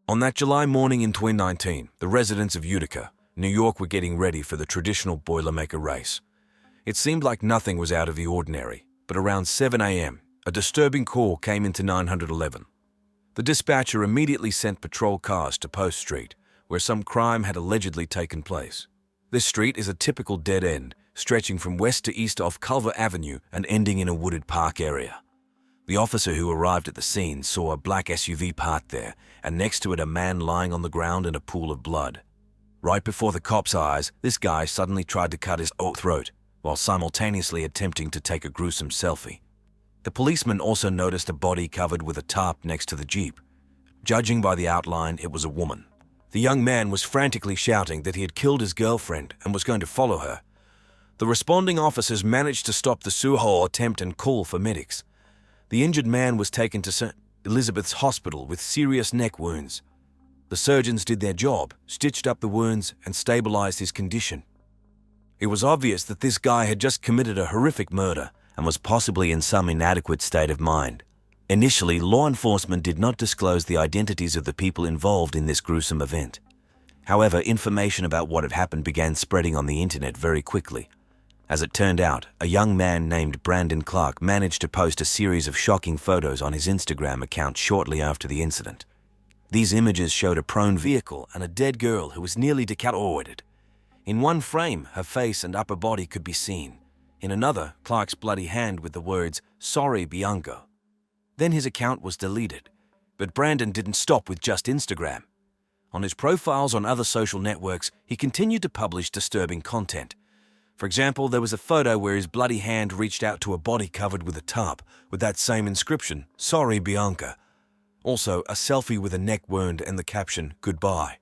On that July morning in 2019, the residents of Utica, New York were getting ready for the traditional Boilermaker race. It seemed like nothing was out of the ordinary, but around 7 a.m., a disturbing call came into 911. The dispatcher immediately sent patrol cars to Post Street, where some crime had allegedly taken place. This street is a typical dead end, stretching from west to east off Culver Avenue and ending in a wooded park area. The officer who arrived at the scene saw a black SUV parked there, and next to it a man lying on the ground in a pool of blood. Right before the cops' eyes, this guy suddenly tried to cut his own throat, while simultaneously attempting to take a gruesome selfie. The policeman also noticed a body covered with a tarp next to the Jeep. Judging by the outline, it was a woman. The young man was frantically shouting that he had killed his girlfriend and was going to follow her. The responding officers managed to stop the suicide attempt and call for medics. The injured man was taken to St. Elizabeth's Hospital with serious neck wounds. The surgeons did their job, stitched up the wounds, and stabilized his condition. It was obvious that this guy had just committed a horrific murder and was possibly in some inadequate state of mind. Initially, law enforcement did not disclose the identities of the people involved in this gruesome event. However, information about what had happened began spreading on the internet very quickly. As it turned out, a young man named Brandon Clark managed to post a series of shocking photos on his Instagram account shortly after the incident. These images showed a prone vehicle and a dead girl who was nearly decapitated. In one frame, her face and upper body could be seen. In another, Clark's bloody hand with the words, "Sorry, Bianca." Then his account was deleted. But Brandon didn't stop with just Instagram. On his profiles on other social networks, he continued to publish disturbing content. For example, there was a photo where his bloody hand reached out to a body covered with a tarp, with that same inscription, "Sorry, Bianca." Also, a selfie with a neck wound and the caption, "Goodbye."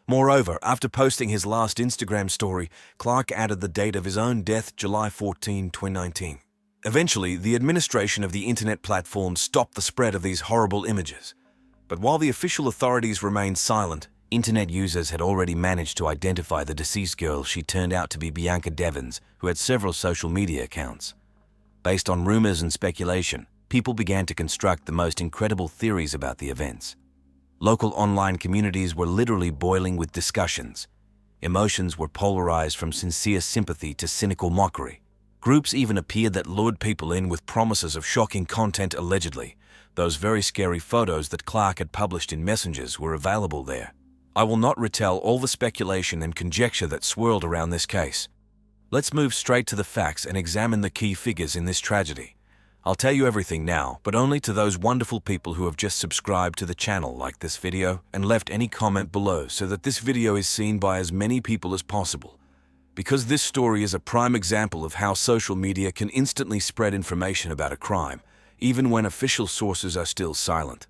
Moreover, after posting his last Instagram story, Clark added the date of his own death, July 14, 2019. Eventually, the administration of the internet platform stopped the spread of these horrible images. But while the official authorities remained silent, internet users had already managed to identify the deceased girl. She turned out to be Bianca Devins, who had several social media accounts. Based on rumors and speculation, people began to construct the most incredible theories about the events. Local online communities were literally boiling with discussions. Emotions were polarized from sincere sympathy to cynical mockery. Groups even appeared that lured people in with promises of shocking content allegedly. Those very scary photos that Clark had published in messengers were available there. I will not retell all the speculation and conjecture that swirled around this case. Let's move straight to the facts and examine the key figures in this tragedy. I'll tell you everything now, but only to those wonderful people who have just subscribed to the channel, like this video, and left any comment below so that this video is seen by as many people as possible. Because this story is a prime example of how social media can instantly spread information about a crime, even when official sources are still silent,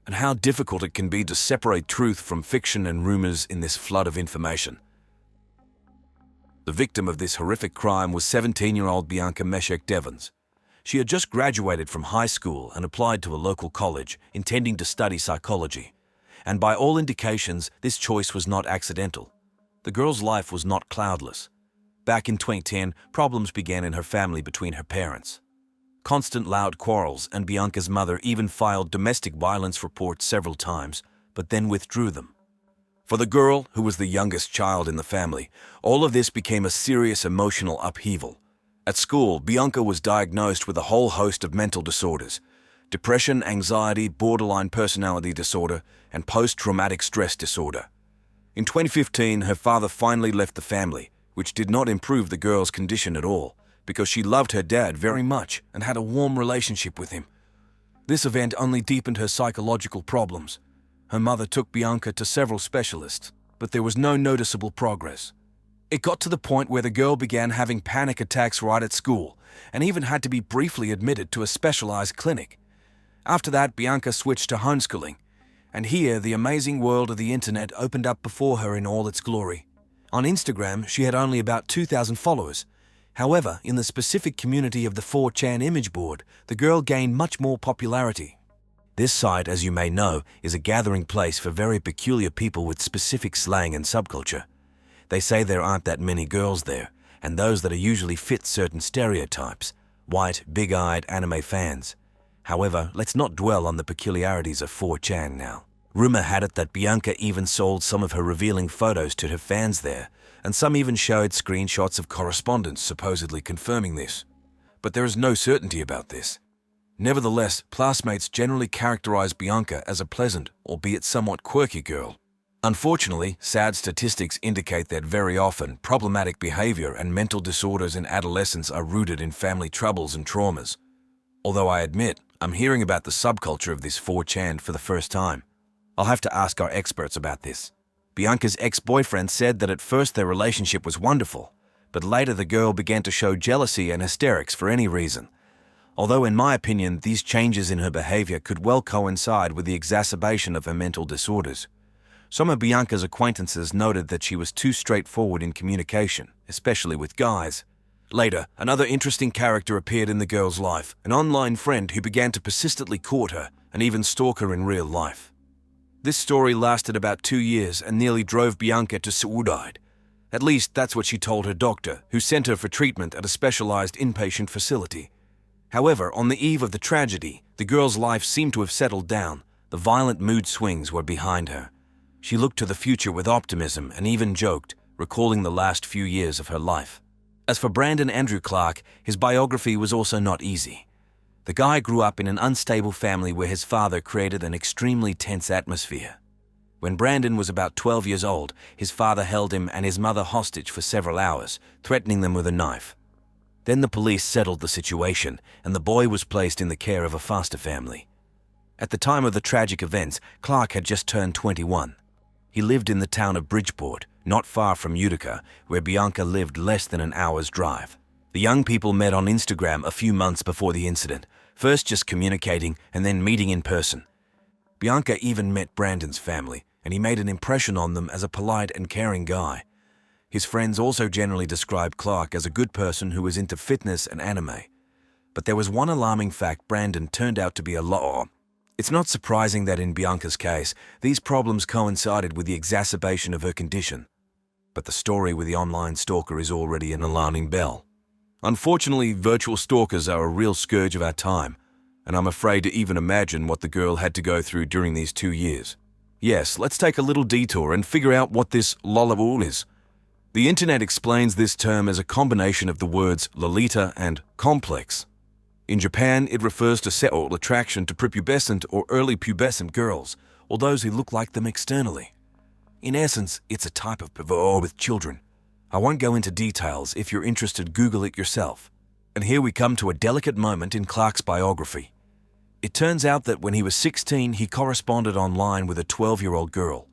and how difficult it can be to separate truth from fiction and rumors in this flood of information. The victim of this horrific crime was 17-year-old Bianca Michelle Devins. She had just graduated from high school and applied to a local college, intending to study psychology. And by all indications, this choice was not accidental. The girl's life was not cloudless. Back in 2010, problems began in her family between her parents. Constant loud quarrels, and Bianca's mother even filed domestic violence reports several times, but then withdrew them. For the girl, who was the youngest child in the family, all of this became a serious emotional upheaval. At school, Bianca was diagnosed with a whole host of mental disorders: depression, anxiety, borderline personality disorder, and post-traumatic stress disorder. In 2015, her father finally left the family, which did not improve the girl's condition at all, because she loved her dad very much and had a warm relationship with him. This event only deepened her psychological problems. Her mother took Bianca to several specialists, but there was no noticeable progress. It got to the point where the girl began having panic attacks right at school, and even had to be briefly admitted to a specialized clinic. After that, Bianca switched to homeschooling, and here the amazing world of the internet opened up before her in all its glory. On Instagram, she had only about 2,000 followers. However, in the specific community of the 4chan image board, the girl gained much more popularity. This site, as you may know, is a gathering place for very peculiar people with specific slang and subculture. They say there aren't that many girls there, and those that are usually fit certain stereotypes: white, big-eyed anime fans. However, let's not dwell on the peculiarities of 4chan now. Rumor had it that Bianca even sold some of her revealing photos to her fans there, and some even showed screenshots of correspondence supposedly confirming this. But there is no certainty about this. Nevertheless, classmates generally characterize Bianca as a pleasant, albeit somewhat quirky girl. Unfortunately, sad statistics indicate that very often problematic behavior and mental disorders in adolescence are rooted in family troubles and traumas. Although I admit, I'm hearing about the subculture of this 4chan for the first time. I'll have to ask our experts about this. Bianca's ex-boyfriend said that at first their relationship was wonderful, but later the girl began to show jealousy and hysterics for any reason. Although in my opinion, these changes in her behavior could well coincide with the exacerbation of her mental disorders. Some of Bianca's acquaintances noted that she was too straightforward in communication, especially with guys. Later, another interesting character appeared in the girl's life, an online friend who began to persistently court her and even stalk her in real life. This story lasted about 2 years and nearly drove Bianca to suicide. At least that's what she told her doctor, who sent her for treatment at a specialized inpatient facility. However, on the eve of the tragedy, the girl's life seemed to have settled down. The violent mood swings were behind her. She looked to the future with optimism and even joked, recalling the last few years of her life. As for Brandon Andrew Clark, his biography was also not easy. The guy grew up in an unstable family where his father created an extremely tense atmosphere. When Brandon was about 12 years old, his father held him and his mother hostage for several hours, threatening them with a knife. Then the police settled the situation, and the boy was placed in the care of a foster family. At the time of the tragic events, Clark had just turned 21. He lived in the town of Bridgeport, not far from Utica, where Bianca lived less than an hour's drive. The young people met on Instagram a few months before the incident, first just communicating and then meeting in person. Bianca even met Brandon's family, and he made an impression on them as a polite and caring guy. His friends also generally described Clark as a good person who was into fitness and anime. But there was one alarming fact: Brandon turned out to be a liar. It's not surprising that in Bianca's case, these problems coincided with the exacerbation of her condition. But the story with the online stalker is already an alarming bell. Unfortunately, virtual stalkers are a real scourge of our time, and I'm afraid to even imagine what the girl had to go through during these 2 years. Yes, let's take a little detour and figure out what this lollaball is. The internet explains this term as a combination of the words Lolita and complex. In Japan, it refers to sexual attraction to prepubescent or early pubescent girls, or those who look like them externally. In essence, it's a type of pervert with children. I won't go into details. If you're interested, Google it yourself. And here we come to a delicate moment in Clark's biography. It turns out that when he was 16, he corresponded online with a 12-year-old girl.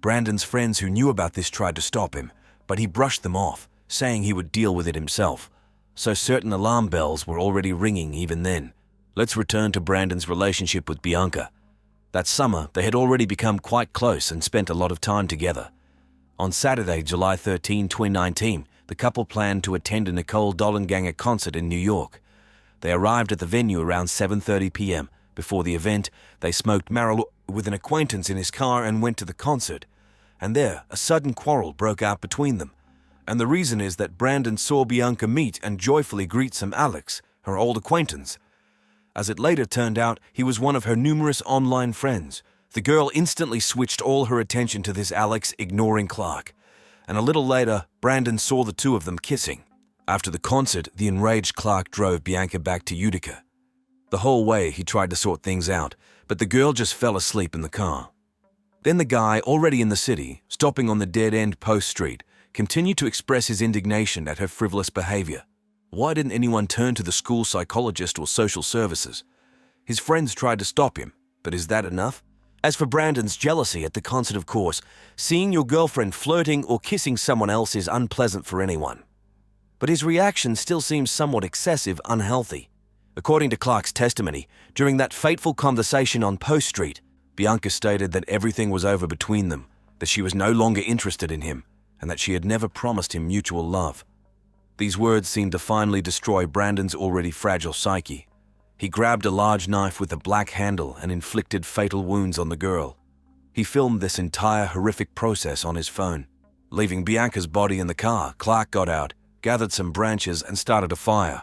Brandon's friends who knew about this tried to stop him, but he brushed them off, saying he would deal with it himself. So certain alarm bells were already ringing even then. Let's return to Brandon's relationship with Bianca. That summer, they had already become quite close and spent a lot of time together. On Saturday, July 13, 2019, the couple planned to attend a Nicole Dollanganger concert in New York. They arrived at the venue around 7:30 p.m. Before the event, they smoked marijuana with an acquaintance in his car and went to the concert. And there, a sudden quarrel broke out between them. And the reason is that Brandon saw Bianca meet and joyfully greet some Alex, her old acquaintance. As it later turned out, he was one of her numerous online friends. The girl instantly switched all her attention to this Alex, ignoring Clark. And a little later, Brandon saw the two of them kissing. After the concert, the enraged Clark drove Bianca back to Utica. The whole way, he tried to sort things out, but the girl just fell asleep in the car. Then the guy, already in the city, stopping on the dead-end Post Street, continued to express his indignation at her frivolous behavior. Why didn't anyone turn to the school psychologist or social services? His friends tried to stop him, but is that enough? As for Brandon's jealousy at the concert, of course, seeing your girlfriend flirting or kissing someone else is unpleasant for anyone. But his reaction still seems somewhat excessive, unhealthy. According to Clark's testimony, during that fateful conversation on Post Street, Bianca stated that everything was over between them, that she was no longer interested in him, and that she had never promised him mutual love. These words seemed to finally destroy Brandon's already fragile psyche. He grabbed a large knife with a black handle and inflicted fatal wounds on the girl. He filmed this entire horrific process on his phone. Leaving Bianca's body in the car, Clark got out, gathered some branches and started a fire,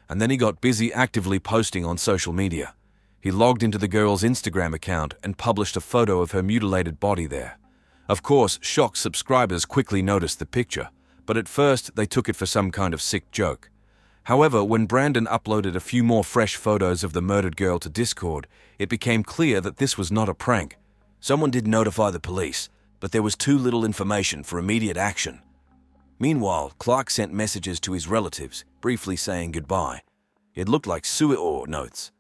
and then he got busy actively posting on social media. He logged into the girl's Instagram account and published a photo of her mutilated body there. Of course, shocked subscribers quickly noticed the picture, but at first they took it for some kind of sick joke. However, when Brandon uploaded a few more fresh photos of the murdered girl to Discord, it became clear that this was not a prank. Someone did notify the police, but there was too little information for immediate action. Meanwhile, Clark sent messages to his relatives, briefly saying goodbye. It looked like suicide notes.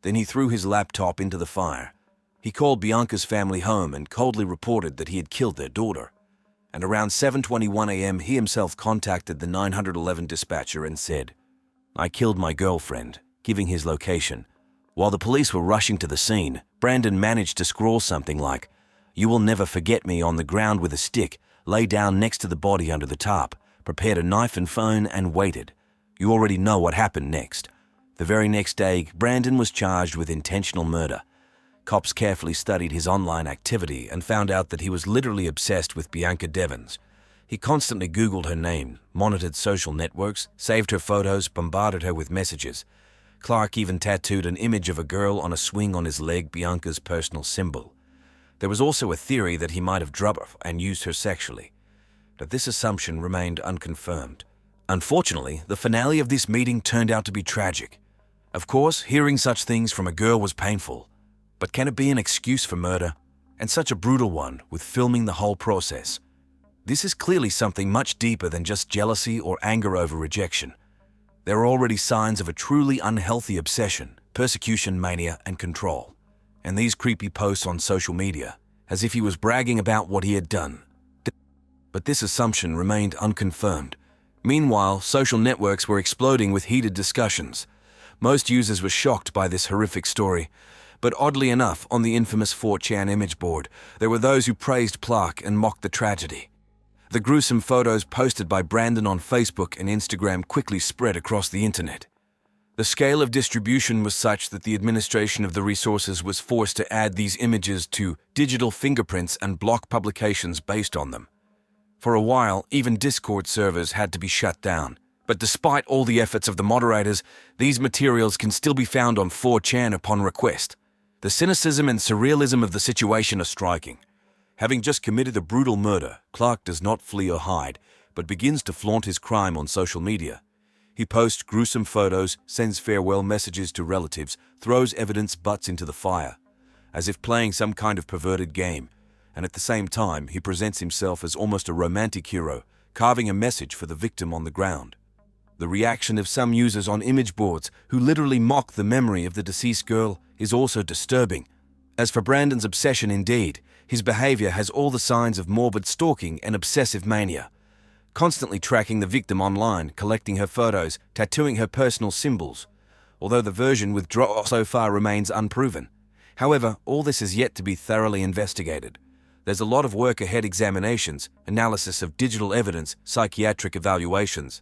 Then he threw his laptop into the fire. He called Bianca's family home and coldly reported that he had killed their daughter. And around 7:21 a.m. he himself contacted the 911 dispatcher and said, "I killed my girlfriend," giving his location. While the police were rushing to the scene, Brandon managed to scrawl something like, "You will never forget me," on the ground with a stick, lay down next to the body under the tarp, prepared a knife and phone, and waited. You already know what happened next. The very next day, Brandon was charged with intentional murder. Cops carefully studied his online activity and found out that he was literally obsessed with Bianca Devins. He constantly Googled her name, monitored social networks, saved her photos, bombarded her with messages. Clark even tattooed an image of a girl on a swing on his leg, Bianca's personal symbol. There was also a theory that he might have drugged her and used her sexually, but this assumption remained unconfirmed. Unfortunately, the finale of this meeting turned out to be tragic. Of course, hearing such things from a girl was painful, but can it be an excuse for murder? And such a brutal one, with filming the whole process. This is clearly something much deeper than just jealousy or anger over rejection. There are already signs of a truly unhealthy obsession, persecution mania, and control. And these creepy posts on social media, as if he was bragging about what he had done. But this assumption remained unconfirmed. Meanwhile, social networks were exploding with heated discussions. Most users were shocked by this horrific story, but oddly enough, on the infamous 4chan image board, there were those who praised Clark and mocked the tragedy. The gruesome photos posted by Brandon on Facebook and Instagram quickly spread across the internet. The scale of distribution was such that the administration of the resources was forced to add these images to digital fingerprints and block publications based on them. For a while, even Discord servers had to be shut down. But despite all the efforts of the moderators, these materials can still be found on 4chan upon request. The cynicism and surrealism of the situation are striking. Having just committed a brutal murder, Clark does not flee or hide, but begins to flaunt his crime on social media. He posts gruesome photos, sends farewell messages to relatives, throws evidence butts into the fire, as if playing some kind of perverted game, and at the same time he presents himself as almost a romantic hero, carving a message for the victim on the ground. The reaction of some users on image boards who literally mock the memory of the deceased girl is also disturbing. As for Brandon's obsession indeed, his behavior has all the signs of morbid stalking and obsessive mania. Constantly tracking the victim online, collecting her photos, tattooing her personal symbols, although the version withdrawn so far remains unproven. However, all this is yet to be thoroughly investigated. There's a lot of work ahead: examinations, analysis of digital evidence, psychiatric evaluations.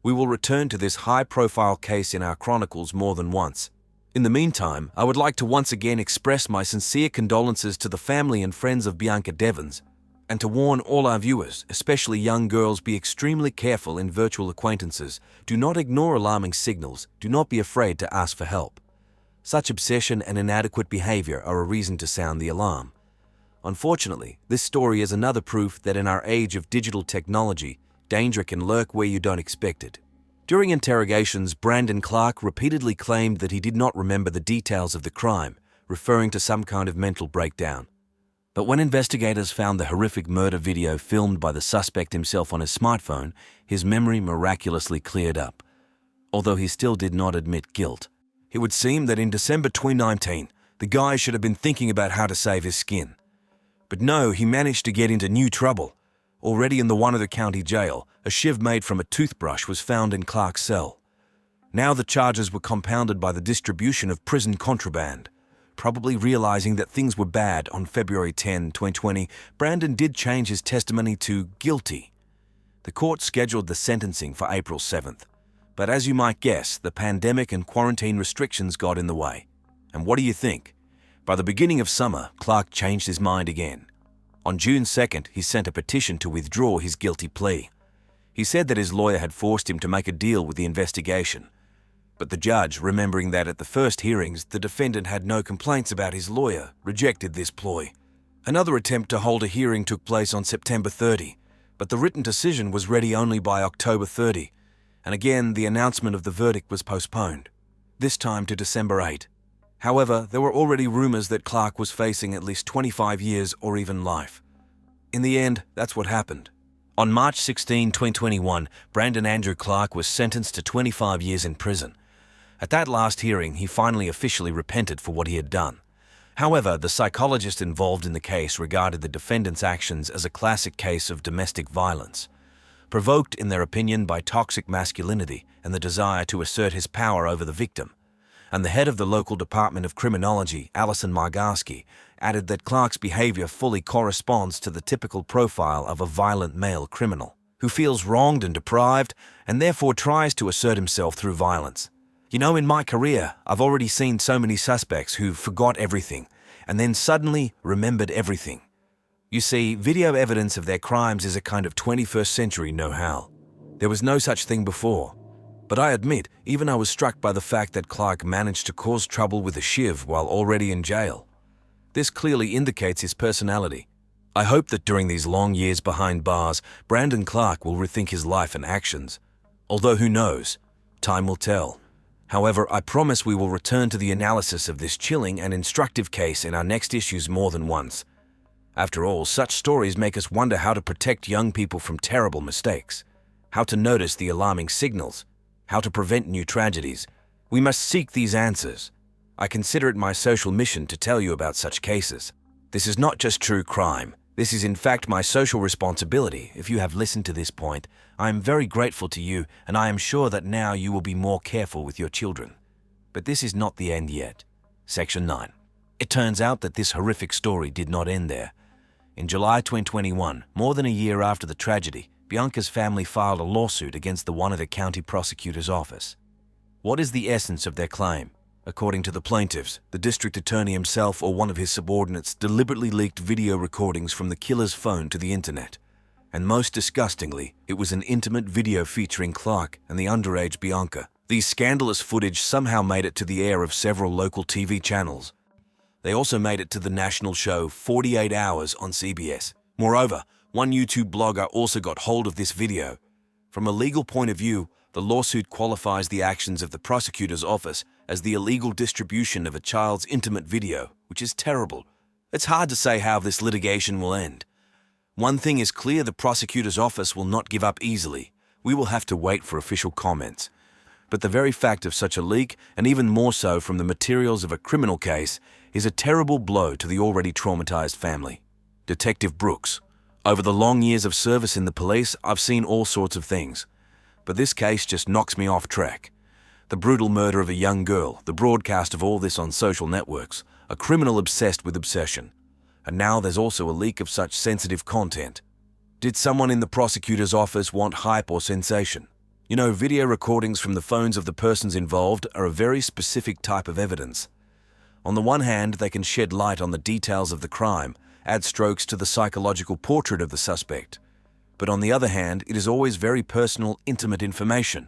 We will return to this high-profile case in our chronicles more than once. In the meantime, I would like to once again express my sincere condolences to the family and friends of Bianca Devins, and to warn all our viewers, especially young girls, be extremely careful in virtual acquaintances. Do not ignore alarming signals. Do not be afraid to ask for help. Such obsession and inadequate behavior are a reason to sound the alarm. Unfortunately, this story is another proof that in our age of digital technology, danger can lurk where you don't expect it. During interrogations, Brandon Clark repeatedly claimed that he did not remember the details of the crime, referring to some kind of mental breakdown. But when investigators found the horrific murder video filmed by the suspect himself on his smartphone, his memory miraculously cleared up. Although he still did not admit guilt. It would seem that in December 2019, the guy should have been thinking about how to save his skin. But no, he managed to get into new trouble. Already in the Utica County Jail, a shiv made from a toothbrush was found in Clark's cell. Now the charges were compounded by the distribution of prison contraband. Probably realizing that things were bad, on February 10, 2020, Brandon did change his testimony to guilty. The court scheduled the sentencing for April 7th. But as you might guess, the pandemic and quarantine restrictions got in the way. And what do you think? By the beginning of summer, Clark changed his mind again. On June 2nd, he sent a petition to withdraw his guilty plea. He said that his lawyer had forced him to make a deal with the investigation. But the judge, remembering that at the first hearings the defendant had no complaints about his lawyer, rejected this ploy. Another attempt to hold a hearing took place on September 30, but the written decision was ready only by October 30, and again the announcement of the verdict was postponed, this time to December 8. However, there were already rumors that Clark was facing at least 25 years or even life. In the end, that's what happened. On March 16, 2021, Brandon Andrew Clark was sentenced to 25 years in prison. At that last hearing, he finally officially repented for what he had done. However, the psychologist involved in the case regarded the defendant's actions as a classic case of domestic violence, provoked, in their opinion, by toxic masculinity and the desire to assert his power over the victim. And the head of the local Department of Criminology, Alison Margarski, added that Clark's behavior fully corresponds to the typical profile of a violent male criminal, who feels wronged and deprived and therefore tries to assert himself through violence. You know, in my career, I've already seen so many suspects who forgot everything and then suddenly remembered everything. You see, video evidence of their crimes is a kind of 21st century know-how. There was no such thing before. But I admit, even I was struck by the fact that Clark managed to cause trouble with a shiv while already in jail. This clearly indicates his personality. I hope that during these long years behind bars, Brandon Clark will rethink his life and actions. Although who knows? Time will tell. However, I promise we will return to the analysis of this chilling and instructive case in our next issues more than once. After all, such stories make us wonder how to protect young people from terrible mistakes, how to notice the alarming signals, how to prevent new tragedies. We must seek these answers. I consider it my social mission to tell you about such cases. This is not just true crime. This is in fact my social responsibility. If you have listened to this point, I am very grateful to you, and I am sure that now you will be more careful with your children. But this is not the end yet. Section 9. It turns out that this horrific story did not end there. In July 2021, more than a year after the tragedy, Bianca's family filed a lawsuit against the Utica County Prosecutor's Office. What is the essence of their claim? According to the plaintiffs, the district attorney himself or one of his subordinates deliberately leaked video recordings from the killer's phone to the internet. And most disgustingly, it was an intimate video featuring Clark and the underage Bianca. These scandalous footage somehow made it to the air of several local TV channels. They also made it to the national show 48 Hours on CBS. Moreover, one YouTube blogger also got hold of this video. From a legal point of view, the lawsuit qualifies the actions of the prosecutor's office as the illegal distribution of a child's intimate video, which is terrible. It's hard to say how this litigation will end. One thing is clear, the prosecutor's office will not give up easily. We will have to wait for official comments. But the very fact of such a leak, and even more so from the materials of a criminal case, is a terrible blow to the already traumatized family. Detective Brooks. Over the long years of service in the police, I've seen all sorts of things. But this case just knocks me off track. The brutal murder of a young girl, the broadcast of all this on social networks, a criminal obsessed with obsession. And now there's also a leak of such sensitive content. Did someone in the prosecutor's office want hype or sensation? You know, video recordings from the phones of the persons involved are a very specific type of evidence. On the one hand, they can shed light on the details of the crime, add strokes to the psychological portrait of the suspect. But on the other hand, it is always very personal, intimate information,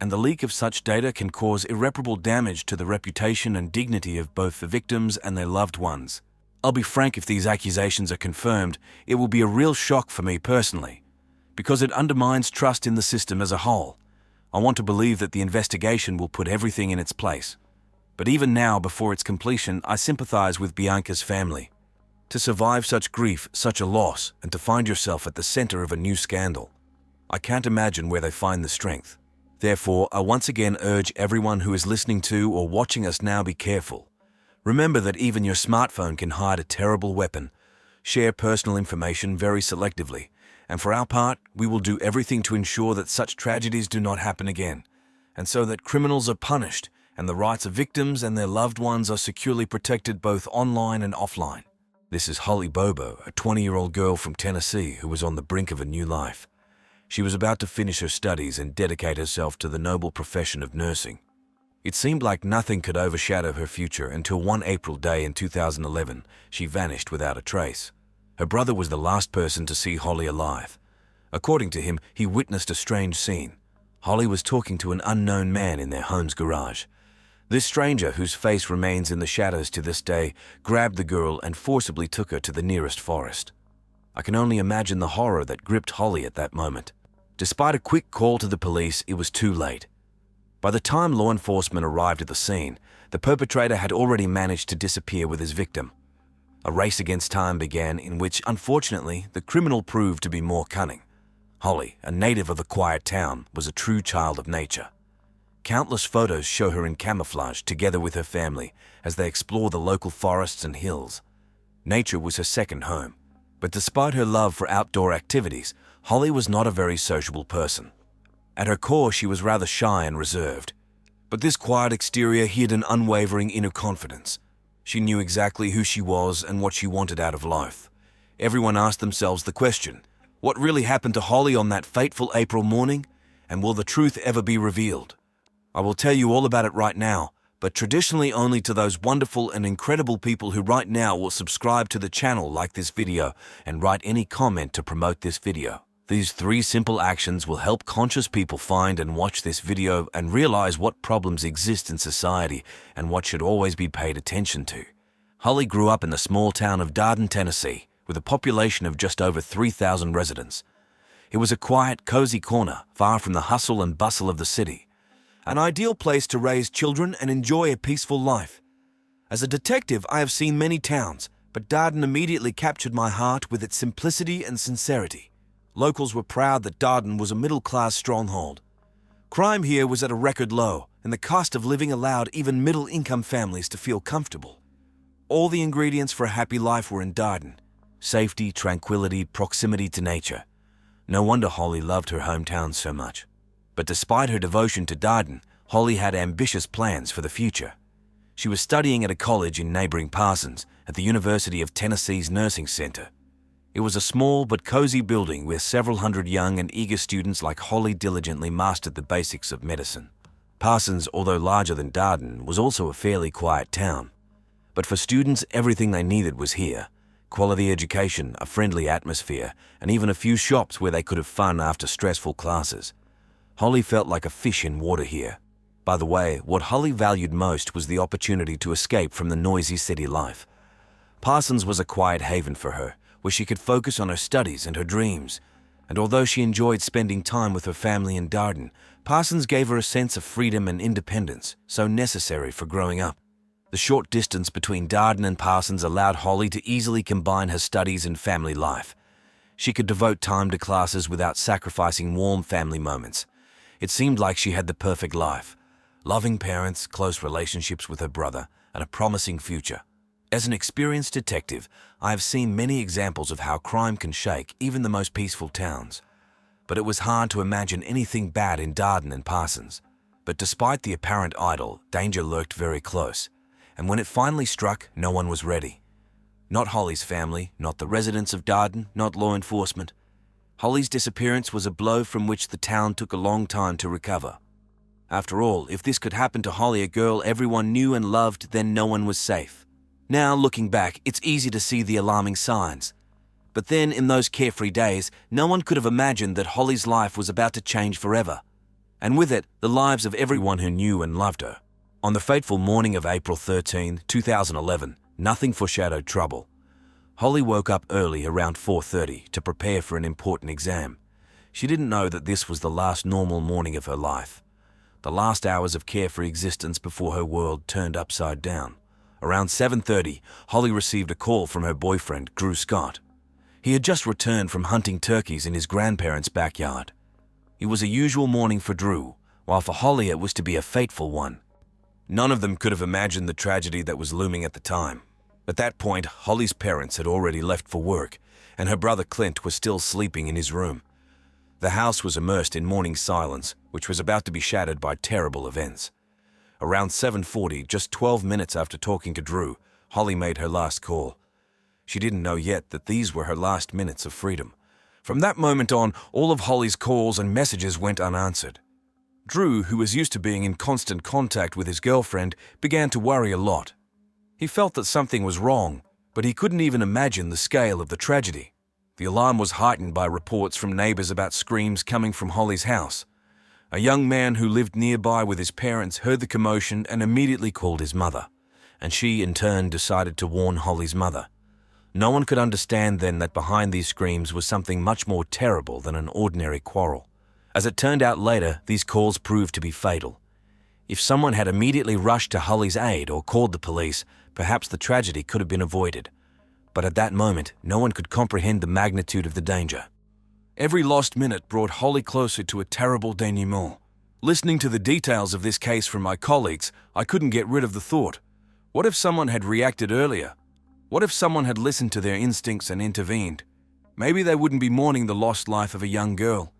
and the leak of such data can cause irreparable damage to the reputation and dignity of both the victims and their loved ones. I'll be frank, if these accusations are confirmed, it will be a real shock for me personally, because it undermines trust in the system as a whole. I want to believe that the investigation will put everything in its place. But even now, before its completion, I sympathize with Bianca's family. To survive such grief, such a loss, and to find yourself at the center of a new scandal, I can't imagine where they find the strength. Therefore, I once again urge everyone who is listening to or watching us now, be careful. Remember that even your smartphone can hide a terrible weapon. Share personal information very selectively, and for our part, we will do everything to ensure that such tragedies do not happen again, and so that criminals are punished and the rights of victims and their loved ones are securely protected both online and offline. This is Holly Bobo, a 20-year-old girl from Tennessee who was on the brink of a new life. She was about to finish her studies and dedicate herself to the noble profession of nursing. It seemed like nothing could overshadow her future until one April day in 2011, she vanished without a trace. Her brother was the last person to see Holly alive. According to him, he witnessed a strange scene. Holly was talking to an unknown man in their home's garage. This stranger, whose face remains in the shadows to this day, grabbed the girl and forcibly took her to the nearest forest. I can only imagine the horror that gripped Holly at that moment. Despite a quick call to the police, it was too late. By the time law enforcement arrived at the scene, the perpetrator had already managed to disappear with his victim. A race against time began in which, unfortunately, the criminal proved to be more cunning. Holly, a native of the quiet town, was a true child of nature. Countless photos show her in camouflage together with her family as they explore the local forests and hills. Nature was her second home, but despite her love for outdoor activities, Holly was not a very sociable person. At her core, she was rather shy and reserved. But this quiet exterior hid an unwavering inner confidence. She knew exactly who she was and what she wanted out of life. Everyone asked themselves the question, what really happened to Holly on that fateful April morning, and will the truth ever be revealed? I will tell you all about it right now, but traditionally only to those wonderful and incredible people who right now will subscribe to the channel, like this video, and write any comment to promote this video. These 3 simple actions will help conscious people find and watch this video and realize what problems exist in society and what should always be paid attention to. Holly grew up in the small town of Darden, Tennessee, with a population of just over 3,000 residents. It was a quiet, cozy corner, far from the hustle and bustle of the city. An ideal place to raise children and enjoy a peaceful life. As a detective, I have seen many towns, but Darden immediately captured my heart with its simplicity and sincerity. Locals were proud that Darden was a middle-class stronghold. Crime here was at a record low, and the cost of living allowed even middle-income families to feel comfortable. All the ingredients for a happy life were in Darden: safety, tranquility, proximity to nature. No wonder Holly loved her hometown so much. But despite her devotion to Darden, Holly had ambitious plans for the future. She was studying at a college in neighboring Parsons at the University of Tennessee's Nursing Center. It was a small but cozy building where several hundred young and eager students like Holly diligently mastered the basics of medicine. Parsons, although larger than Darden, was also a fairly quiet town. But for students, everything they needed was here: quality education, a friendly atmosphere, and even a few shops where they could have fun after stressful classes. Holly felt like a fish in water here. By the way, what Holly valued most was the opportunity to escape from the noisy city life. Parsons was a quiet haven for her, where she could focus on her studies and her dreams. And although she enjoyed spending time with her family in Darden, Parsons gave her a sense of freedom and independence, so necessary for growing up. The short distance between Darden and Parsons allowed Holly to easily combine her studies and family life. She could devote time to classes without sacrificing warm family moments. It seemed like she had the perfect life: loving parents, close relationships with her brother, and a promising future. As an experienced detective, I have seen many examples of how crime can shake even the most peaceful towns. But it was hard to imagine anything bad in Darden and Parsons. But despite the apparent idyll, danger lurked very close. And when it finally struck, no one was ready. Not Holly's family, not the residents of Darden, not law enforcement. Holly's disappearance was a blow from which the town took a long time to recover. After all, if this could happen to Holly, a girl everyone knew and loved, then no one was safe. Now, looking back, it's easy to see the alarming signs. But then, in those carefree days, no one could have imagined that Holly's life was about to change forever. And with it, the lives of everyone who knew and loved her. On the fateful morning of April 13, 2011, nothing foreshadowed trouble. Holly woke up early around 4:30 to prepare for an important exam. She didn't know that this was the last normal morning of her life. The last hours of carefree existence before her world turned upside down. Around 7:30, Holly received a call from her boyfriend, Drew Scott. He had just returned from hunting turkeys in his grandparents' backyard. It was a usual morning for Drew, while for Holly it was to be a fateful one. None of them could have imagined the tragedy that was looming at the time. At that point, Holly's parents had already left for work, and her brother Clint was still sleeping in his room. The house was immersed in morning silence, which was about to be shattered by terrible events. Around 7:40, just 12 minutes after talking to Drew, Holly made her last call. She didn't know yet that these were her last minutes of freedom. From that moment on, all of Holly's calls and messages went unanswered. Drew, who was used to being in constant contact with his girlfriend, began to worry a lot. He felt that something was wrong, but he couldn't even imagine the scale of the tragedy. The alarm was heightened by reports from neighbors about screams coming from Holly's house. A young man who lived nearby with his parents heard the commotion and immediately called his mother, and she, in turn, decided to warn Holly's mother. No one could understand then that behind these screams was something much more terrible than an ordinary quarrel. As it turned out later, these calls proved to be fatal. If someone had immediately rushed to Holly's aid or called the police, perhaps the tragedy could have been avoided. But at that moment, no one could comprehend the magnitude of the danger. Every lost minute brought Holly closer to a terrible denouement. Listening to the details of this case from my colleagues, I couldn't get rid of the thought, what if someone had reacted earlier? What if someone had listened to their instincts and intervened? Maybe they wouldn't be mourning the lost life of a young girl.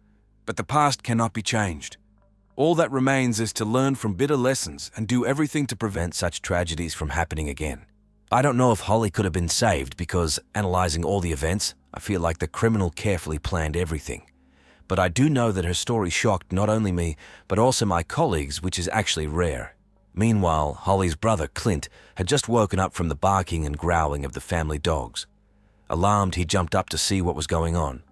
But the past cannot be changed. All that remains is to learn from bitter lessons and do everything to prevent such tragedies from happening again. I don't know if Holly could have been saved because, analyzing all the events, I feel like the criminal carefully planned everything. But I do know that her story shocked not only me, but also my colleagues, which is actually rare. Meanwhile, Holly's brother, Clint, had just woken up from the barking and growling of the family dogs. Alarmed, he jumped up to see what was going on.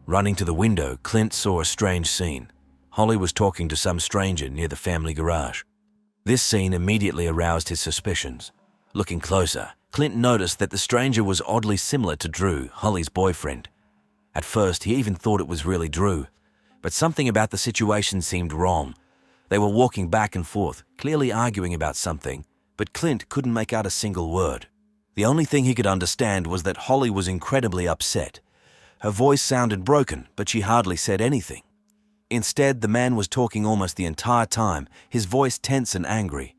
Running to the window, Clint saw a strange scene. Holly was talking to some stranger near the family garage. This scene immediately aroused his suspicions. Looking closer, Clint noticed that the stranger was oddly similar to Drew, Holly's boyfriend. At first, he even thought it was really Drew, but something about the situation seemed wrong. They were walking back and forth, clearly arguing about something, but Clint couldn't make out a single word. The only thing he could understand was that Holly was incredibly upset. Her voice sounded broken, but she hardly said anything. Instead, the man was talking almost the entire time, his voice tense and angry.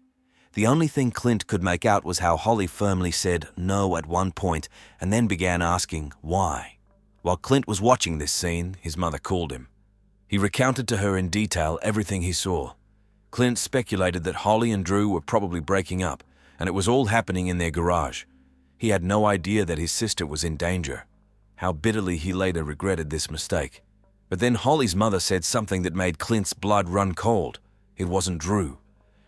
The only thing Clint could make out was how Holly firmly said no at one point and then began asking why. While Clint was watching this scene, his mother called him. He recounted to her in detail everything he saw. Clint speculated that Holly and Drew were probably breaking up, and it was all happening in their garage. He had no idea that his sister was in danger. How bitterly he later regretted this mistake. But then Holly's mother said something that made Clint's blood run cold. It wasn't Drew.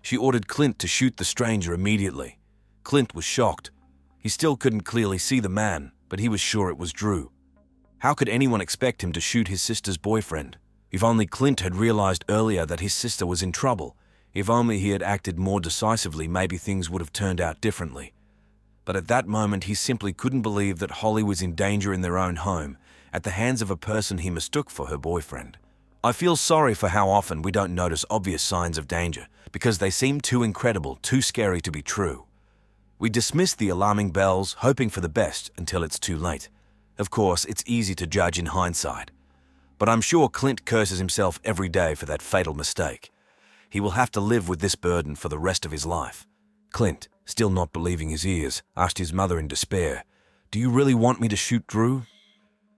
She ordered Clint to shoot the stranger immediately. Clint was shocked. He still couldn't clearly see the man, but he was sure it was Drew. How could anyone expect him to shoot his sister's boyfriend? If only Clint had realized earlier that his sister was in trouble. If only he had acted more decisively, maybe things would have turned out differently. But at that moment, he simply couldn't believe that Holly was in danger in their own home, at the hands of a person he mistook for her boyfriend. I feel sorry for how often we don't notice obvious signs of danger, because they seem too incredible, too scary to be true. We dismiss the alarming bells, hoping for the best until it's too late. Of course, it's easy to judge in hindsight. But I'm sure Clint curses himself every day for that fatal mistake. He will have to live with this burden for the rest of his life. Clint, still not believing his ears, asked his mother in despair, "Do you really want me to shoot Drew?"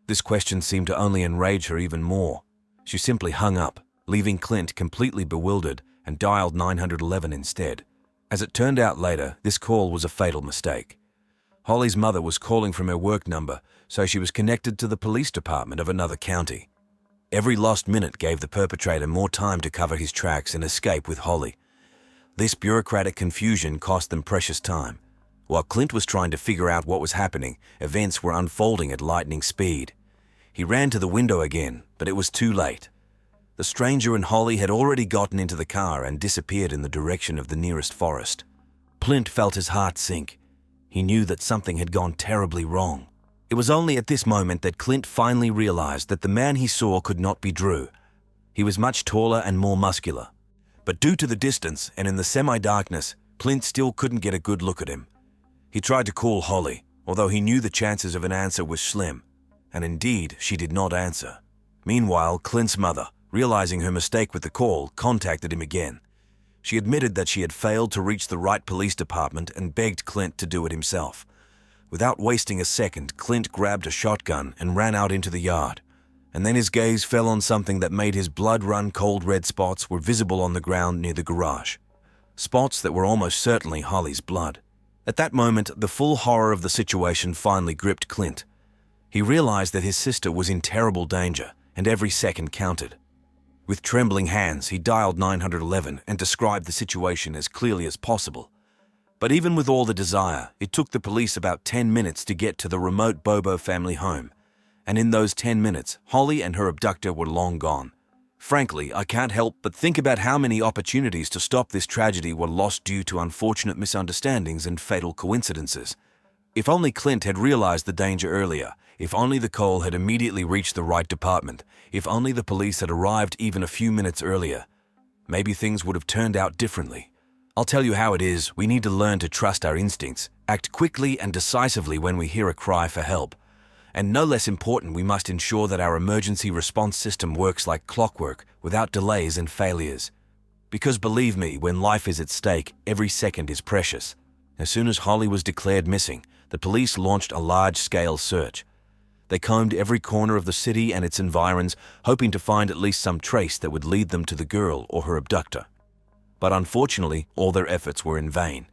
This question seemed to only enrage her even more. She simply hung up, leaving Clint completely bewildered, and dialed 911 instead. As it turned out later, this call was a fatal mistake. Holly's mother was calling from her work number, so she was connected to the police department of another county. Every lost minute gave the perpetrator more time to cover his tracks and escape with Holly. This bureaucratic confusion cost them precious time. While Clint was trying to figure out what was happening, events were unfolding at lightning speed. He ran to the window again, but it was too late. The stranger and Holly had already gotten into the car and disappeared in the direction of the nearest forest. Clint felt his heart sink. He knew that something had gone terribly wrong. It was only at this moment that Clint finally realized that the man he saw could not be Drew. He was much taller and more muscular. But due to the distance and in the semi-darkness, Clint still couldn't get a good look at him. He tried to call Holly, although he knew the chances of an answer were slim. And indeed, she did not answer. Meanwhile, Clint's mother, realizing her mistake with the call, contacted him again. She admitted that she had failed to reach the right police department and begged Clint to do it himself. Without wasting a second, Clint grabbed a shotgun and ran out into the yard. And then his gaze fell on something that made his blood run cold. Red spots were visible on the ground near the garage. Spots that were almost certainly Holly's blood. At that moment, the full horror of the situation finally gripped Clint. He realized that his sister was in terrible danger, and every second counted. With trembling hands, he dialed 911 and described the situation as clearly as possible. But even with all the desire, it took the police about 10 minutes to get to the remote Bobo family home. And in those 10 minutes, Holly and her abductor were long gone. Frankly, I can't help but think about how many opportunities to stop this tragedy were lost due to unfortunate misunderstandings and fatal coincidences. If only Clint had realized the danger earlier, if only the call had immediately reached the right department, if only the police had arrived even a few minutes earlier, maybe things would have turned out differently. I'll tell you how it is. We need to learn to trust our instincts, act quickly and decisively when we hear a cry for help. And no less important, we must ensure that our emergency response system works like clockwork, without delays and failures. Because believe me, when life is at stake, every second is precious. As soon as Holly was declared missing, the police launched a large-scale search. They combed every corner of the city and its environs, hoping to find at least some trace that would lead them to the girl or her abductor. But unfortunately, all their efforts were in vain.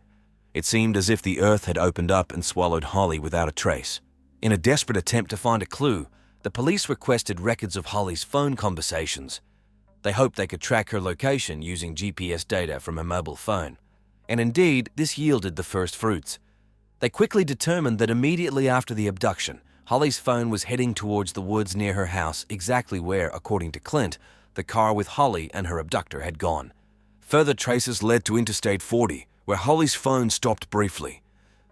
It seemed as if the earth had opened up and swallowed Holly without a trace. In a desperate attempt to find a clue, the police requested records of Holly's phone conversations. They hoped they could track her location using GPS data from her mobile phone. And indeed, this yielded the first fruits. They quickly determined that immediately after the abduction, Holly's phone was heading towards the woods near her house, exactly where, according to Clint, the car with Holly and her abductor had gone. Further traces led to Interstate 40, where Holly's phone stopped briefly.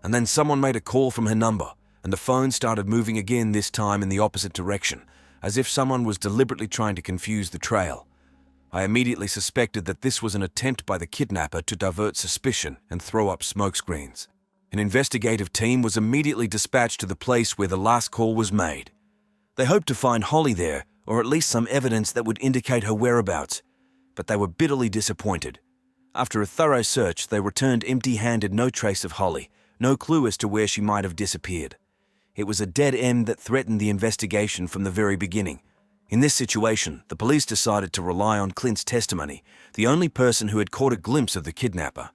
And then someone made a call from her number, and the phone started moving again, this time in the opposite direction, as if someone was deliberately trying to confuse the trail. I immediately suspected that this was an attempt by the kidnapper to divert suspicion and throw up smokescreens. An investigative team was immediately dispatched to the place where the last call was made. They hoped to find Holly there, or at least some evidence that would indicate her whereabouts, but they were bitterly disappointed. After a thorough search, they returned empty-handed, no trace of Holly, no clue as to where she might have disappeared. It was a dead end that threatened the investigation from the very beginning. In this situation, the police decided to rely on Clint's testimony, the only person who had caught a glimpse of the kidnapper.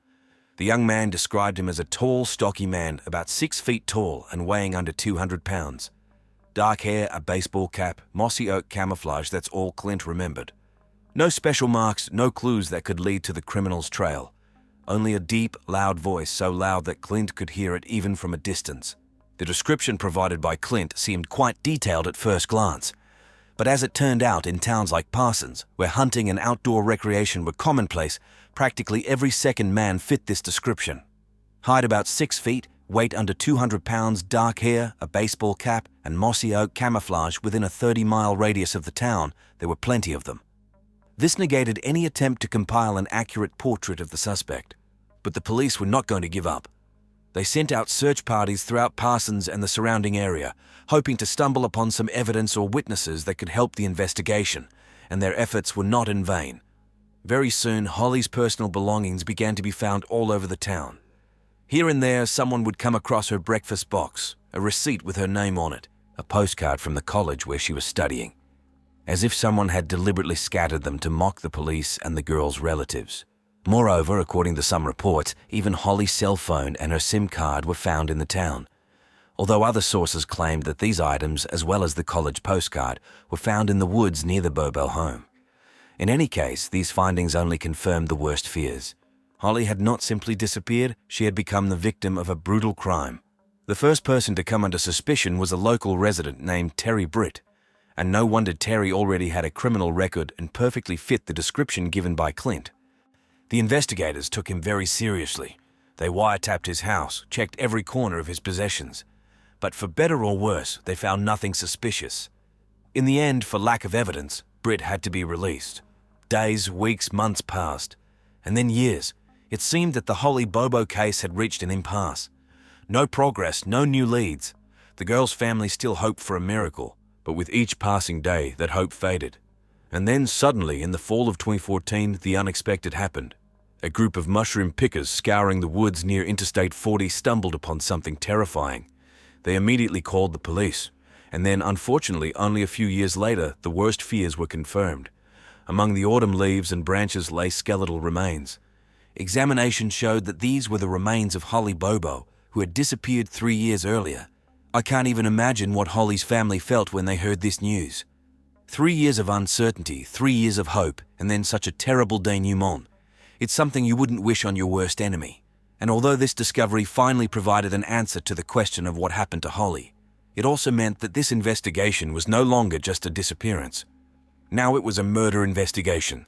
The young man described him as a tall, stocky man, about 6 feet tall and weighing under 200 pounds. Dark hair, a baseball cap, mossy oak camouflage, that's all Clint remembered. No special marks, no clues that could lead to the criminal's trail. Only a deep, loud voice, so loud that Clint could hear it even from a distance. The description provided by Clint seemed quite detailed at first glance. But as it turned out, in towns like Parsons, where hunting and outdoor recreation were commonplace, practically every second man fit this description. Height about 6 feet, weight under 200 pounds, dark hair, a baseball cap, and mossy oak camouflage within a 30-mile radius of the town, there were plenty of them. This negated any attempt to compile an accurate portrait of the suspect. But the police were not going to give up. They sent out search parties throughout Parsons and the surrounding area, hoping to stumble upon some evidence or witnesses that could help the investigation, and their efforts were not in vain. Very soon, Holly's personal belongings began to be found all over the town. Here and there, someone would come across her breakfast box, a receipt with her name on it, a postcard from the college where she was studying, as if someone had deliberately scattered them to mock the police and the girl's relatives. Moreover, according to some reports, even Holly's cell phone and her SIM card were found in the town, although other sources claimed that these items, as well as the college postcard, were found in the woods near the Bobo home. In any case, these findings only confirmed the worst fears. Holly had not simply disappeared, she had become the victim of a brutal crime. The first person to come under suspicion was a local resident named Terry Britt, and no wonder Terry already had a criminal record and perfectly fit the description given by Clint. The investigators took him very seriously. They wiretapped his house, checked every corner of his possessions. But for better or worse, they found nothing suspicious. In the end, for lack of evidence, Britt had to be released. Days, weeks, months passed. And then years. It seemed that the Holly Bobo case had reached an impasse. No progress, no new leads. The girl's family still hoped for a miracle, but with each passing day, that hope faded. And then suddenly, in the fall of 2014, the unexpected happened. A group of mushroom pickers scouring the woods near Interstate 40 stumbled upon something terrifying. They immediately called the police, and then, unfortunately, only a few years later, the worst fears were confirmed. Among the autumn leaves and branches lay skeletal remains. Examination showed that these were the remains of Holly Bobo, who had disappeared 3 years earlier. I can't even imagine what Holly's family felt when they heard this news. 3 years of uncertainty, 3 years of hope, and then such a terrible denouement. It's something you wouldn't wish on your worst enemy. And although this discovery finally provided an answer to the question of what happened to Holly, it also meant that this investigation was no longer just a disappearance. Now it was a murder investigation.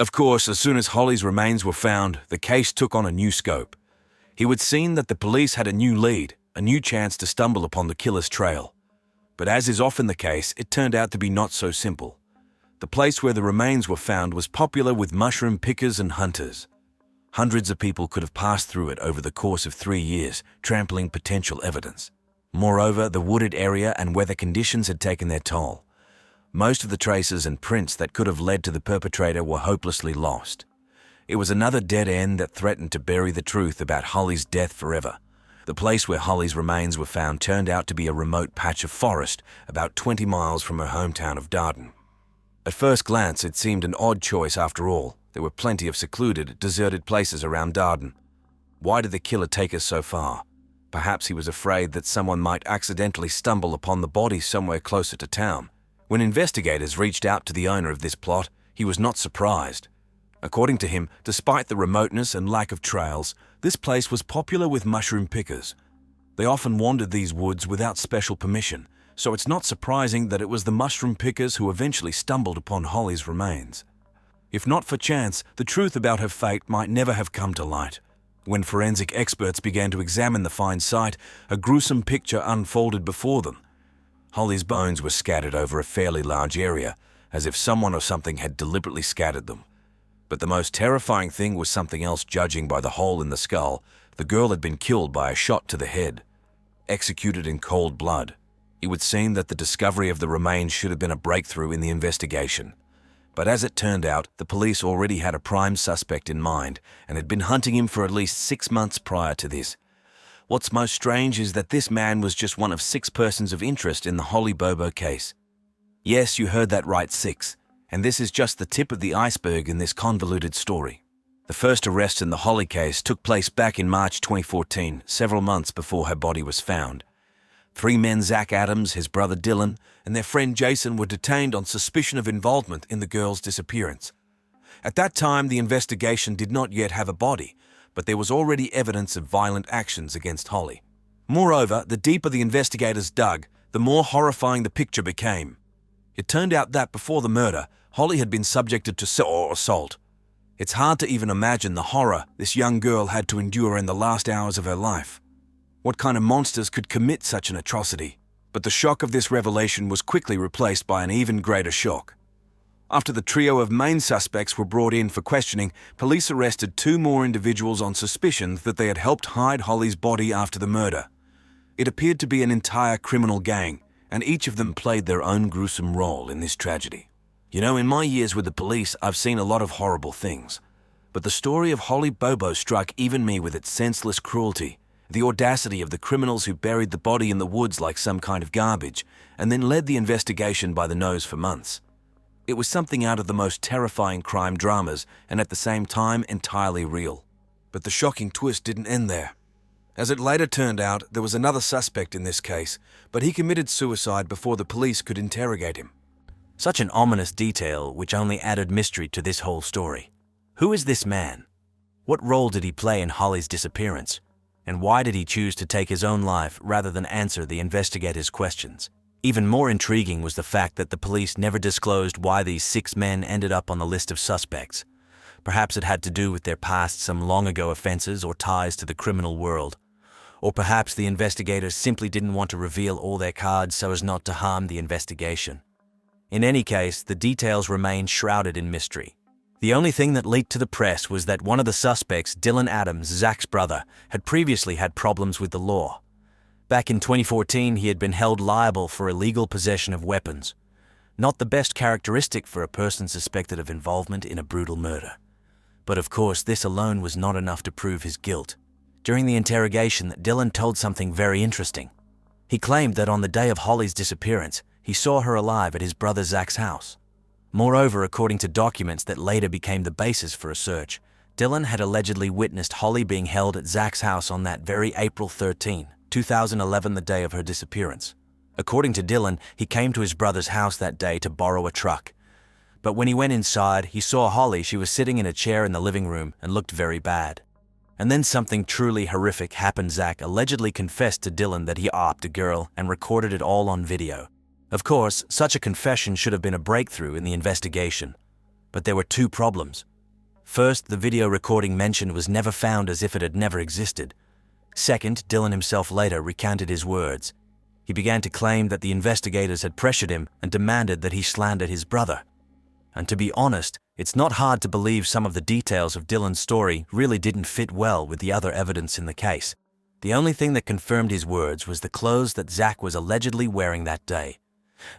Of course, as soon as Holly's remains were found, the case took on a new scope. It would seem that the police had a new lead, a new chance to stumble upon the killer's trail. But as is often the case, it turned out to be not so simple. The place where the remains were found was popular with mushroom pickers and hunters. Hundreds of people could have passed through it over the course of 3 years, trampling potential evidence. Moreover, the wooded area and weather conditions had taken their toll. Most of the traces and prints that could have led to the perpetrator were hopelessly lost. It was another dead end that threatened to bury the truth about Holly's death forever. The place where Holly's remains were found turned out to be a remote patch of forest about 20 miles from her hometown of Darden. At first glance, it seemed an odd choice after all. There were plenty of secluded, deserted places around Darden. Why did the killer take us so far? Perhaps he was afraid that someone might accidentally stumble upon the body somewhere closer to town. When investigators reached out to the owner of this plot, he was not surprised. According to him, despite the remoteness and lack of trails, this place was popular with mushroom pickers. They often wandered these woods without special permission, so it's not surprising that it was the mushroom pickers who eventually stumbled upon Holly's remains. If not for chance, the truth about her fate might never have come to light. When forensic experts began to examine the find site, a gruesome picture unfolded before them. Holly's bones were scattered over a fairly large area, as if someone or something had deliberately scattered them. But the most terrifying thing was something else. Judging by the hole in the skull, the girl had been killed by a shot to the head, executed in cold blood. It would seem that the discovery of the remains should have been a breakthrough in the investigation. But as it turned out, the police already had a prime suspect in mind and had been hunting him for at least 6 months prior to this. What's most strange is that this man was just one of 6 persons of interest in the Holly Bobo case. Yes, you heard that right, 6. And this is just the tip of the iceberg in this convoluted story. The first arrest in the Holly case took place back in March 2014, several months before her body was found. 3 men, Zach Adams, his brother Dylan, and their friend Jason, were detained on suspicion of involvement in the girl's disappearance. At that time, the investigation did not yet have a body, but there was already evidence of violent actions against Holly. Moreover, the deeper the investigators dug, the more horrifying the picture became. It turned out that before the murder, Holly had been subjected to assault. It's hard to even imagine the horror this young girl had to endure in the last hours of her life. What kind of monsters could commit such an atrocity? But the shock of this revelation was quickly replaced by an even greater shock. After the trio of main suspects were brought in for questioning, police arrested 2 more individuals on suspicion that they had helped hide Holly's body after the murder. It appeared to be an entire criminal gang, and each of them played their own gruesome role in this tragedy. You know, in my years with the police, I've seen a lot of horrible things. But the story of Holly Bobo struck even me with its senseless cruelty, the audacity of the criminals who buried the body in the woods like some kind of garbage, and then led the investigation by the nose for months. It was something out of the most terrifying crime dramas, and at the same time entirely real. But the shocking twist didn't end there. As it later turned out, there was another suspect in this case, but he committed suicide before the police could interrogate him. Such an ominous detail which only added mystery to this whole story. Who is this man? What role did he play in Holly's disappearance? And why did he choose to take his own life rather than answer the investigators' questions? Even more intriguing was the fact that the police never disclosed why these 6 men ended up on the list of suspects. Perhaps it had to do with their past, some long-ago offenses or ties to the criminal world. Or perhaps the investigators simply didn't want to reveal all their cards so as not to harm the investigation. In any case, the details remain shrouded in mystery. The only thing that leaked to the press was that one of the suspects, Dylan Adams, Zach's brother, had previously had problems with the law. Back in 2014, he had been held liable for illegal possession of weapons. Not the best characteristic for a person suspected of involvement in a brutal murder. But of course, this alone was not enough to prove his guilt. During the interrogation, Dylan told something very interesting. He claimed that on the day of Holly's disappearance, he saw her alive at his brother Zach's house. Moreover, according to documents that later became the basis for a search, Dylan had allegedly witnessed Holly being held at Zach's house on that very April 13, 2011, the day of her disappearance. According to Dylan, he came to his brother's house that day to borrow a truck. But when he went inside, he saw Holly. She was sitting in a chair in the living room and looked very bad. And then something truly horrific happened. Zach allegedly confessed to Dylan that he raped a girl and recorded it all on video. Of course, such a confession should have been a breakthrough in the investigation. But there were two problems. First, the video recording mentioned was never found as if it had never existed. Second, Dylan himself later recounted his words. He began to claim that the investigators had pressured him and demanded that he slandered his brother. And to be honest, it's not hard to believe some of the details of Dylan's story really didn't fit well with the other evidence in the case. The only thing that confirmed his words was the clothes that Zach was allegedly wearing that day.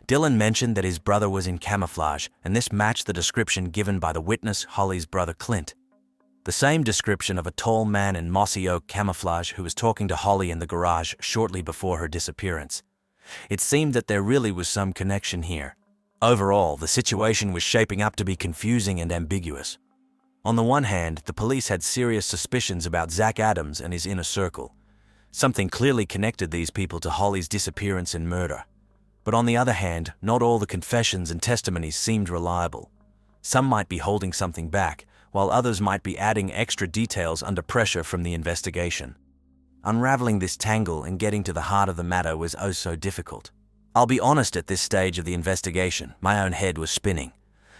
Dylan mentioned that his brother was in camouflage, and this matched the description given by the witness, Holly's brother Clint. The same description of a tall man in mossy oak camouflage who was talking to Holly in the garage shortly before her disappearance. It seemed that there really was some connection here. Overall, the situation was shaping up to be confusing and ambiguous. On the one hand, the police had serious suspicions about Zach Adams and his inner circle. Something clearly connected these people to Holly's disappearance and murder. But on the other hand, not all the confessions and testimonies seemed reliable. Some might be holding something back, while others might be adding extra details under pressure from the investigation. Unraveling this tangle and getting to the heart of the matter was oh so difficult. I'll be honest, at this stage of the investigation, my own head was spinning.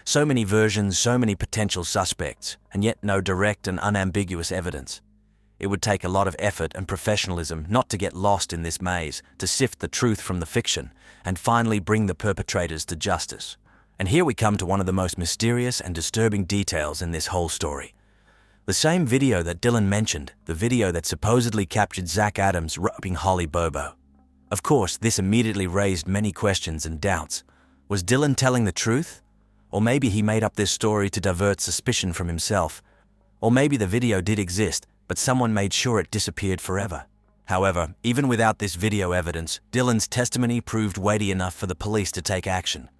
So many versions, so many potential suspects, and yet no direct and unambiguous evidence. It would take a lot of effort and professionalism not to get lost in this maze, to sift the truth from the fiction, and finally bring the perpetrators to justice. And here we come to one of the most mysterious and disturbing details in this whole story. The same video that Dylan mentioned, the video that supposedly captured Zach Adams raping Holly Bobo. Of course, this immediately raised many questions and doubts. Was Dylan telling the truth? Or maybe he made up this story to divert suspicion from himself. Or maybe the video did exist, but someone made sure it disappeared forever. However, even without this video evidence, Dylan's testimony proved weighty enough for the police to take action.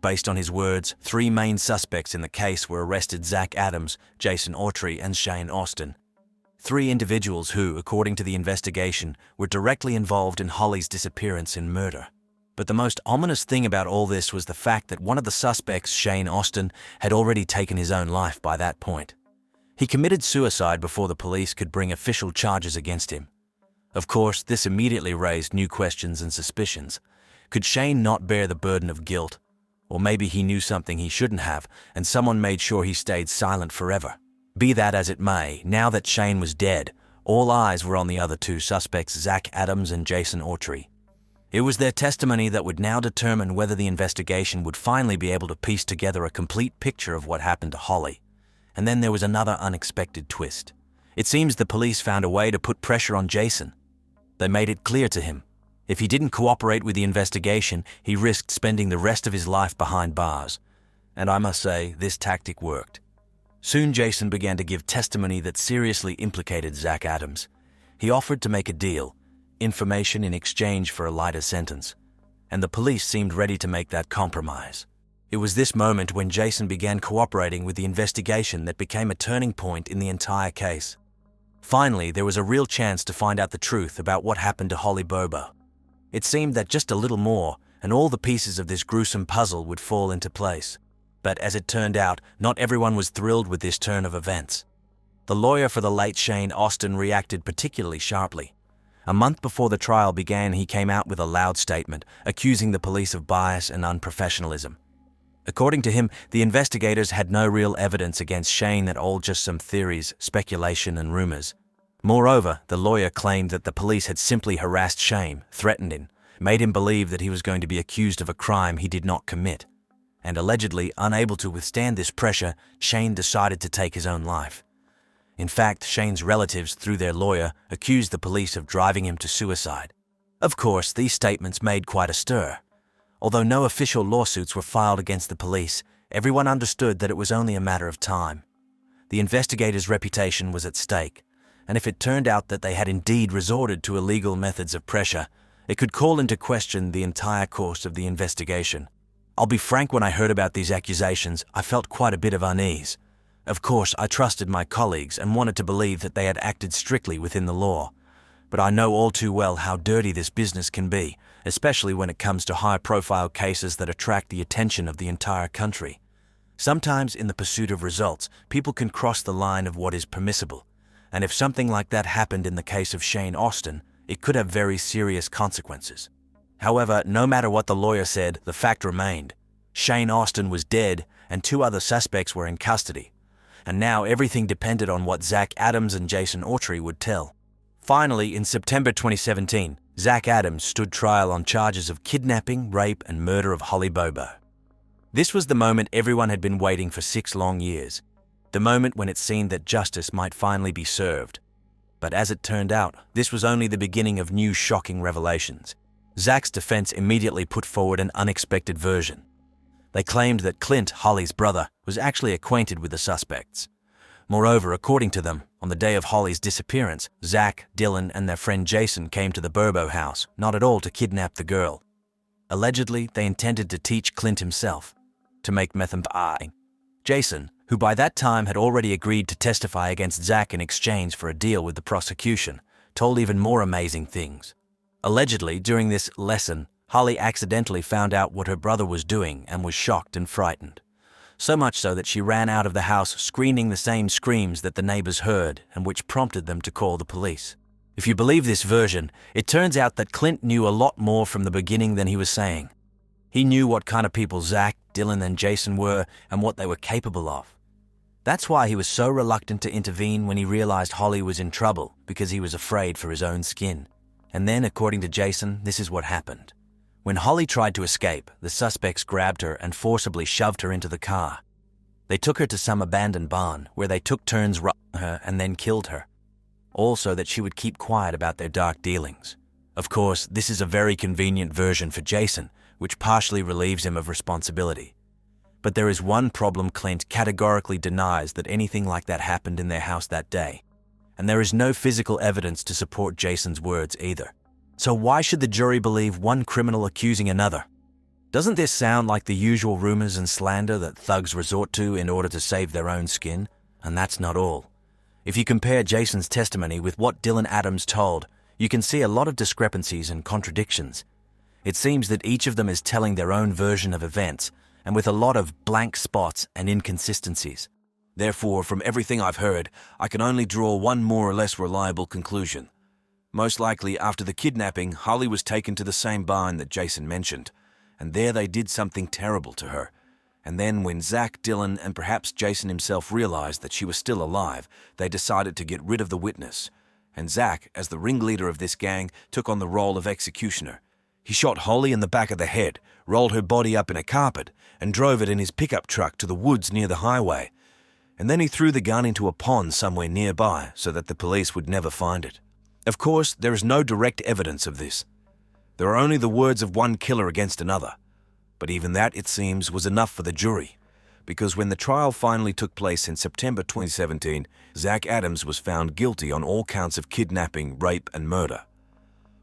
Based on his words, 3 main suspects in the case were arrested: Zach Adams, Jason Autry, and Shane Austin. 3 individuals who, according to the investigation, were directly involved in Holly's disappearance and murder. But the most ominous thing about all this was the fact that one of the suspects, Shane Austin, had already taken his own life by that point. He committed suicide before the police could bring official charges against him. Of course, this immediately raised new questions and suspicions. Could Shane not bear the burden of guilt? Or maybe he knew something he shouldn't have, and someone made sure he stayed silent forever. Be that as it may, now that Shane was dead, all eyes were on the other 2 suspects, Zach Adams and Jason Autry. It was their testimony that would now determine whether the investigation would finally be able to piece together a complete picture of what happened to Holly. And then there was another unexpected twist. It seems the police found a way to put pressure on Jason. They made it clear to him. If he didn't cooperate with the investigation, he risked spending the rest of his life behind bars. And I must say, this tactic worked. Soon Jason began to give testimony that seriously implicated Zach Adams. He offered to make a deal, information in exchange for a lighter sentence. And the police seemed ready to make that compromise. It was this moment when Jason began cooperating with the investigation that became a turning point in the entire case. Finally, there was a real chance to find out the truth about what happened to Holly Bobo. It seemed that just a little more, and all the pieces of this gruesome puzzle would fall into place. But as it turned out, not everyone was thrilled with this turn of events. The lawyer for the late Shane Austin reacted particularly sharply. A month before the trial began, he came out with a loud statement, accusing the police of bias and unprofessionalism. According to him, the investigators had no real evidence against Shane, at all just some theories, speculation, and rumors. Moreover, the lawyer claimed that the police had simply harassed Shane, threatened him, made him believe that he was going to be accused of a crime he did not commit. And allegedly, unable to withstand this pressure, Shane decided to take his own life. In fact, Shane's relatives, through their lawyer, accused the police of driving him to suicide. Of course, these statements made quite a stir. Although no official lawsuits were filed against the police, everyone understood that it was only a matter of time. The investigators' reputation was at stake, and if it turned out that they had indeed resorted to illegal methods of pressure, it could call into question the entire course of the investigation. I'll be frank, when I heard about these accusations, I felt quite a bit of unease. Of course, I trusted my colleagues and wanted to believe that they had acted strictly within the law. But I know all too well how dirty this business can be, especially when it comes to high-profile cases that attract the attention of the entire country. Sometimes, in the pursuit of results, people can cross the line of what is permissible. And if something like that happened in the case of Shane Austin, it could have very serious consequences. However, no matter what the lawyer said, the fact remained. Shane Austin was dead, and 2 other suspects were in custody. And now everything depended on what Zach Adams and Jason Autry would tell. Finally, in September 2017, Zach Adams stood trial on charges of kidnapping, rape, and murder of Holly Bobo. This was the moment everyone had been waiting for 6 long years. The moment when it seemed that justice might finally be served. But as it turned out, this was only the beginning of new shocking revelations. Zach's defense immediately put forward an unexpected version. They claimed that Clint, Holly's brother, was actually acquainted with the suspects. Moreover, according to them, on the day of Holly's disappearance, Zach, Dylan, and their friend Jason came to the Bobo house, not at all to kidnap the girl. Allegedly, they intended to teach Clint himself to make methamphetamine. Jason, who by that time had already agreed to testify against Zach in exchange for a deal with the prosecution, told even more amazing things. Allegedly, during this lesson, Holly accidentally found out what her brother was doing and was shocked and frightened. So much so that she ran out of the house screaming the same screams that the neighbors heard and which prompted them to call the police. If you believe this version, it turns out that Clint knew a lot more from the beginning than he was saying. He knew what kind of people Zach, Dylan, and Jason were and what they were capable of. That's why he was so reluctant to intervene when he realized Holly was in trouble, because he was afraid for his own skin. And then, according to Jason, this is what happened. When Holly tried to escape, the suspects grabbed her and forcibly shoved her into the car. They took her to some abandoned barn, where they took turns roughing her and then killed her, all so that she would keep quiet about their dark dealings. Of course, this is a very convenient version for Jason, which partially relieves him of responsibility. But there is one problem: Clint categorically denies that anything like that happened in their house that day. And there is no physical evidence to support Jason's words either. So why should the jury believe one criminal accusing another? Doesn't this sound like the usual rumors and slander that thugs resort to in order to save their own skin? And that's not all. If you compare Jason's testimony with what Dylan Adams told, you can see a lot of discrepancies and contradictions. It seems that each of them is telling their own version of events, and with a lot of blank spots and inconsistencies. Therefore, from everything I've heard, I can only draw one more or less reliable conclusion. Most likely, after the kidnapping, Holly was taken to the same barn that Jason mentioned, and there they did something terrible to her. And then when Zach, Dylan, and perhaps Jason himself realized that she was still alive, they decided to get rid of the witness. And Zach, as the ringleader of this gang, took on the role of executioner. He shot Holly in the back of the head, rolled her body up in a carpet, and drove it in his pickup truck to the woods near the highway. And then he threw the gun into a pond somewhere nearby so that the police would never find it. Of course, there is no direct evidence of this. There are only the words of one killer against another. But even that, it seems, was enough for the jury, because when the trial finally took place in September 2017, Zach Adams was found guilty on all counts of kidnapping, rape, and murder.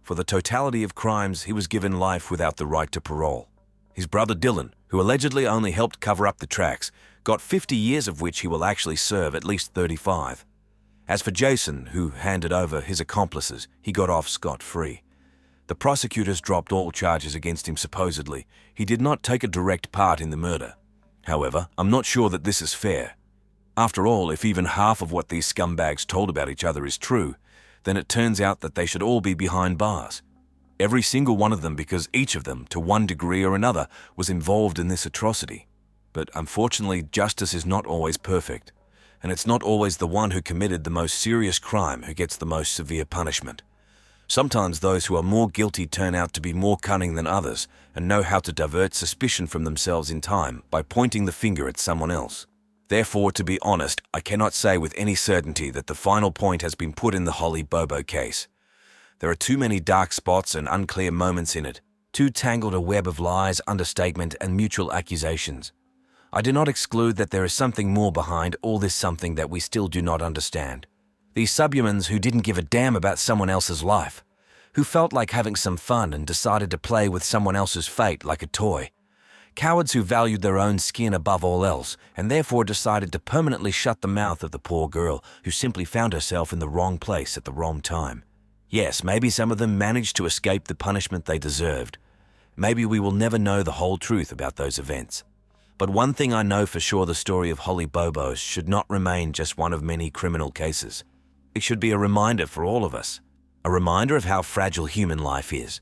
For the totality of crimes, he was given life without the right to parole. His brother Dylan, who allegedly only helped cover up the tracks, got 50 years of which he will actually serve at least 35. As for Jason, who handed over his accomplices, he got off scot-free. The prosecutors dropped all charges against him supposedly. He did not take a direct part in the murder. However, I'm not sure that this is fair. After all, if even half of what these scumbags told about each other is true, then it turns out that they should all be behind bars. Every single one of them, because each of them, to one degree or another, was involved in this atrocity. But unfortunately, justice is not always perfect. And it's not always the one who committed the most serious crime who gets the most severe punishment. Sometimes those who are more guilty turn out to be more cunning than others and know how to divert suspicion from themselves in time by pointing the finger at someone else. Therefore, to be honest, I cannot say with any certainty that the final point has been put in the Holly Bobo case. There are too many dark spots and unclear moments in it, too tangled a web of lies, understatement, and mutual accusations. I do not exclude that there is something more behind all this, something that we still do not understand. These subhumans who didn't give a damn about someone else's life, who felt like having some fun and decided to play with someone else's fate like a toy. Cowards who valued their own skin above all else and therefore decided to permanently shut the mouth of the poor girl who simply found herself in the wrong place at the wrong time. Yes, maybe some of them managed to escape the punishment they deserved. Maybe we will never know the whole truth about those events. But one thing I know for sure: the story of Holly Bobo should not remain just one of many criminal cases. It should be a reminder for all of us, a reminder of how fragile human life is,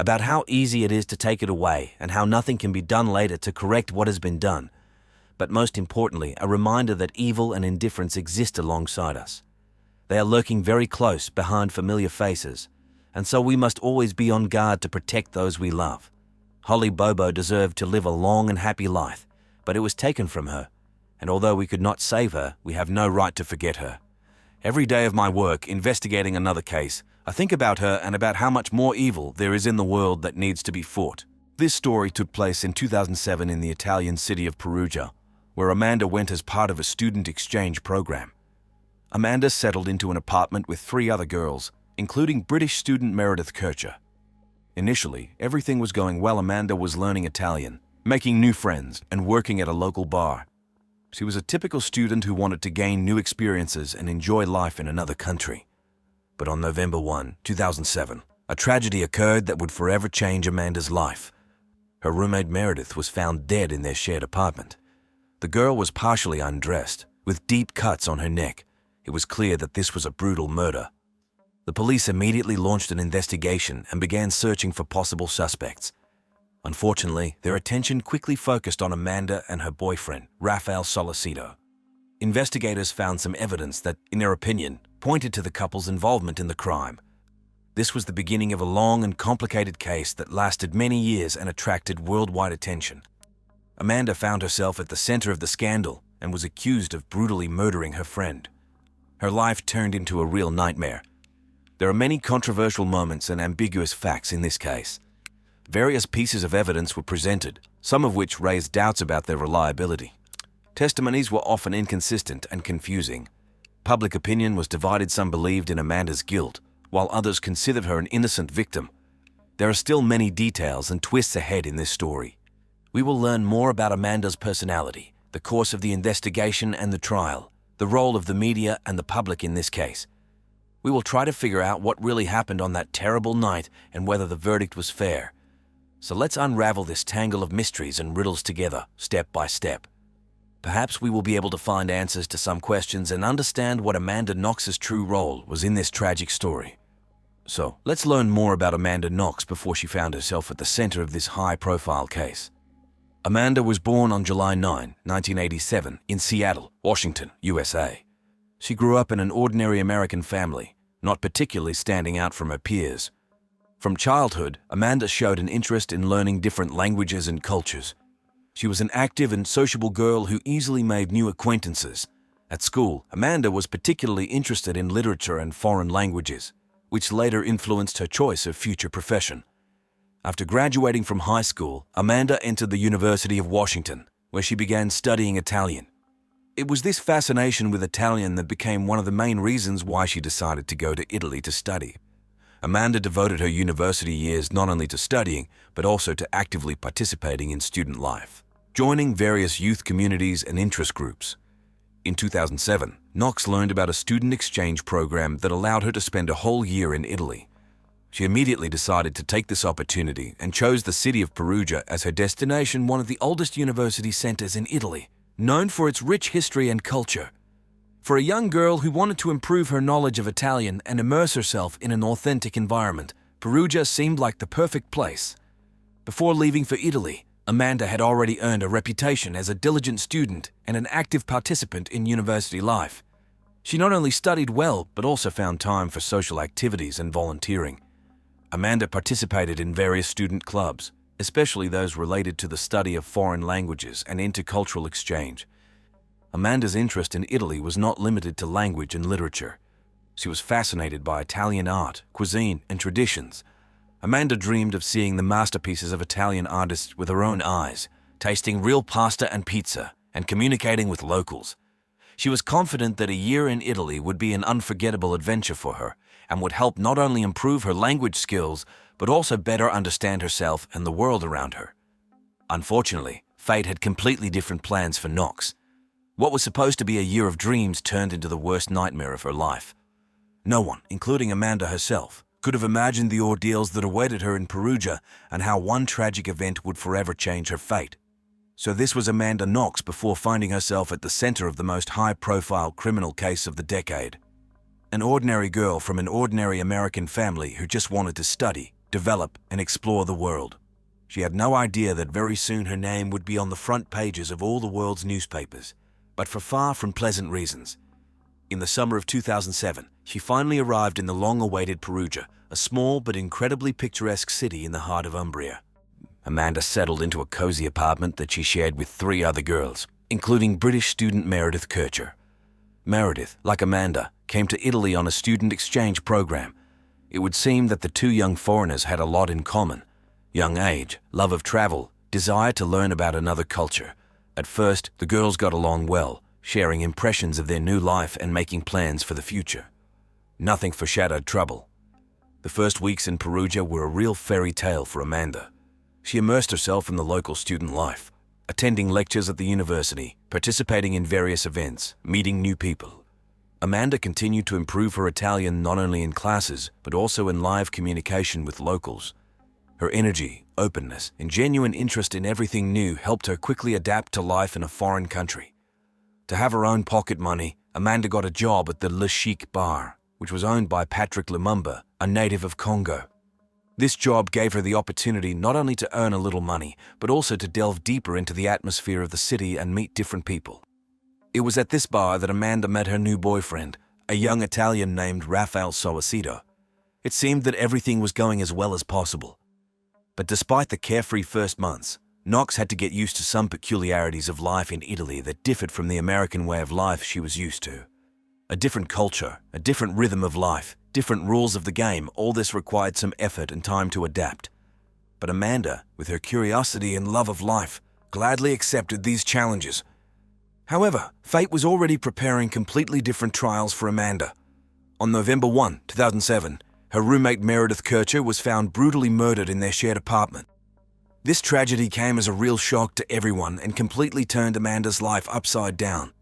about how easy it is to take it away and how nothing can be done later to correct what has been done. But most importantly, a reminder that evil and indifference exist alongside us. They are lurking very close behind familiar faces, and so we must always be on guard to protect those we love. Holly Bobo deserved to live a long and happy life, but it was taken from her, and although we could not save her, we have no right to forget her. Every day of my work investigating another case, I think about her and about how much more evil there is in the world that needs to be fought. This story took place in 2007 in the Italian city of Perugia, where Amanda went as part of a student exchange program. Amanda settled into an apartment with 3 other girls, including British student Meredith Kircher. Initially, everything was going well. Amanda was learning Italian, making new friends, and working at a local bar. She was a typical student who wanted to gain new experiences and enjoy life in another country. But on November 1, 2007, a tragedy occurred that would forever change Amanda's life. Her roommate Meredith was found dead in their shared apartment. The girl was partially undressed, with deep cuts on her neck. It was clear that this was a brutal murder. The police immediately launched an investigation and began searching for possible suspects. Unfortunately, their attention quickly focused on Amanda and her boyfriend, Rafael Solicito. Investigators found some evidence that, in their opinion, pointed to the couple's involvement in the crime. This was the beginning of a long and complicated case that lasted many years and attracted worldwide attention. Amanda found herself at the center of the scandal and was accused of brutally murdering her friend. Her life turned into a real nightmare. There are many controversial moments and ambiguous facts in this case. Various pieces of evidence were presented, some of which raised doubts about their reliability. Testimonies were often inconsistent and confusing. Public opinion was divided. Some believed in Amanda's guilt, while others considered her an innocent victim. There are still many details and twists ahead in this story. We will learn more about Amanda's personality, the course of the investigation and the trial, the role of the media and the public in this case. We will try to figure out what really happened on that terrible night and whether the verdict was fair. So let's unravel this tangle of mysteries and riddles together, step by step. Perhaps we will be able to find answers to some questions and understand what Amanda Knox's true role was in this tragic story. So, let's learn more about Amanda Knox before she found herself at the center of this high-profile case. Amanda was born on July 9, 1987, in Seattle, Washington, USA. She grew up in an ordinary American family, not particularly standing out from her peers. From childhood, Amanda showed an interest in learning different languages and cultures. She was an active and sociable girl who easily made new acquaintances. At school, Amanda was particularly interested in literature and foreign languages, which later influenced her choice of future profession. After graduating from high school, Amanda entered the University of Washington, where she began studying Italian. It was this fascination with Italian that became one of the main reasons why she decided to go to Italy to study. Amanda devoted her university years not only to studying, but also to actively participating in student life, joining various youth communities and interest groups. In 2007, Knox learned about a student exchange program that allowed her to spend a whole year in Italy. She immediately decided to take this opportunity and chose the city of Perugia as her destination, one of the oldest university centers in Italy, known for its rich history and culture. For a young girl who wanted to improve her knowledge of Italian and immerse herself in an authentic environment, Perugia seemed like the perfect place. Before leaving for Italy, Amanda had already earned a reputation as a diligent student and an active participant in university life. She not only studied well, but also found time for social activities and volunteering. Amanda participated in various student clubs, especially those related to the study of foreign languages and intercultural exchange. Amanda's interest in Italy was not limited to language and literature. She was fascinated by Italian art, cuisine, and traditions. Amanda dreamed of seeing the masterpieces of Italian artists with her own eyes, tasting real pasta and pizza, and communicating with locals. She was confident that a year in Italy would be an unforgettable adventure for her and would help not only improve her language skills, but also better understand herself and the world around her. Unfortunately, fate had completely different plans for Knox. What was supposed to be a year of dreams turned into the worst nightmare of her life. No one, including Amanda herself, could have imagined the ordeals that awaited her in Perugia and how one tragic event would forever change her fate. So this was Amanda Knox before finding herself at the center of the most high-profile criminal case of the decade. An ordinary girl from an ordinary American family who just wanted to study, develop, and explore the world. She had no idea that very soon her name would be on the front pages of all the world's newspapers, but for far from pleasant reasons. In the summer of 2007, she finally arrived in the long-awaited Perugia, a small but incredibly picturesque city in the heart of Umbria. Amanda settled into a cozy apartment that she shared with 3 other girls, including British student Meredith Kircher. Meredith, like Amanda, came to Italy on a student exchange program. It would seem that the 2 young foreigners had a lot in common: young age, love of travel, desire to learn about another culture. At first, the girls got along well, sharing impressions of their new life and making plans for the future. Nothing foreshadowed trouble. The first weeks in Perugia were a real fairy tale for Amanda. She immersed herself in the local student life, attending lectures at the university, participating in various events, meeting new people. Amanda continued to improve her Italian not only in classes, but also in live communication with locals. Her energy, openness, and genuine interest in everything new helped her quickly adapt to life in a foreign country. To have her own pocket money, Amanda got a job at the Le Chic bar, which was owned by Patrick Lumumba, a native of Congo. This job gave her the opportunity not only to earn a little money, but also to delve deeper into the atmosphere of the city and meet different people. It was at this bar that Amanda met her new boyfriend, a young Italian named Raffaele Solicito. It seemed that everything was going as well as possible. But despite the carefree first months, Knox had to get used to some peculiarities of life in Italy that differed from the American way of life she was used to. A different culture, a different rhythm of life, different rules of the game, all this required some effort and time to adapt. But Amanda, with her curiosity and love of life, gladly accepted these challenges. However, fate was already preparing completely different trials for Amanda. On November 1, 2007, her roommate Meredith Kircher was found brutally murdered in their shared apartment. This tragedy came as a real shock to everyone and completely turned Amanda's life upside down.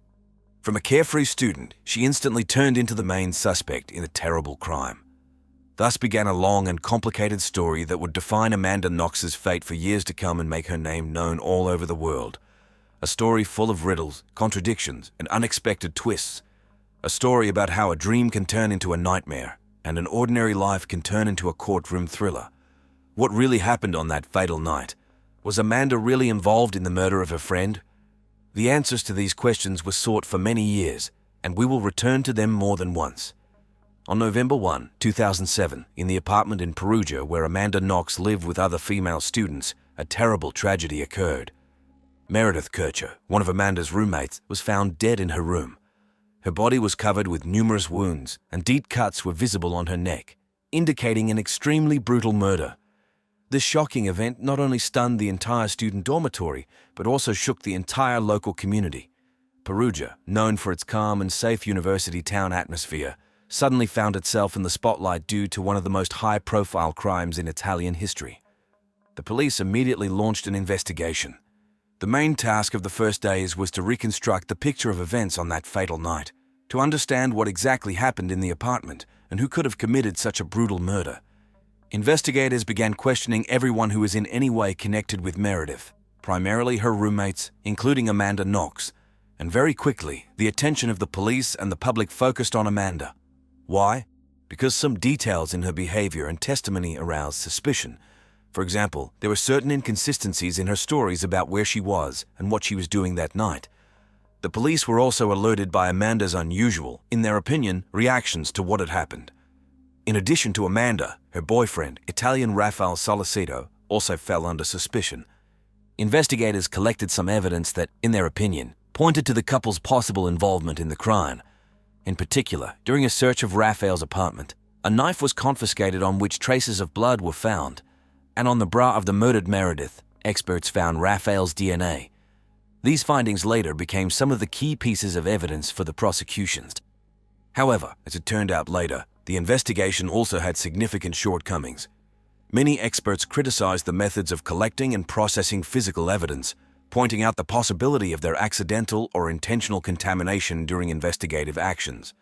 From a carefree student, she instantly turned into the main suspect in a terrible crime. Thus began a long and complicated story that would define Amanda Knox's fate for years to come and make her name known all over the world. A story full of riddles, contradictions, and unexpected twists. A story about how a dream can turn into a nightmare, and an ordinary life can turn into a courtroom thriller. What really happened on that fatal night? Was Amanda really involved in the murder of her friend? The answers to these questions were sought for many years, and we will return to them more than once. On November 1, 2007, in the apartment in Perugia where Amanda Knox lived with other female students, a terrible tragedy occurred. Meredith Kircher, one of Amanda's roommates, was found dead in her room. Her body was covered with numerous wounds, and deep cuts were visible on her neck, indicating an extremely brutal murder. This shocking event not only stunned the entire student dormitory, but also shook the entire local community. Perugia, known for its calm and safe university town atmosphere, suddenly found itself in the spotlight due to one of the most high-profile crimes in Italian history. The police immediately launched an investigation. The main task of the first days was to reconstruct the picture of events on that fatal night, to understand what exactly happened in the apartment and who could have committed such a brutal murder. Investigators began questioning everyone who was in any way connected with Meredith, primarily her roommates, including Amanda Knox, and very quickly, the attention of the police and the public focused on Amanda. Why? Because some details in her behavior and testimony aroused suspicion. For example, there were certain inconsistencies in her stories about where she was and what she was doing that night. The police were also alerted by Amanda's unusual, in their opinion, reactions to what had happened. In addition to Amanda, her boyfriend, Italian Raffaele Solicito, also fell under suspicion. Investigators collected some evidence that, in their opinion, pointed to the couple's possible involvement in the crime. In particular, during a search of Raffaele's apartment, a knife was confiscated on which traces of blood were found, and on the bra of the murdered Meredith, experts found Raffaele's DNA. These findings later became some of the key pieces of evidence for the prosecutions. However, as it turned out later, the investigation also had significant shortcomings. Many experts criticized the methods of collecting and processing physical evidence, pointing out the possibility of their accidental or intentional contamination during investigative actions.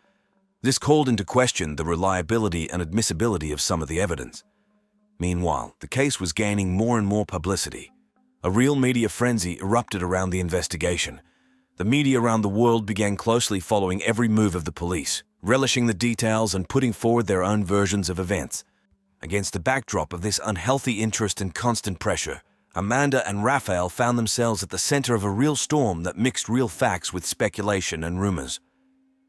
This called into question the reliability and admissibility of some of the evidence. Meanwhile, the case was gaining more and more publicity. A real media frenzy erupted around the investigation. The media around the world began closely following every move of the police, relishing the details and putting forward their own versions of events. Against the backdrop of this unhealthy interest and constant pressure, Amanda and Raphael found themselves at the center of a real storm that mixed real facts with speculation and rumors.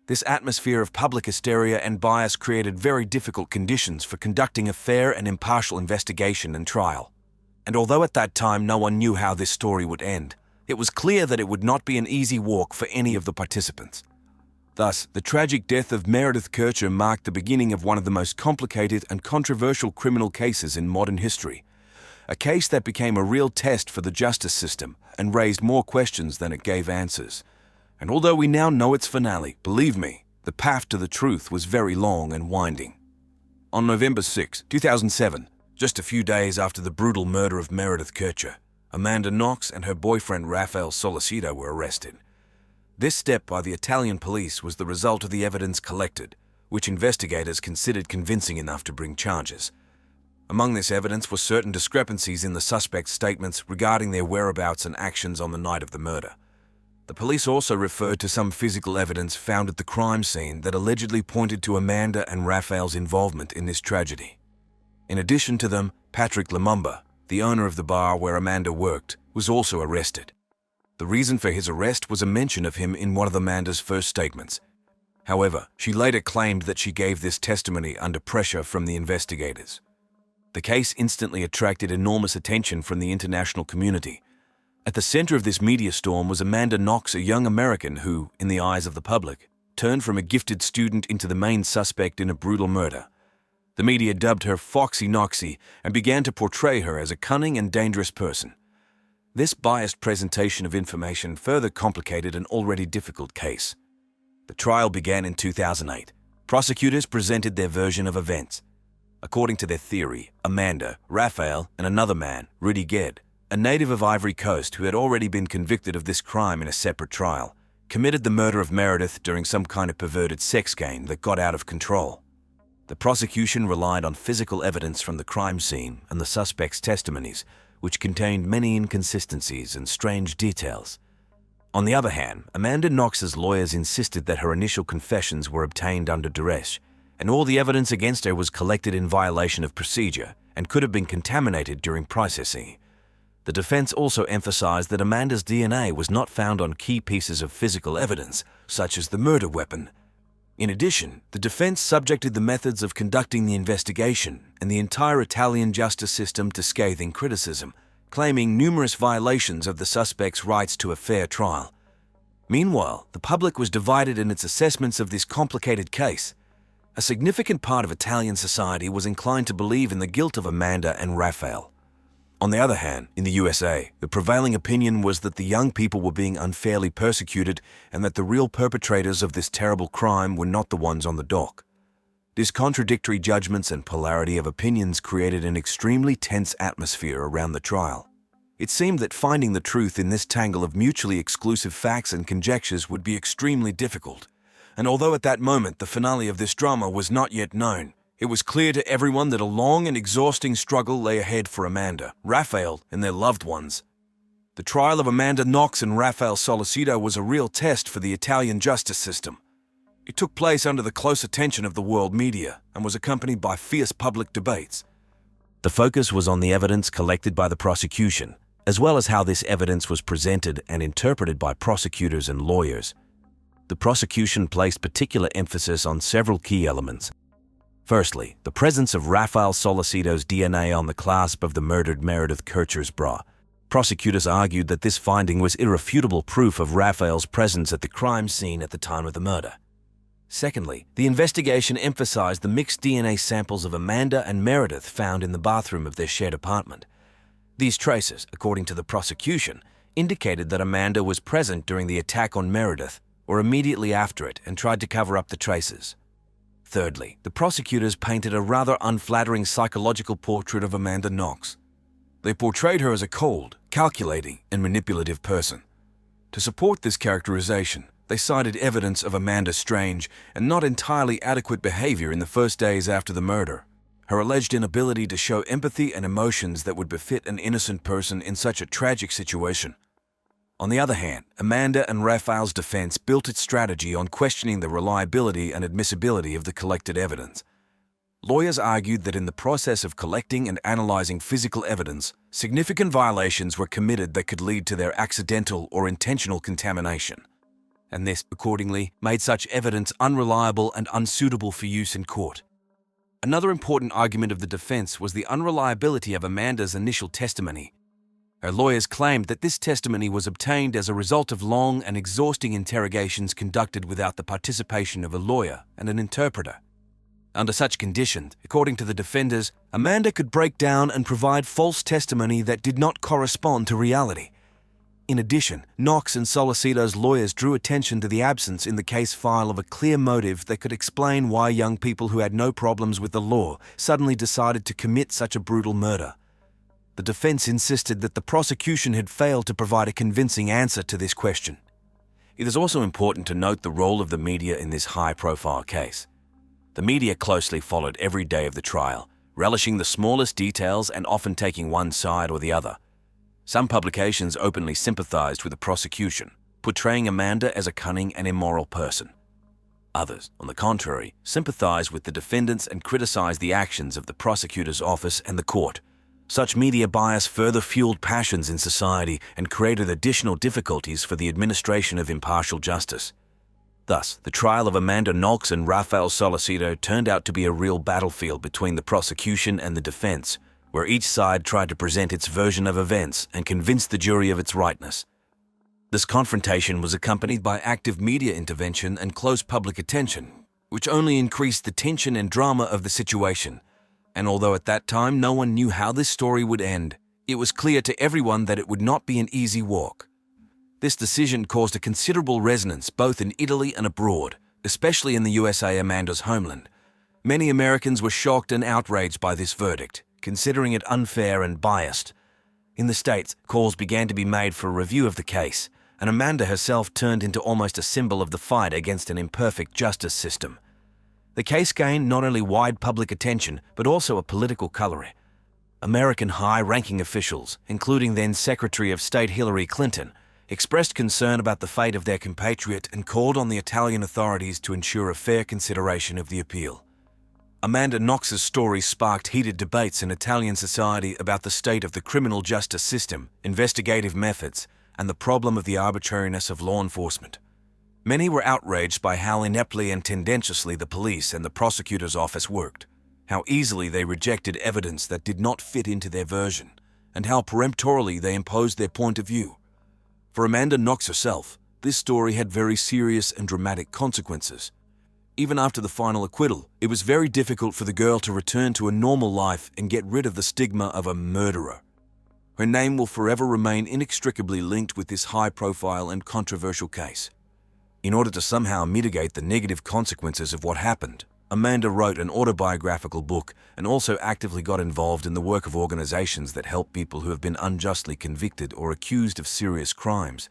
This atmosphere of public hysteria and bias created very difficult conditions for conducting a fair and impartial investigation and trial. And although at that time no one knew how this story would end, it was clear that it would not be an easy walk for any of the participants. Thus, the tragic death of Meredith Kercher marked the beginning of one of the most complicated and controversial criminal cases in modern history, a case that became a real test for the justice system and raised more questions than it gave answers. And although we now know its finale, believe me, the path to the truth was very long and winding. On November 6, 2007, just a few days after the brutal murder of Meredith Kercher, Amanda Knox and her boyfriend Raphael Solicito were arrested. This step by the Italian police was the result of the evidence collected, which investigators considered convincing enough to bring charges. Among this evidence were certain discrepancies in the suspects' statements regarding their whereabouts and actions on the night of the murder. The police also referred to some physical evidence found at the crime scene that allegedly pointed to Amanda and Raphael's involvement in this tragedy. In addition to them, Patrick Lumumba, the owner of the bar where Amanda worked, was also arrested. The reason for his arrest was a mention of him in one of Amanda's first statements. However, she later claimed that she gave this testimony under pressure from the investigators. The case instantly attracted enormous attention from the international community. At the center of this media storm was Amanda Knox, a young American who, in the eyes of the public, turned from a gifted student into the main suspect in a brutal murder. The media dubbed her Foxy Knoxy and began to portray her as a cunning and dangerous person. This biased presentation of information further complicated an already difficult case. The trial began in 2008. Prosecutors presented their version of events. According to their theory, Amanda, Raphael, and another man, Rudy Ged, a native of Ivory Coast who had already been convicted of this crime in a separate trial, committed the murder of Meredith during some kind of perverted sex game that got out of control. The prosecution relied on physical evidence from the crime scene and the suspect's testimonies, which contained many inconsistencies and strange details. On the other hand, Amanda Knox's lawyers insisted that her initial confessions were obtained under duress, and all the evidence against her was collected in violation of procedure and could have been contaminated during processing. The defense also emphasized that Amanda's DNA was not found on key pieces of physical evidence, such as the murder weapon. In addition, the defense subjected the methods of conducting the investigation and the entire Italian justice system to scathing criticism, claiming numerous violations of the suspect's rights to a fair trial. Meanwhile, the public was divided in its assessments of this complicated case. A significant part of Italian society was inclined to believe in the guilt of Amanda and Raphael. On the other hand, in the USA, the prevailing opinion was that the young people were being unfairly persecuted and that the real perpetrators of this terrible crime were not the ones on the dock. These contradictory judgments and polarity of opinions created an extremely tense atmosphere around the trial. It seemed that finding the truth in this tangle of mutually exclusive facts and conjectures would be extremely difficult. And although at that moment the finale of this drama was not yet known, it was clear to everyone that a long and exhausting struggle lay ahead for Amanda, Raphael, and their loved ones. The trial of Amanda Knox and Raphael Solicito was a real test for the Italian justice system. It took place under the close attention of the world media and was accompanied by fierce public debates. The focus was on the evidence collected by the prosecution, as well as how this evidence was presented and interpreted by prosecutors and lawyers. The prosecution placed particular emphasis on several key elements. Firstly, the presence of Raphael Solicito's DNA on the clasp of the murdered Meredith Kercher's bra. Prosecutors argued that this finding was irrefutable proof of Raphael's presence at the crime scene at the time of the murder. Secondly, the investigation emphasized the mixed DNA samples of Amanda and Meredith found in the bathroom of their shared apartment. These traces, according to the prosecution, indicated that Amanda was present during the attack on Meredith or immediately after it and tried to cover up the traces. Thirdly, the prosecutors painted a rather unflattering psychological portrait of Amanda Knox. They portrayed her as a cold, calculating, and manipulative person. To support this characterization, they cited evidence of Amanda's strange and not entirely adequate behavior in the first days after the murder. Her alleged inability to show empathy and emotions that would befit an innocent person in such a tragic situation. On the other hand, Amanda and Raphael's defense built its strategy on questioning the reliability and admissibility of the collected evidence. Lawyers argued that in the process of collecting and analyzing physical evidence, significant violations were committed that could lead to their accidental or intentional contamination, and this, accordingly, made such evidence unreliable and unsuitable for use in court. Another important argument of the defense was the unreliability of Amanda's initial testimony. Her lawyers claimed that this testimony was obtained as a result of long and exhausting interrogations conducted without the participation of a lawyer and an interpreter. Under such conditions, according to the defenders, Amanda could break down and provide false testimony that did not correspond to reality. In addition, Knox and Solicito's lawyers drew attention to the absence in the case file of a clear motive that could explain why young people who had no problems with the law suddenly decided to commit such a brutal murder. The defense insisted that the prosecution had failed to provide a convincing answer to this question. It is also important to note the role of the media in this high-profile case. The media closely followed every day of the trial, relishing the smallest details and often taking one side or the other. Some publications openly sympathized with the prosecution, portraying Amanda as a cunning and immoral person. Others, on the contrary, sympathized with the defendants and criticized the actions of the prosecutor's office and the court. Such media bias further fueled passions in society and created additional difficulties for the administration of impartial justice. Thus, the trial of Amanda Knox and Rafael Solicito turned out to be a real battlefield between the prosecution and the defense, where each side tried to present its version of events and convince the jury of its rightness. This confrontation was accompanied by active media intervention and close public attention, which only increased the tension and drama of the situation. And although at that time no one knew how this story would end, it was clear to everyone that it would not be an easy walk. This decision caused a considerable resonance both in Italy and abroad, especially in the USA, Amanda's homeland. Many Americans were shocked and outraged by this verdict, considering it unfair and biased. In the States, calls began to be made for a review of the case, and Amanda herself turned into almost a symbol of the fight against an imperfect justice system. The case gained not only wide public attention, but also a political coloring. American high-ranking officials, including then Secretary of State Hillary Clinton, expressed concern about the fate of their compatriot and called on the Italian authorities to ensure a fair consideration of the appeal. Amanda Knox's story sparked heated debates in Italian society about the state of the criminal justice system, investigative methods, and the problem of the arbitrariness of law enforcement. Many were outraged by how ineptly and tendentiously the police and the prosecutor's office worked, how easily they rejected evidence that did not fit into their version, and how peremptorily they imposed their point of view. For Amanda Knox herself, this story had very serious and dramatic consequences. Even after the final acquittal, it was very difficult for the girl to return to a normal life and get rid of the stigma of a murderer. Her name will forever remain inextricably linked with this high-profile and controversial case. In order to somehow mitigate the negative consequences of what happened, Amanda wrote an autobiographical book and also actively got involved in the work of organizations that help people who have been unjustly convicted or accused of serious crimes.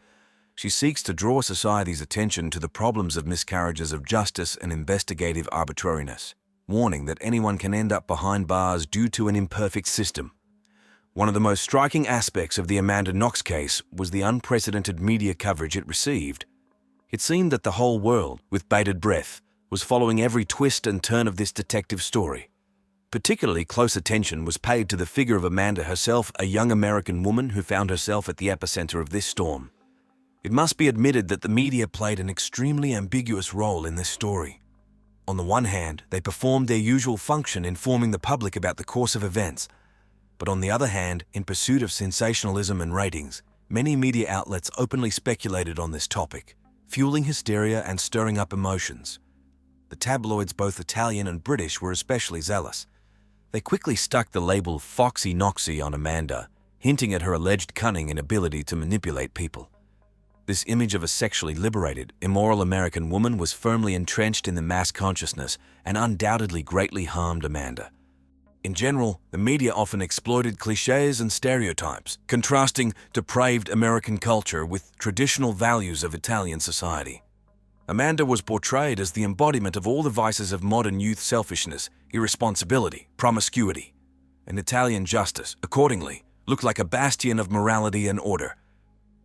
She seeks to draw society's attention to the problems of miscarriages of justice and investigative arbitrariness, warning that anyone can end up behind bars due to an imperfect system. One of the most striking aspects of the Amanda Knox case was the unprecedented media coverage it received. It seemed that the whole world, with bated breath, was following every twist and turn of this detective story. Particularly close attention was paid to the figure of Amanda herself, a young American woman who found herself at the epicenter of this storm. It must be admitted that the media played an extremely ambiguous role in this story. On the one hand, they performed their usual function informing the public about the course of events. But on the other hand, in pursuit of sensationalism and ratings, many media outlets openly speculated on this topic, fueling hysteria and stirring up emotions. The tabloids, both Italian and British, were especially zealous. They quickly stuck the label Foxy Knoxy on Amanda, hinting at her alleged cunning and ability to manipulate people. This image of a sexually liberated, immoral American woman was firmly entrenched in the mass consciousness and undoubtedly greatly harmed Amanda. In general, the media often exploited cliches and stereotypes, contrasting depraved American culture with traditional values of Italian society. Amanda was portrayed as the embodiment of all the vices of modern youth: selfishness, irresponsibility, promiscuity. And Italian justice, accordingly, looked like a bastion of morality and order.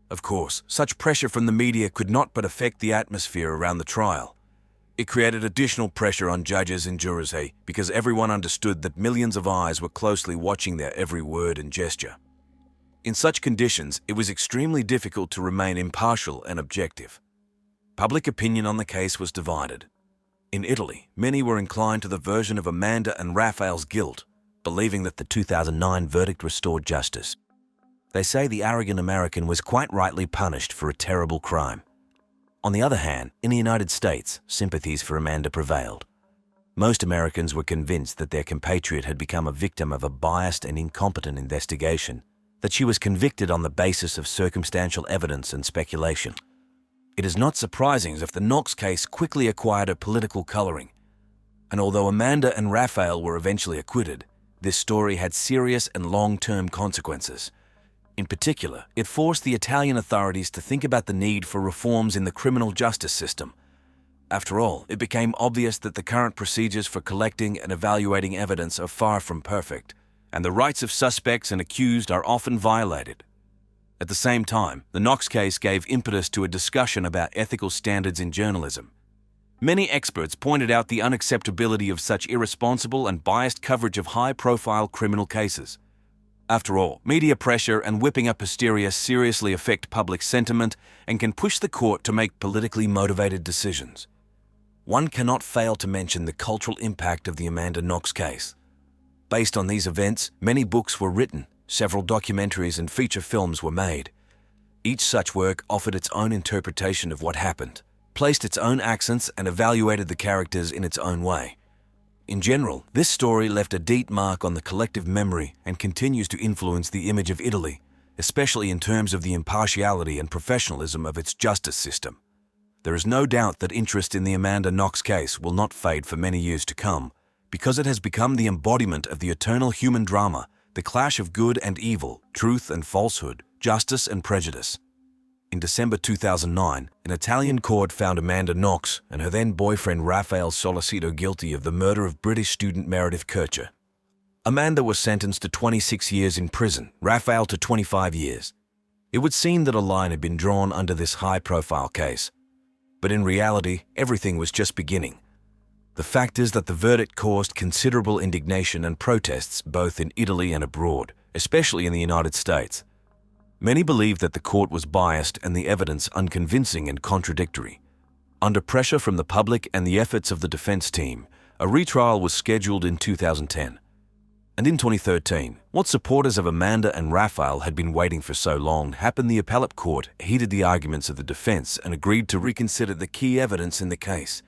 Of course, such pressure from the media could not but affect the atmosphere around the trial. It created additional pressure on judges and jurors, because everyone understood that millions of eyes were closely watching their every word and gesture. In such conditions, it was extremely difficult to remain impartial and objective. Public opinion on the case was divided. In Italy, many were inclined to the version of Amanda and Raphael's guilt, believing that the 2009 verdict restored justice. They say the arrogant American was quite rightly punished for a terrible crime. On the other hand, in the United States, sympathies for Amanda prevailed. Most Americans were convinced that their compatriot had become a victim of a biased and incompetent investigation, that she was convicted on the basis of circumstantial evidence and speculation. It is not surprising if the Knox case quickly acquired a political coloring. And although Amanda and Raphael were eventually acquitted, this story had serious and long-term consequences. In particular, it forced the Italian authorities to think about the need for reforms in the criminal justice system. After all, it became obvious that the current procedures for collecting and evaluating evidence are far from perfect, and the rights of suspects and accused are often violated. At the same time, the Knox case gave impetus to a discussion about ethical standards in journalism. Many experts pointed out the unacceptability of such irresponsible and biased coverage of high-profile criminal cases. After all, media pressure and whipping up hysteria seriously affect public sentiment and can push the court to make politically motivated decisions. One cannot fail to mention the cultural impact of the Amanda Knox case. Based on these events, many books were written, several documentaries and feature films were made. Each such work offered its own interpretation of what happened, placed its own accents and evaluated the characters in its own way. In general, this story left a deep mark on the collective memory and continues to influence the image of Italy, especially in terms of the impartiality and professionalism of its justice system. There is no doubt that interest in the Amanda Knox case will not fade for many years to come, because it has become the embodiment of the eternal human drama, the clash of good and evil, truth and falsehood, justice and prejudice. In December 2009, an Italian court found Amanda Knox and her then-boyfriend Raphael Sollecito guilty of the murder of British student Meredith Kercher. Amanda was sentenced to 26 years in prison, Raphael to 25 years. It would seem that a line had been drawn under this high-profile case. But in reality, everything was just beginning. The fact is that the verdict caused considerable indignation and protests both in Italy and abroad, especially in the United States. Many believed that the court was biased and the evidence unconvincing and contradictory. Under pressure from the public and the efforts of the defense team, a retrial was scheduled in 2010. And in 2013, what supporters of Amanda and Raphael had been waiting for so long happened. The appellate court heeded the arguments of the defense and agreed to reconsider the key evidence in the case.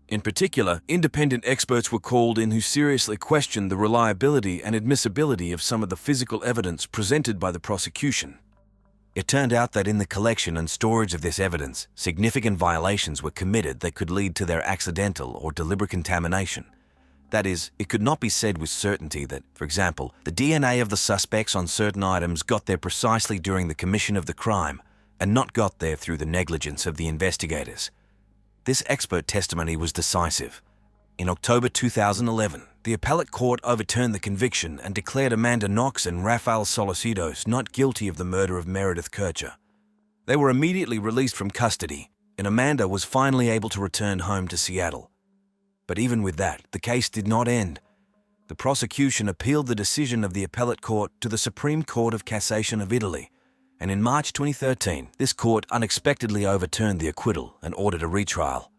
In particular, independent experts were called in who seriously questioned the reliability and admissibility of some of the physical evidence presented by the prosecution. It turned out that in the collection and storage of this evidence, significant violations were committed that could lead to their accidental or deliberate contamination. That is, it could not be said with certainty that, for example, the DNA of the suspects on certain items got there precisely during the commission of the crime and not got there through the negligence of the investigators. This expert testimony was decisive. In October 2011, the appellate court overturned the conviction and declared Amanda Knox and Raphael Sollecito not guilty of the murder of Meredith Kercher. They were immediately released from custody, and Amanda was finally able to return home to Seattle. But even with that, the case did not end. The prosecution appealed the decision of the appellate court to the Supreme Court of Cassation of Italy, and in March 2013, this court unexpectedly overturned the acquittal and ordered a retrial.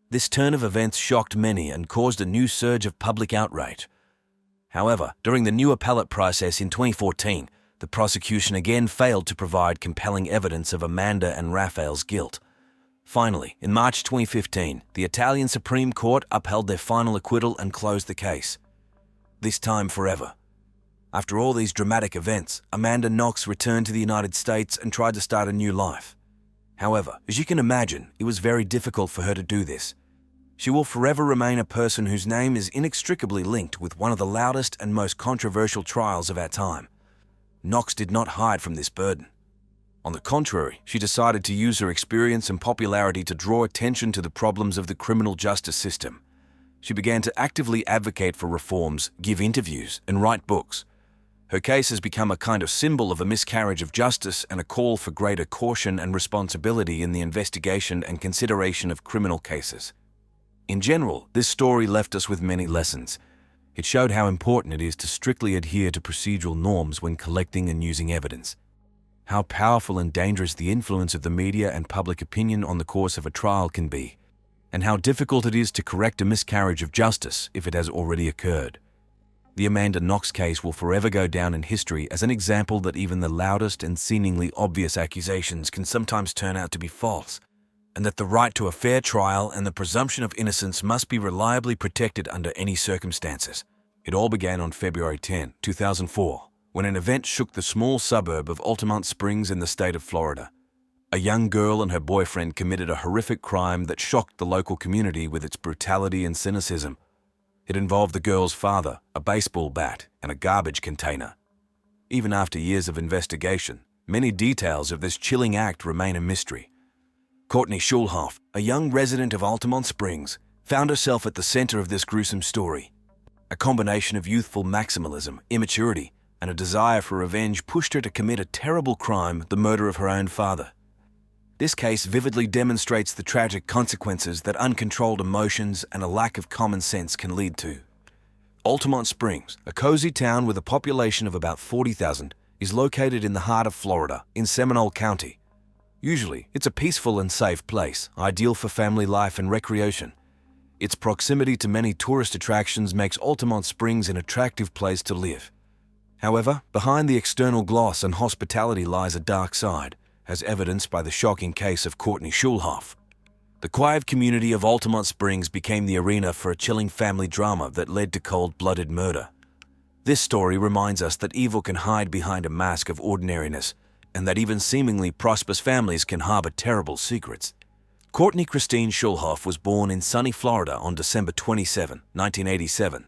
This turn of events shocked many and caused a new surge of public outrage. However, during the new appellate process in 2014, the prosecution again failed to provide compelling evidence of Amanda and Raphael's guilt. Finally, in March 2015, the Italian Supreme Court upheld their final acquittal and closed the case. This time forever. After all these dramatic events, Amanda Knox returned to the United States and tried to start a new life. However, as you can imagine, it was very difficult for her to do this. She will forever remain a person whose name is inextricably linked with one of the loudest and most controversial trials of our time. Knox did not hide from this burden. On the contrary, she decided to use her experience and popularity to draw attention to the problems of the criminal justice system. She began to actively advocate for reforms, give interviews, and write books. Her case has become a kind of symbol of a miscarriage of justice and a call for greater caution and responsibility in the investigation and consideration of criminal cases. In general, this story left us with many lessons. It showed how important it is to strictly adhere to procedural norms when collecting and using evidence, how powerful and dangerous the influence of the media and public opinion on the course of a trial can be, and how difficult it is to correct a miscarriage of justice if it has already occurred. The Amanda Knox case will forever go down in history as an example that even the loudest and seemingly obvious accusations can sometimes turn out to be false, and that the right to a fair trial and the presumption of innocence must be reliably protected under any circumstances. It all began on February 10, 2004, when an event shook the small suburb of Altamont Springs in the state of Florida. A young girl and her boyfriend committed a horrific crime that shocked the local community with its brutality and cynicism. It involved the girl's father, a baseball bat, and a garbage container. Even after years of investigation, many details of this chilling act remain a mystery. Courtney Schulhof, a young resident of Altamont Springs, found herself at the center of this gruesome story. A combination of youthful maximalism, immaturity, and a desire for revenge pushed her to commit a terrible crime, the murder of her own father. This case vividly demonstrates the tragic consequences that uncontrolled emotions and a lack of common sense can lead to. Altamont Springs, a cozy town with a population of about 40,000, is located in the heart of Florida, in Seminole County. Usually, it's a peaceful and safe place, ideal for family life and recreation. Its proximity to many tourist attractions makes Altamont Springs an attractive place to live. However, behind the external gloss and hospitality lies a dark side, as evidenced by the shocking case of Courtney Schulhof. The quiet community of Altamont Springs became the arena for a chilling family drama that led to cold-blooded murder. This story reminds us that evil can hide behind a mask of ordinariness, and that even seemingly prosperous families can harbor terrible secrets. Courtney Christine Schulhof was born in sunny Florida on December 27, 1987.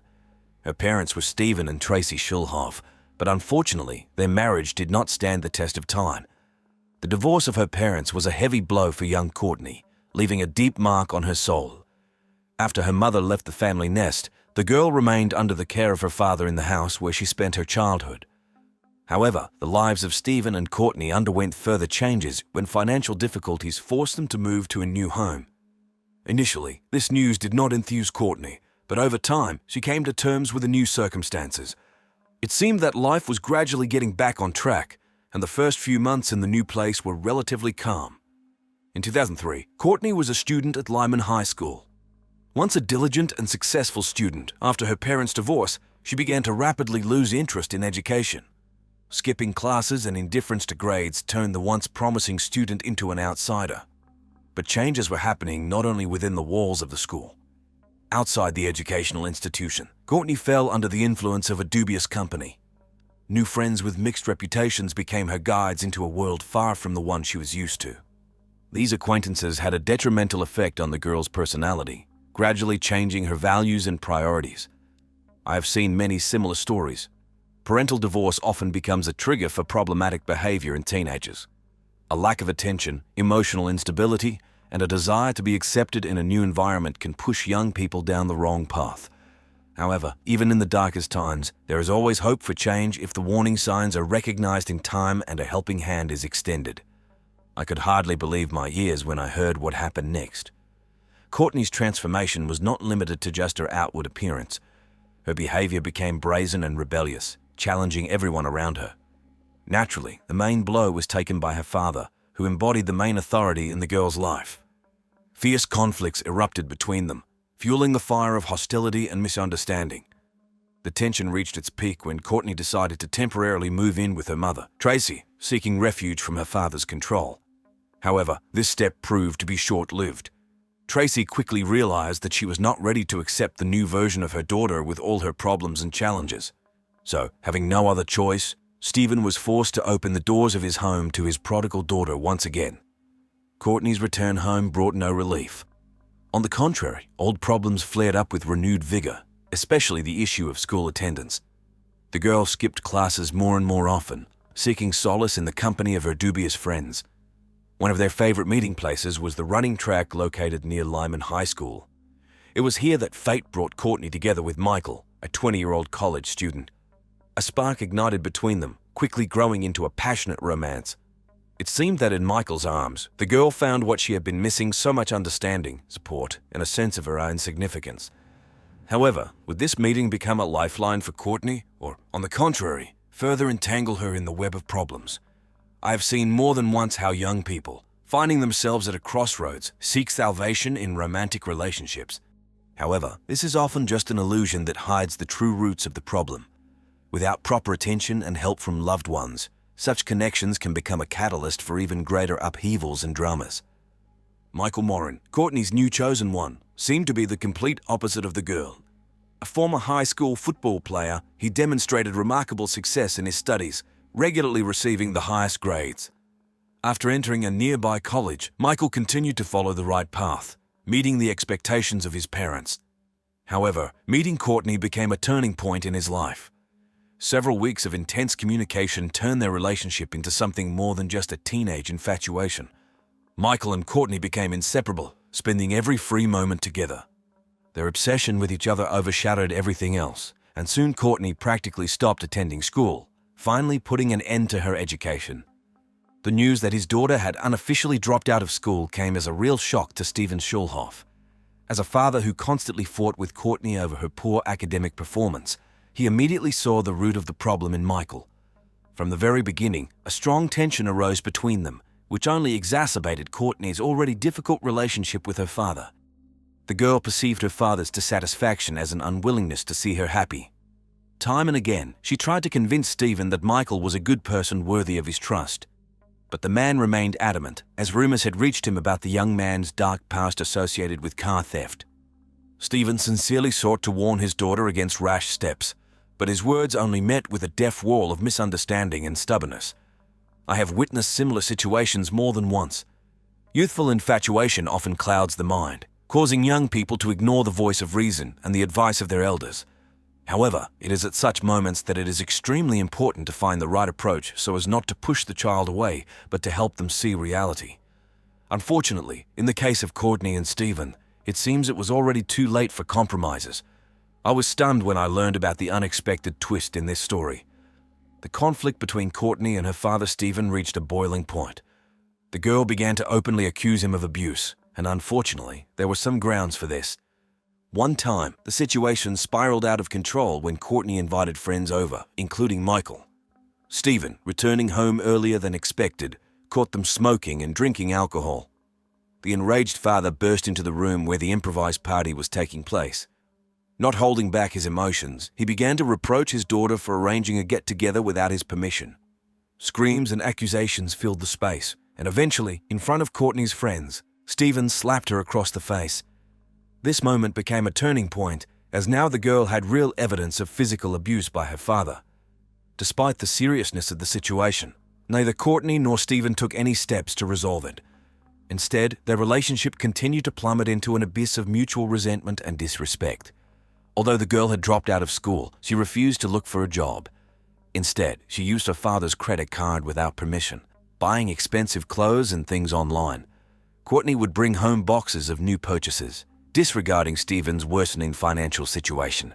Her parents were Stephen and Tracy Schulhof, but unfortunately, their marriage did not stand the test of time. The divorce of her parents was a heavy blow for young Courtney, leaving a deep mark on her soul. After her mother left the family nest, the girl remained under the care of her father in the house where she spent her childhood. However, the lives of Stephen and Courtney underwent further changes when financial difficulties forced them to move to a new home. Initially, this news did not enthuse Courtney, but over time, she came to terms with the new circumstances. It seemed that life was gradually getting back on track, and the first few months in the new place were relatively calm. In 2003, Courtney was a student at Lyman High School. Once a diligent and successful student, after her parents' divorce, she began to rapidly lose interest in education. Skipping classes and indifference to grades turned the once promising student into an outsider. But changes were happening not only within the walls of the school. Outside the educational institution, Courtney fell under the influence of a dubious company. New friends with mixed reputations became her guides into a world far from the one she was used to. These acquaintances had a detrimental effect on the girl's personality, gradually changing her values and priorities. I have seen many similar stories. Parental divorce often becomes a trigger for problematic behavior in teenagers. A lack of attention, emotional instability, and a desire to be accepted in a new environment can push young people down the wrong path. However, even in the darkest times, there is always hope for change if the warning signs are recognized in time and a helping hand is extended. I could hardly believe my ears when I heard what happened next. Courtney's transformation was not limited to just her outward appearance. Her behavior became brazen and rebellious, challenging everyone around her. Naturally, the main blow was taken by her father, who embodied the main authority in the girl's life. Fierce conflicts erupted between them, fueling the fire of hostility and misunderstanding. The tension reached its peak when Courtney decided to temporarily move in with her mother, Tracy, seeking refuge from her father's control. However, this step proved to be short-lived. Tracy quickly realized that she was not ready to accept the new version of her daughter with all her problems and challenges. So, having no other choice, Stephen was forced to open the doors of his home to his prodigal daughter once again. Courtney's return home brought no relief. On the contrary, old problems flared up with renewed vigor, especially the issue of school attendance. The girl skipped classes more and more often, seeking solace in the company of her dubious friends. One of their favorite meeting places was the running track located near Lyman High School. It was here that fate brought Courtney together with Michael, a 20-year-old college student. A spark ignited between them, quickly growing into a passionate romance. It seemed that in Michael's arms, the girl found what she had been missing: so much understanding, support, and a sense of her own significance. However, would this meeting become a lifeline for Courtney, or, on the contrary, further entangle her in the web of problems? I have seen more than once how young people, finding themselves at a crossroads, seek salvation in romantic relationships. However, this is often just an illusion that hides the true roots of the problem. Without proper attention and help from loved ones, such connections can become a catalyst for even greater upheavals and dramas. Michael Morin, Courtney's new chosen one, seemed to be the complete opposite of the girl. A former high school football player, he demonstrated remarkable success in his studies, regularly receiving the highest grades. After entering a nearby college, Michael continued to follow the right path, meeting the expectations of his parents. However, meeting Courtney became a turning point in his life. Several weeks of intense communication turned their relationship into something more than just a teenage infatuation. Michael and Courtney became inseparable, spending every free moment together. Their obsession with each other overshadowed everything else, and soon Courtney practically stopped attending school, finally putting an end to her education. The news that his daughter had unofficially dropped out of school came as a real shock to Stephen Schulhof. As a father who constantly fought with Courtney over her poor academic performance, he immediately saw the root of the problem in Michael. From the very beginning, a strong tension arose between them, which only exacerbated Courtney's already difficult relationship with her father. The girl perceived her father's dissatisfaction as an unwillingness to see her happy. Time and again, she tried to convince Stephen that Michael was a good person worthy of his trust. But the man remained adamant, as rumors had reached him about the young man's dark past associated with car theft. Stephen sincerely sought to warn his daughter against rash steps, but his words only met with a deaf wall of misunderstanding and stubbornness. I have witnessed similar situations more than once. Youthful infatuation often clouds the mind, causing young people to ignore the voice of reason and the advice of their elders. However, it is at such moments that it is extremely important to find the right approach so as not to push the child away, but to help them see reality. Unfortunately, in the case of Courtney and Stephen, it seems it was already too late for compromises. I was stunned when I learned about the unexpected twist in this story. The conflict between Courtney and her father Stephen reached a boiling point. The girl began to openly accuse him of abuse, and unfortunately, there were some grounds for this. One time, the situation spiraled out of control when Courtney invited friends over, including Michael. Stephen, returning home earlier than expected, caught them smoking and drinking alcohol. The enraged father burst into the room where the improvised party was taking place. Not holding back his emotions, he began to reproach his daughter for arranging a get-together without his permission. Screams and accusations filled the space, and eventually, in front of Courtney's friends, Stephen slapped her across the face. This moment became a turning point, as now the girl had real evidence of physical abuse by her father. Despite the seriousness of the situation, neither Courtney nor Stephen took any steps to resolve it. Instead, their relationship continued to plummet into an abyss of mutual resentment and disrespect. Although the girl had dropped out of school, she refused to look for a job. Instead, she used her father's credit card without permission, buying expensive clothes and things online. Courtney would bring home boxes of new purchases, disregarding Stephen's worsening financial situation.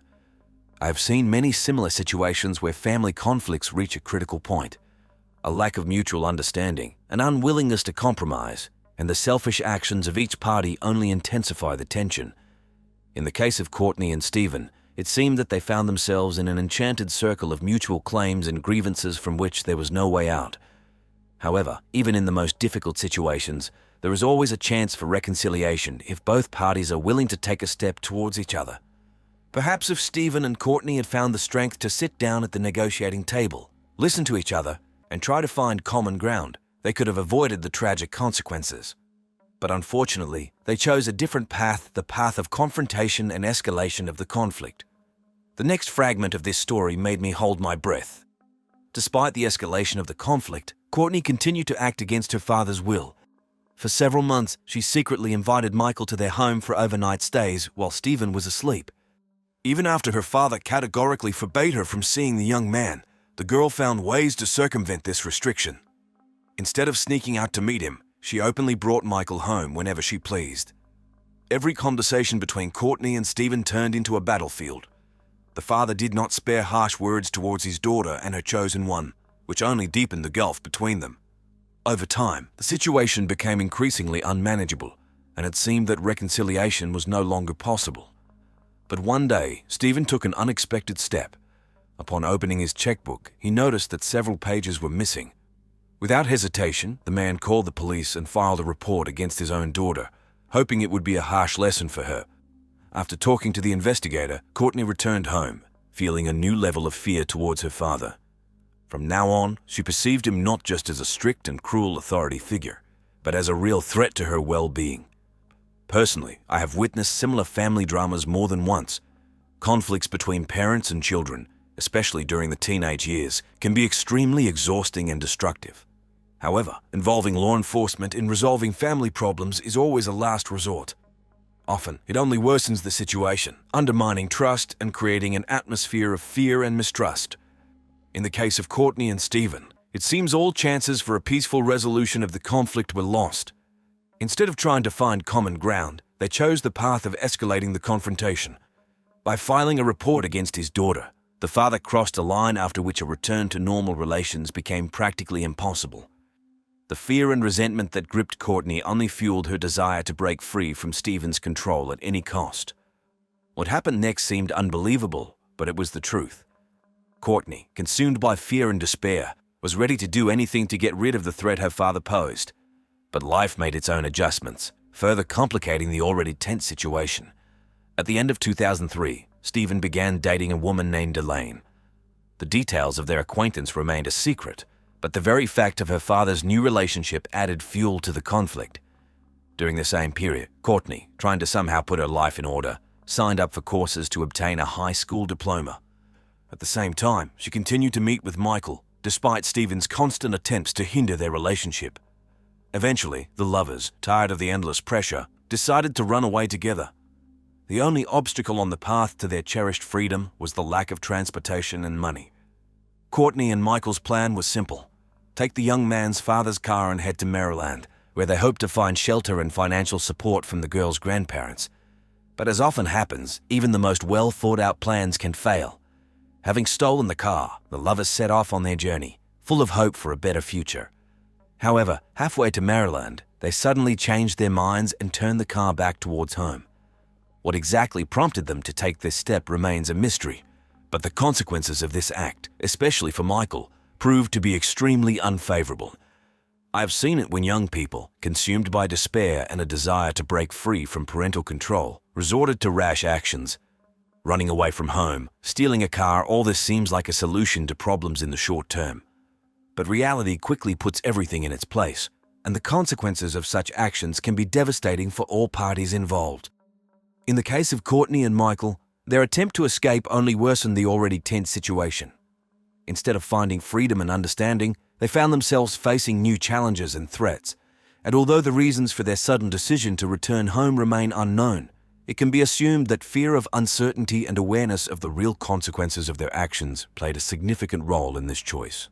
I have seen many similar situations where family conflicts reach a critical point. A lack of mutual understanding, an unwillingness to compromise, and the selfish actions of each party only intensify the tension. In the case of Courtney and Stephen, it seemed that they found themselves in an enchanted circle of mutual claims and grievances from which there was no way out. However, even in the most difficult situations, there is always a chance for reconciliation if both parties are willing to take a step towards each other. Perhaps if Stephen and Courtney had found the strength to sit down at the negotiating table, listen to each other, and try to find common ground, they could have avoided the tragic consequences. But unfortunately, they chose a different path, the path of confrontation and escalation of the conflict. The next fragment of this story made me hold my breath. Despite the escalation of the conflict, Courtney continued to act against her father's will. For several months, she secretly invited Michael to their home for overnight stays while Stephen was asleep. Even after her father categorically forbade her from seeing the young man, the girl found ways to circumvent this restriction. Instead of sneaking out to meet him, she openly brought Michael home whenever she pleased. Every conversation between Courtney and Stephen turned into a battlefield. The father did not spare harsh words towards his daughter and her chosen one, which only deepened the gulf between them. Over time, the situation became increasingly unmanageable, and it seemed that reconciliation was no longer possible. But one day, Stephen took an unexpected step. Upon opening his checkbook, he noticed that several pages were missing. Without hesitation, the man called the police and filed a report against his own daughter, hoping it would be a harsh lesson for her. After talking to the investigator, Courtney returned home, feeling a new level of fear towards her father. From now on, she perceived him not just as a strict and cruel authority figure, but as a real threat to her well-being. Personally, I have witnessed similar family dramas more than once. Conflicts between parents and children, especially during the teenage years, can be extremely exhausting and destructive. However, involving law enforcement in resolving family problems is always a last resort. Often, it only worsens the situation, undermining trust and creating an atmosphere of fear and mistrust. In the case of Courtney and Stephen, it seems all chances for a peaceful resolution of the conflict were lost. Instead of trying to find common ground, they chose the path of escalating the confrontation. By filing a report against his daughter, the father crossed a line after which a return to normal relations became practically impossible. The fear and resentment that gripped Courtney only fueled her desire to break free from Stephen's control at any cost. What happened next seemed unbelievable, but it was the truth. Courtney, consumed by fear and despair, was ready to do anything to get rid of the threat her father posed. But life made its own adjustments, further complicating the already tense situation. At the end of 2003, Stephen began dating a woman named Elaine. The details of their acquaintance remained a secret, but the very fact of her father's new relationship added fuel to the conflict. During the same period, Courtney, trying to somehow put her life in order, signed up for courses to obtain a high school diploma. At the same time, she continued to meet with Michael, despite Stephen's constant attempts to hinder their relationship. Eventually, the lovers, tired of the endless pressure, decided to run away together. The only obstacle on the path to their cherished freedom was the lack of transportation and money. Courtney and Michael's plan was simple. Take the young man's father's car and head to Maryland, where they hoped to find shelter and financial support from the girl's grandparents. But as often happens, even the most well-thought-out plans can fail. Having stolen the car, the lovers set off on their journey, full of hope for a better future. However, halfway to Maryland, they suddenly changed their minds and turned the car back towards home. What exactly prompted them to take this step remains a mystery, but the consequences of this act, especially for Michael, proved to be extremely unfavorable. I have seen it when young people, consumed by despair and a desire to break free from parental control, resorted to rash actions. Running away from home, stealing a car, all this seems like a solution to problems in the short term. But reality quickly puts everything in its place, and the consequences of such actions can be devastating for all parties involved. In the case of Courtney and Michael, their attempt to escape only worsened the already tense situation. Instead of finding freedom and understanding, they found themselves facing new challenges and threats. And although the reasons for their sudden decision to return home remain unknown, it can be assumed that fear of uncertainty and awareness of the real consequences of their actions played a significant role in this choice.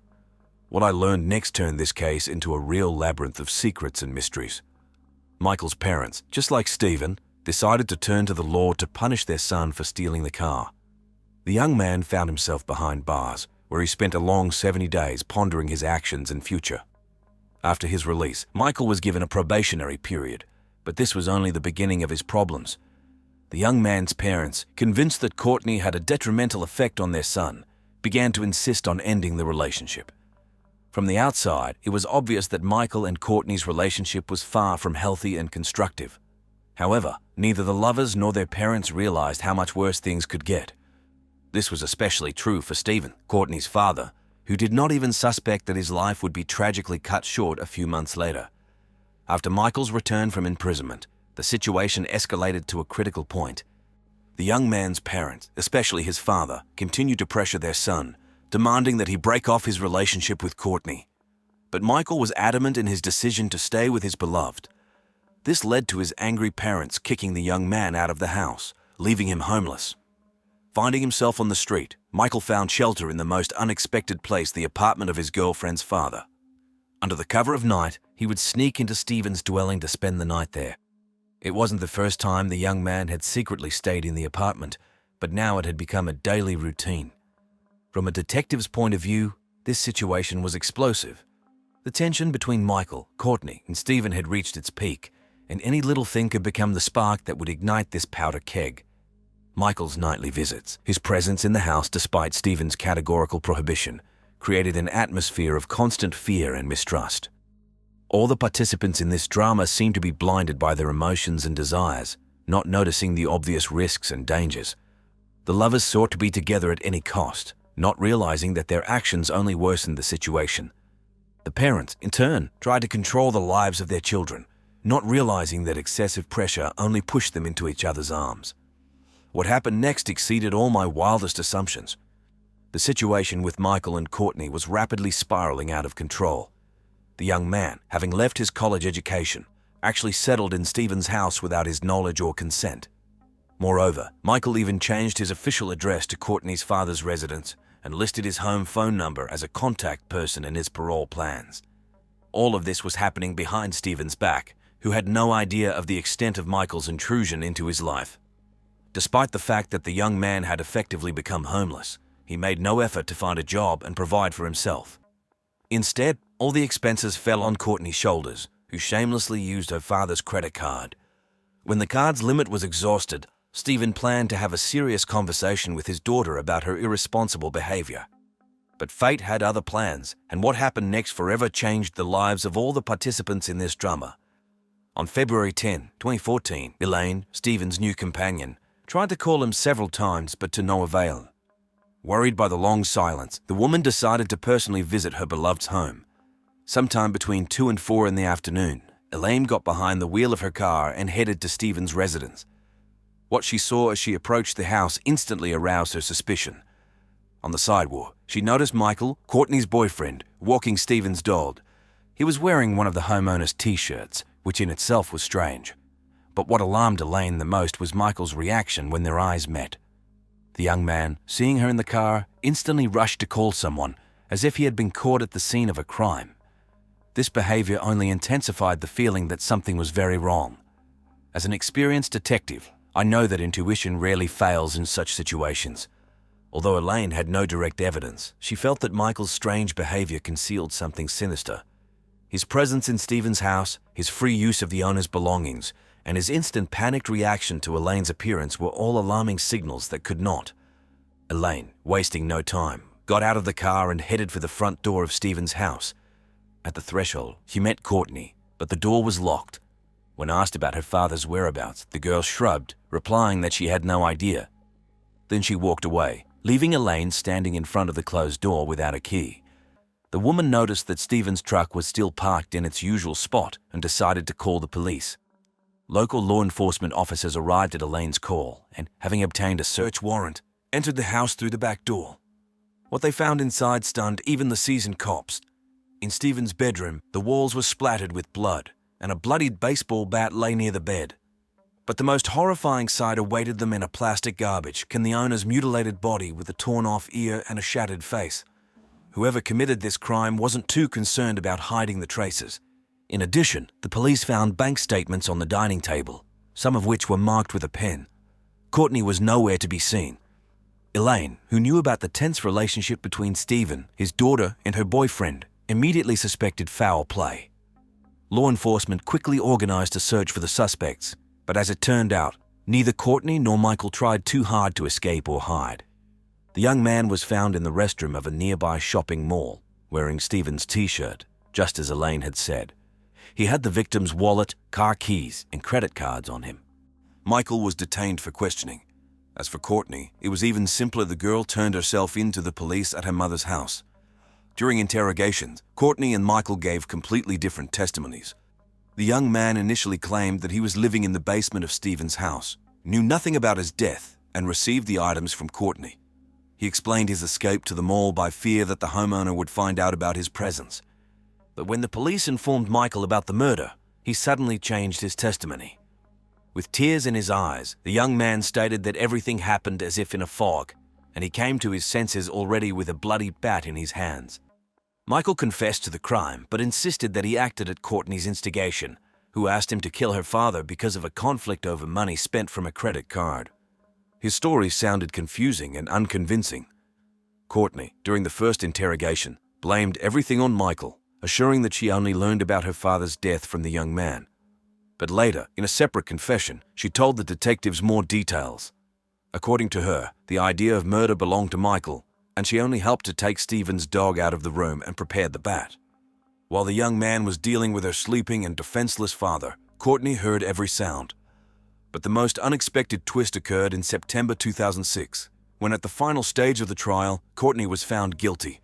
What I learned next turned this case into a real labyrinth of secrets and mysteries. Michael's parents, just like Stephen, decided to turn to the law to punish their son for stealing the car. The young man found himself behind bars, where he spent a long 70 days pondering his actions and future. After his release, Michael was given a probationary period, but this was only the beginning of his problems. The young man's parents, convinced that Courtney had a detrimental effect on their son, began to insist on ending the relationship. From the outside, it was obvious that Michael and Courtney's relationship was far from healthy and constructive. However, neither the lovers nor their parents realized how much worse things could get. This was especially true for Stephen, Courtney's father, who did not even suspect that his life would be tragically cut short a few months later. After Michael's return from imprisonment, the situation escalated to a critical point. The young man's parents, especially his father, continued to pressure their son, demanding that he break off his relationship with Courtney. But Michael was adamant in his decision to stay with his beloved. This led to his angry parents kicking the young man out of the house, leaving him homeless. Finding himself on the street, Michael found shelter in the most unexpected place, the apartment of his girlfriend's father. Under the cover of night, he would sneak into Stephen's dwelling to spend the night there. It wasn't the first time the young man had secretly stayed in the apartment, but now it had become a daily routine. From a detective's point of view, this situation was explosive. The tension between Michael, Courtney, and Stephen had reached its peak, and any little thing could become the spark that would ignite this powder keg. Michael's nightly visits, his presence in the house despite Stephen's categorical prohibition, created an atmosphere of constant fear and mistrust. All the participants in this drama seemed to be blinded by their emotions and desires, not noticing the obvious risks and dangers. The lovers sought to be together at any cost, not realizing that their actions only worsened the situation. The parents, in turn, tried to control the lives of their children, not realizing that excessive pressure only pushed them into each other's arms. What happened next exceeded all my wildest assumptions. The situation with Michael and Courtney was rapidly spiraling out of control. The young man, having left his college education, actually settled in Stephen's house without his knowledge or consent. Moreover, Michael even changed his official address to Courtney's father's residence and listed his home phone number as a contact person in his parole plans. All of this was happening behind Stephen's back, who had no idea of the extent of Michael's intrusion into his life. Despite the fact that the young man had effectively become homeless, he made no effort to find a job and provide for himself. Instead, all the expenses fell on Courtney's shoulders, who shamelessly used her father's credit card. When the card's limit was exhausted, Stephen planned to have a serious conversation with his daughter about her irresponsible behavior. But fate had other plans, and what happened next forever changed the lives of all the participants in this drama. On February 10, 2014, Elaine, Stephen's new companion, tried to call him several times but to no avail. Worried by the long silence, the woman decided to personally visit her beloved's home. Sometime between 2 and 4 in the afternoon, Elaine got behind the wheel of her car and headed to Stephen's residence. What she saw as she approached the house instantly aroused her suspicion. On the sidewalk, she noticed Michael, Courtney's boyfriend, walking Stephen's dog. He was wearing one of the homeowner's t-shirts, which in itself was strange. But what alarmed Elaine the most was Michael's reaction when their eyes met. The young man, seeing her in the car, instantly rushed to call someone, as if he had been caught at the scene of a crime. This behavior only intensified the feeling that something was very wrong. As an experienced detective, I know that intuition rarely fails in such situations. Although Elaine had no direct evidence, she felt that Michael's strange behavior concealed something sinister. His presence in Stephen's house, his free use of the owner's belongings, and his instant panicked reaction to Elaine's appearance were all alarming signals that could not. Elaine, wasting no time, got out of the car and headed for the front door of Stephen's house. At the threshold, she met Courtney, but the door was locked. When asked about her father's whereabouts, the girl shrugged, replying that she had no idea. Then she walked away, leaving Elaine standing in front of the closed door without a key. The woman noticed that Stephen's truck was still parked in its usual spot and decided to call the police. Local law enforcement officers arrived at Elaine's call and, having obtained a search warrant, entered the house through the back door. What they found inside stunned even the seasoned cops. In Stephen's bedroom, the walls were splattered with blood, and a bloodied baseball bat lay near the bed. But the most horrifying sight awaited them in a plastic garbage can the owner's mutilated body with a torn-off ear and a shattered face. Whoever committed this crime wasn't too concerned about hiding the traces. In addition, the police found bank statements on the dining table, some of which were marked with a pen. Courtney was nowhere to be seen. Elaine, who knew about the tense relationship between Stephen, his daughter, and her boyfriend, immediately suspected foul play. Law enforcement quickly organized a search for the suspects, but as it turned out, neither Courtney nor Michael tried too hard to escape or hide. The young man was found in the restroom of a nearby shopping mall, wearing Stephen's t-shirt, just as Elaine had said. He had the victim's wallet, car keys, and credit cards on him. Michael was detained for questioning. As for Courtney, it was even simpler. The girl turned herself in to the police at her mother's house. During interrogations, Courtney and Michael gave completely different testimonies. The young man initially claimed that he was living in the basement of Stephen's house, knew nothing about his death, and received the items from Courtney. He explained his escape to the mall by fear that the homeowner would find out about his presence. But when the police informed Michael about the murder, he suddenly changed his testimony. With tears in his eyes, the young man stated that everything happened as if in a fog, and he came to his senses already with a bloody bat in his hands. Michael confessed to the crime, but insisted that he acted at Courtney's instigation, who asked him to kill her father because of a conflict over money spent from a credit card. His story sounded confusing and unconvincing. Courtney, during the first interrogation, blamed everything on Michael, assuring that she only learned about her father's death from the young man. But later, in a separate confession, she told the detectives more details. According to her, the idea of murder belonged to Michael, and she only helped to take Stephen's dog out of the room and prepared the bat. While the young man was dealing with her sleeping and defenseless father, Courtney heard every sound. But the most unexpected twist occurred in September 2006, when at the final stage of the trial, Courtney was found guilty.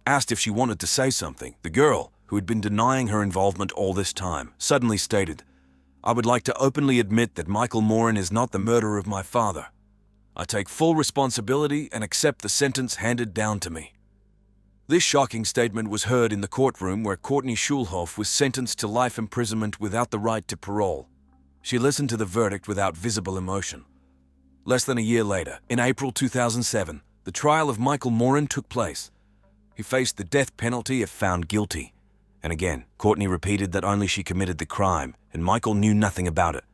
Asked if she wanted to say something, the girl, who had been denying her involvement all this time, suddenly stated, "I would like to openly admit that Michael Morin is not the murderer of my father. I take full responsibility and accept the sentence handed down to me." This shocking statement was heard in the courtroom where Courtney Schulhof was sentenced to life imprisonment without the right to parole. She listened to the verdict without visible emotion. Less than a year later, in April 2007, the trial of Michael Morin took place. He faced the death penalty if found guilty. And again, Courtney repeated that only she committed the crime and Michael knew nothing about it.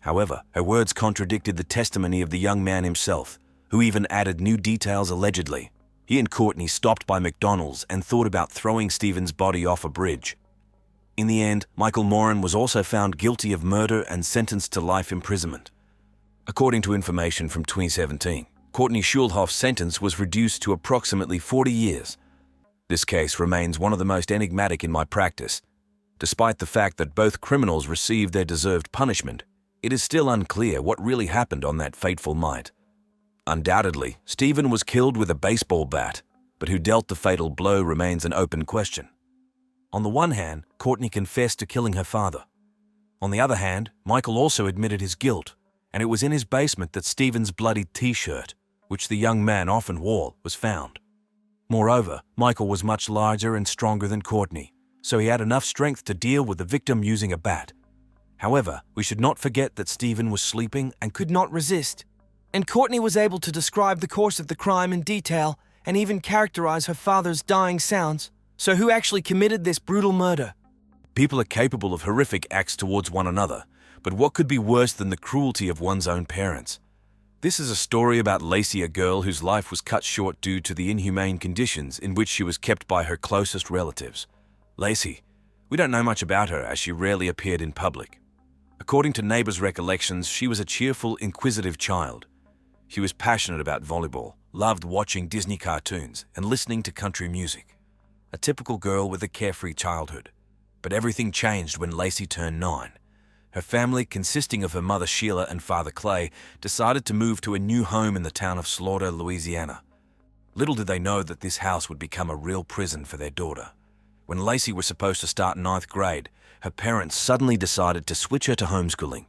However, her words contradicted the testimony of the young man himself, who even added new details allegedly. He and Courtney stopped by McDonald's and thought about throwing Stephen's body off a bridge. In the end, Michael Morin was also found guilty of murder and sentenced to life imprisonment. According to information from 2017, Courtney Schulhof's sentence was reduced to approximately 40 years. This case remains one of the most enigmatic in my practice. Despite the fact that both criminals received their deserved punishment, it is still unclear what really happened on that fateful night. Undoubtedly, Stephen was killed with a baseball bat, but who dealt the fatal blow remains an open question. On the one hand, Courtney confessed to killing her father. On the other hand, Michael also admitted his guilt, and it was in his basement that Stephen's bloody t-shirt, which the young man often wore, was found. Moreover, Michael was much larger and stronger than Courtney, so he had enough strength to deal with the victim using a bat. However, we should not forget that Stephen was sleeping and could not resist, and Courtney was able to describe the course of the crime in detail and even characterize her father's dying sounds. So who actually committed this brutal murder? People are capable of horrific acts towards one another, but what could be worse than the cruelty of one's own parents? This is a story about Lacy, a girl whose life was cut short due to the inhumane conditions in which she was kept by her closest relatives. Lacy, we don't know much about her as she rarely appeared in public. According to neighbors' recollections, she was a cheerful, inquisitive child. She was passionate about volleyball, loved watching Disney cartoons, and listening to country music. A typical girl with a carefree childhood. But everything changed when Lacy turned 9. Her family, consisting of her mother Sheila and father Clay, decided to move to a new home in the town of Slaughter, Louisiana. Little did they know that this house would become a real prison for their daughter. When Lacy was supposed to start 9th grade, her parents suddenly decided to switch her to homeschooling.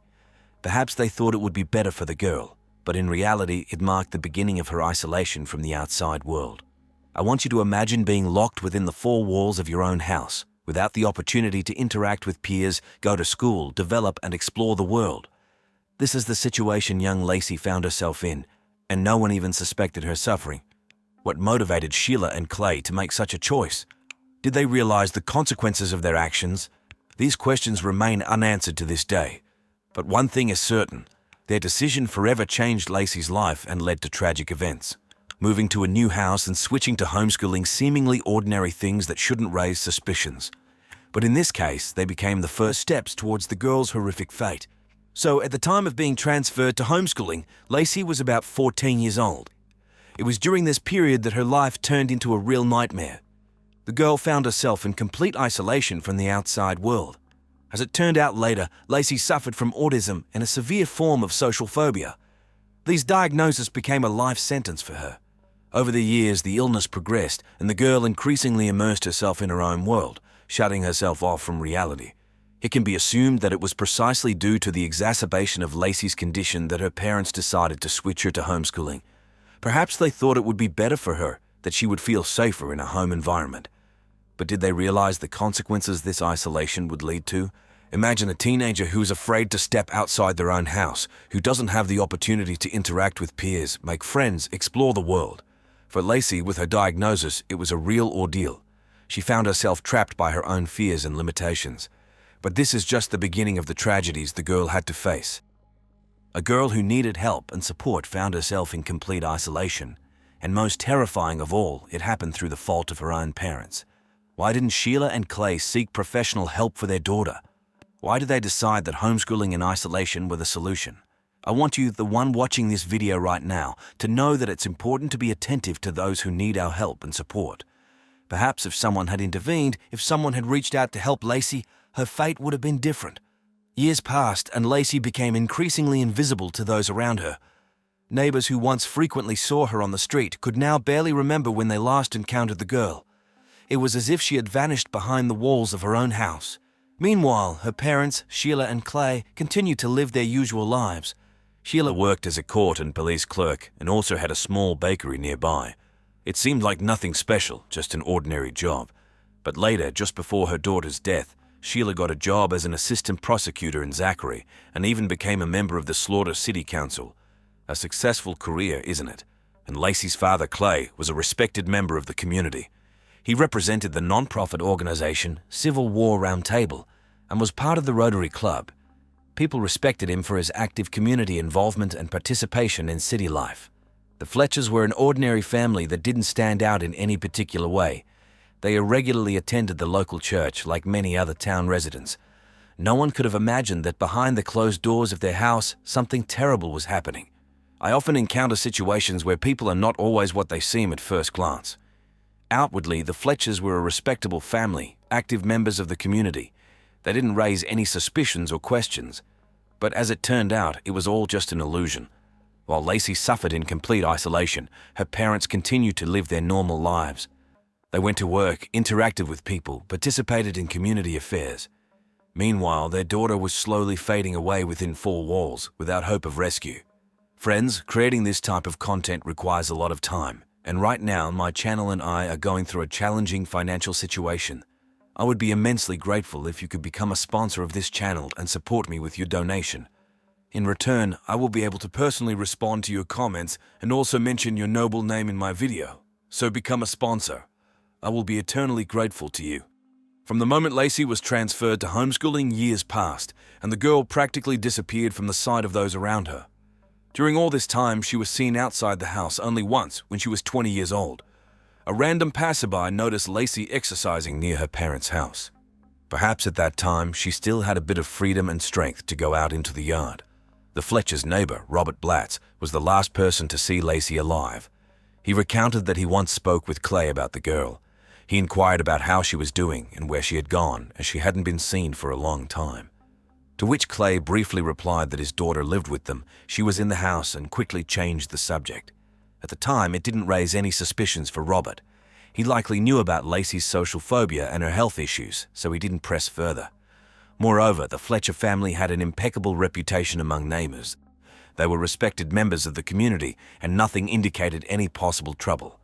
Perhaps they thought it would be better for the girl, but in reality it marked the beginning of her isolation from the outside world. I want you to imagine being locked within the 4 walls of your own house, without the opportunity to interact with peers, go to school, develop and explore the world. This is the situation young Lacy found herself in, and no one even suspected her suffering. What motivated Sheila and Clay to make such a choice? Did they realize the consequences of their actions? These questions remain unanswered to this day. But one thing is certain, their decision forever changed Lacy's life and led to tragic events. Moving to a new house and switching to homeschooling seemingly ordinary things that shouldn't raise suspicions. But in this case, they became the first steps towards the girl's horrific fate. So at the time of being transferred to homeschooling, Lacy was about 14 years old. It was during this period that her life turned into a real nightmare. The girl found herself in complete isolation from the outside world. As it turned out later, Lacy suffered from autism and a severe form of social phobia. These diagnoses became a life sentence for her. Over the years, the illness progressed and the girl increasingly immersed herself in her own world, shutting herself off from reality. It can be assumed that it was precisely due to the exacerbation of Lacy's condition that her parents decided to switch her to homeschooling. Perhaps they thought it would be better for her, that she would feel safer in a home environment. But did they realize the consequences this isolation would lead to? Imagine a teenager who is afraid to step outside their own house, who doesn't have the opportunity to interact with peers, make friends, explore the world. For Lacy, with her diagnosis, it was a real ordeal. She found herself trapped by her own fears and limitations. But this is just the beginning of the tragedies the girl had to face. A girl who needed help and support found herself in complete isolation. And most terrifying of all, it happened through the fault of her own parents. Why didn't Sheila and Clay seek professional help for their daughter? Why did they decide that homeschooling and isolation were the solution? I want you, the one watching this video right now, to know that it's important to be attentive to those who need our help and support. Perhaps if someone had intervened, if someone had reached out to help Lacy, her fate would have been different. Years passed and Lacy became increasingly invisible to those around her. Neighbors who once frequently saw her on the street could now barely remember when they last encountered the girl. It was as if she had vanished behind the walls of her own house. Meanwhile, her parents, Sheila and Clay, continued to live their usual lives. Sheila worked as a court and police clerk and also had a small bakery nearby. It seemed like nothing special, just an ordinary job. But later, just before her daughter's death, Sheila got a job as an assistant prosecutor in Zachary and even became a member of the Slaughter City Council. A successful career, isn't it? And Lacy's father, Clay, was a respected member of the community. He represented the non-profit organization Civil War Round Table and was part of the Rotary Club. People respected him for his active community involvement and participation in city life. The Fletchers were an ordinary family that didn't stand out in any particular way. They irregularly attended the local church like many other town residents. No one could have imagined that behind the closed doors of their house, something terrible was happening. I often encounter situations where people are not always what they seem at first glance. Outwardly, the Fletchers were a respectable family, active members of the community. They didn't raise any suspicions or questions. But as it turned out, it was all just an illusion. While Lacy suffered in complete isolation, her parents continued to live their normal lives. They went to work, interacted with people, participated in community affairs. Meanwhile, their daughter was slowly fading away within four walls, without hope of rescue. Friends, creating this type of content requires a lot of time. And right now, my channel and I are going through a challenging financial situation. I would be immensely grateful if you could become a sponsor of this channel and support me with your donation. In return, I will be able to personally respond to your comments and also mention your noble name in my video. So become a sponsor. I will be eternally grateful to you. From the moment Lacy was transferred to homeschooling, years passed, and the girl practically disappeared from the sight of those around her. During all this time, she was seen outside the house only once when she was 20 years old. A random passerby noticed Lacy exercising near her parents' house. Perhaps at that time, she still had a bit of freedom and strength to go out into the yard. The Fletcher's neighbor, Robert Blatz, was the last person to see Lacy alive. He recounted that he once spoke with Clay about the girl. He inquired about how she was doing and where she had gone, as she hadn't been seen for a long time. To which Clay briefly replied that his daughter lived with them, she was in the house, and quickly changed the subject. At the time, it didn't raise any suspicions for Robert. He likely knew about Lacy's social phobia and her health issues, so he didn't press further. Moreover, the Fletcher family had an impeccable reputation among neighbors. They were respected members of the community, and nothing indicated any possible trouble.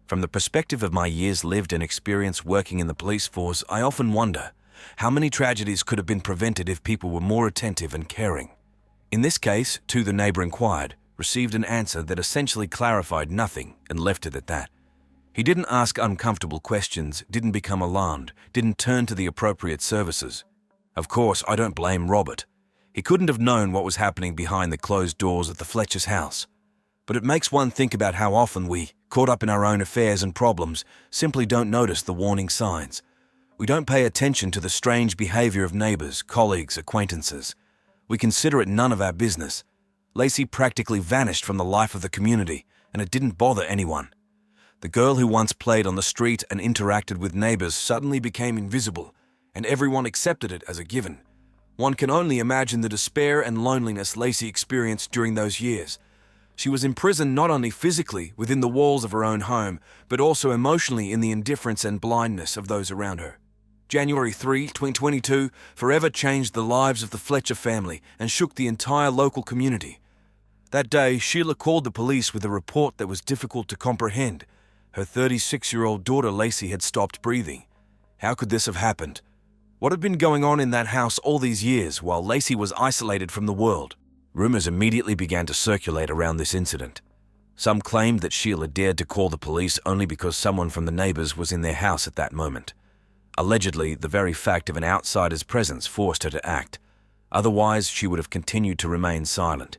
From the perspective of my years lived and experience working in the police force, I often wonder, how many tragedies could have been prevented if people were more attentive and caring? In this case, too, the neighbor inquired, received an answer that essentially clarified nothing and left it at that. He didn't ask uncomfortable questions, didn't become alarmed, didn't turn to the appropriate services. Of course, I don't blame Robert. He couldn't have known what was happening behind the closed doors of the Fletcher's house. But it makes one think about how often we, caught up in our own affairs and problems, simply don't notice the warning signs. We don't pay attention to the strange behavior of neighbors, colleagues, acquaintances. We consider it none of our business. Lacy practically vanished from the life of the community, and it didn't bother anyone. The girl who once played on the street and interacted with neighbors suddenly became invisible, and everyone accepted it as a given. One can only imagine the despair and loneliness Lacy experienced during those years. She was imprisoned not only physically within the walls of her own home, but also emotionally in the indifference and blindness of those around her. January 3, 2022, forever changed the lives of the Fletcher family and shook the entire local community. That day, Sheila called the police with a report that was difficult to comprehend. Her 36-year-old daughter Lacy had stopped breathing. How could this have happened? What had been going on in that house all these years while Lacy was isolated from the world? Rumors immediately began to circulate around this incident. Some claimed that Sheila dared to call the police only because someone from the neighbors was in their house at that moment. Allegedly, the very fact of an outsider's presence forced her to act. Otherwise, she would have continued to remain silent.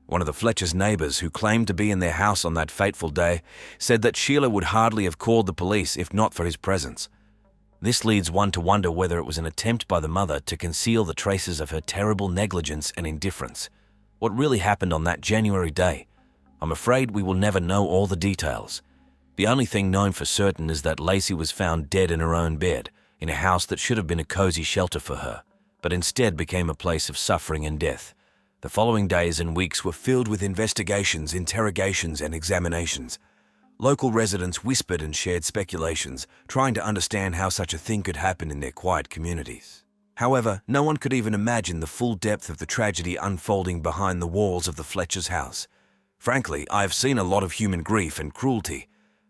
One of the Fletcher's neighbors, who claimed to be in their house on that fateful day, said that Sheila would hardly have called the police if not for his presence. This leads one to wonder whether it was an attempt by the mother to conceal the traces of her terrible negligence and indifference. What really happened on that January day? I'm afraid we will never know all the details. The only thing known for certain is that Lacy was found dead in her own bed, in a house that should have been a cozy shelter for her, but instead became a place of suffering and death. The following days and weeks were filled with investigations, interrogations, and examinations. Local residents whispered and shared speculations, trying to understand how such a thing could happen in their quiet communities. However, no one could even imagine the full depth of the tragedy unfolding behind the walls of the Fletcher's house. Frankly, I have seen a lot of human grief and cruelty,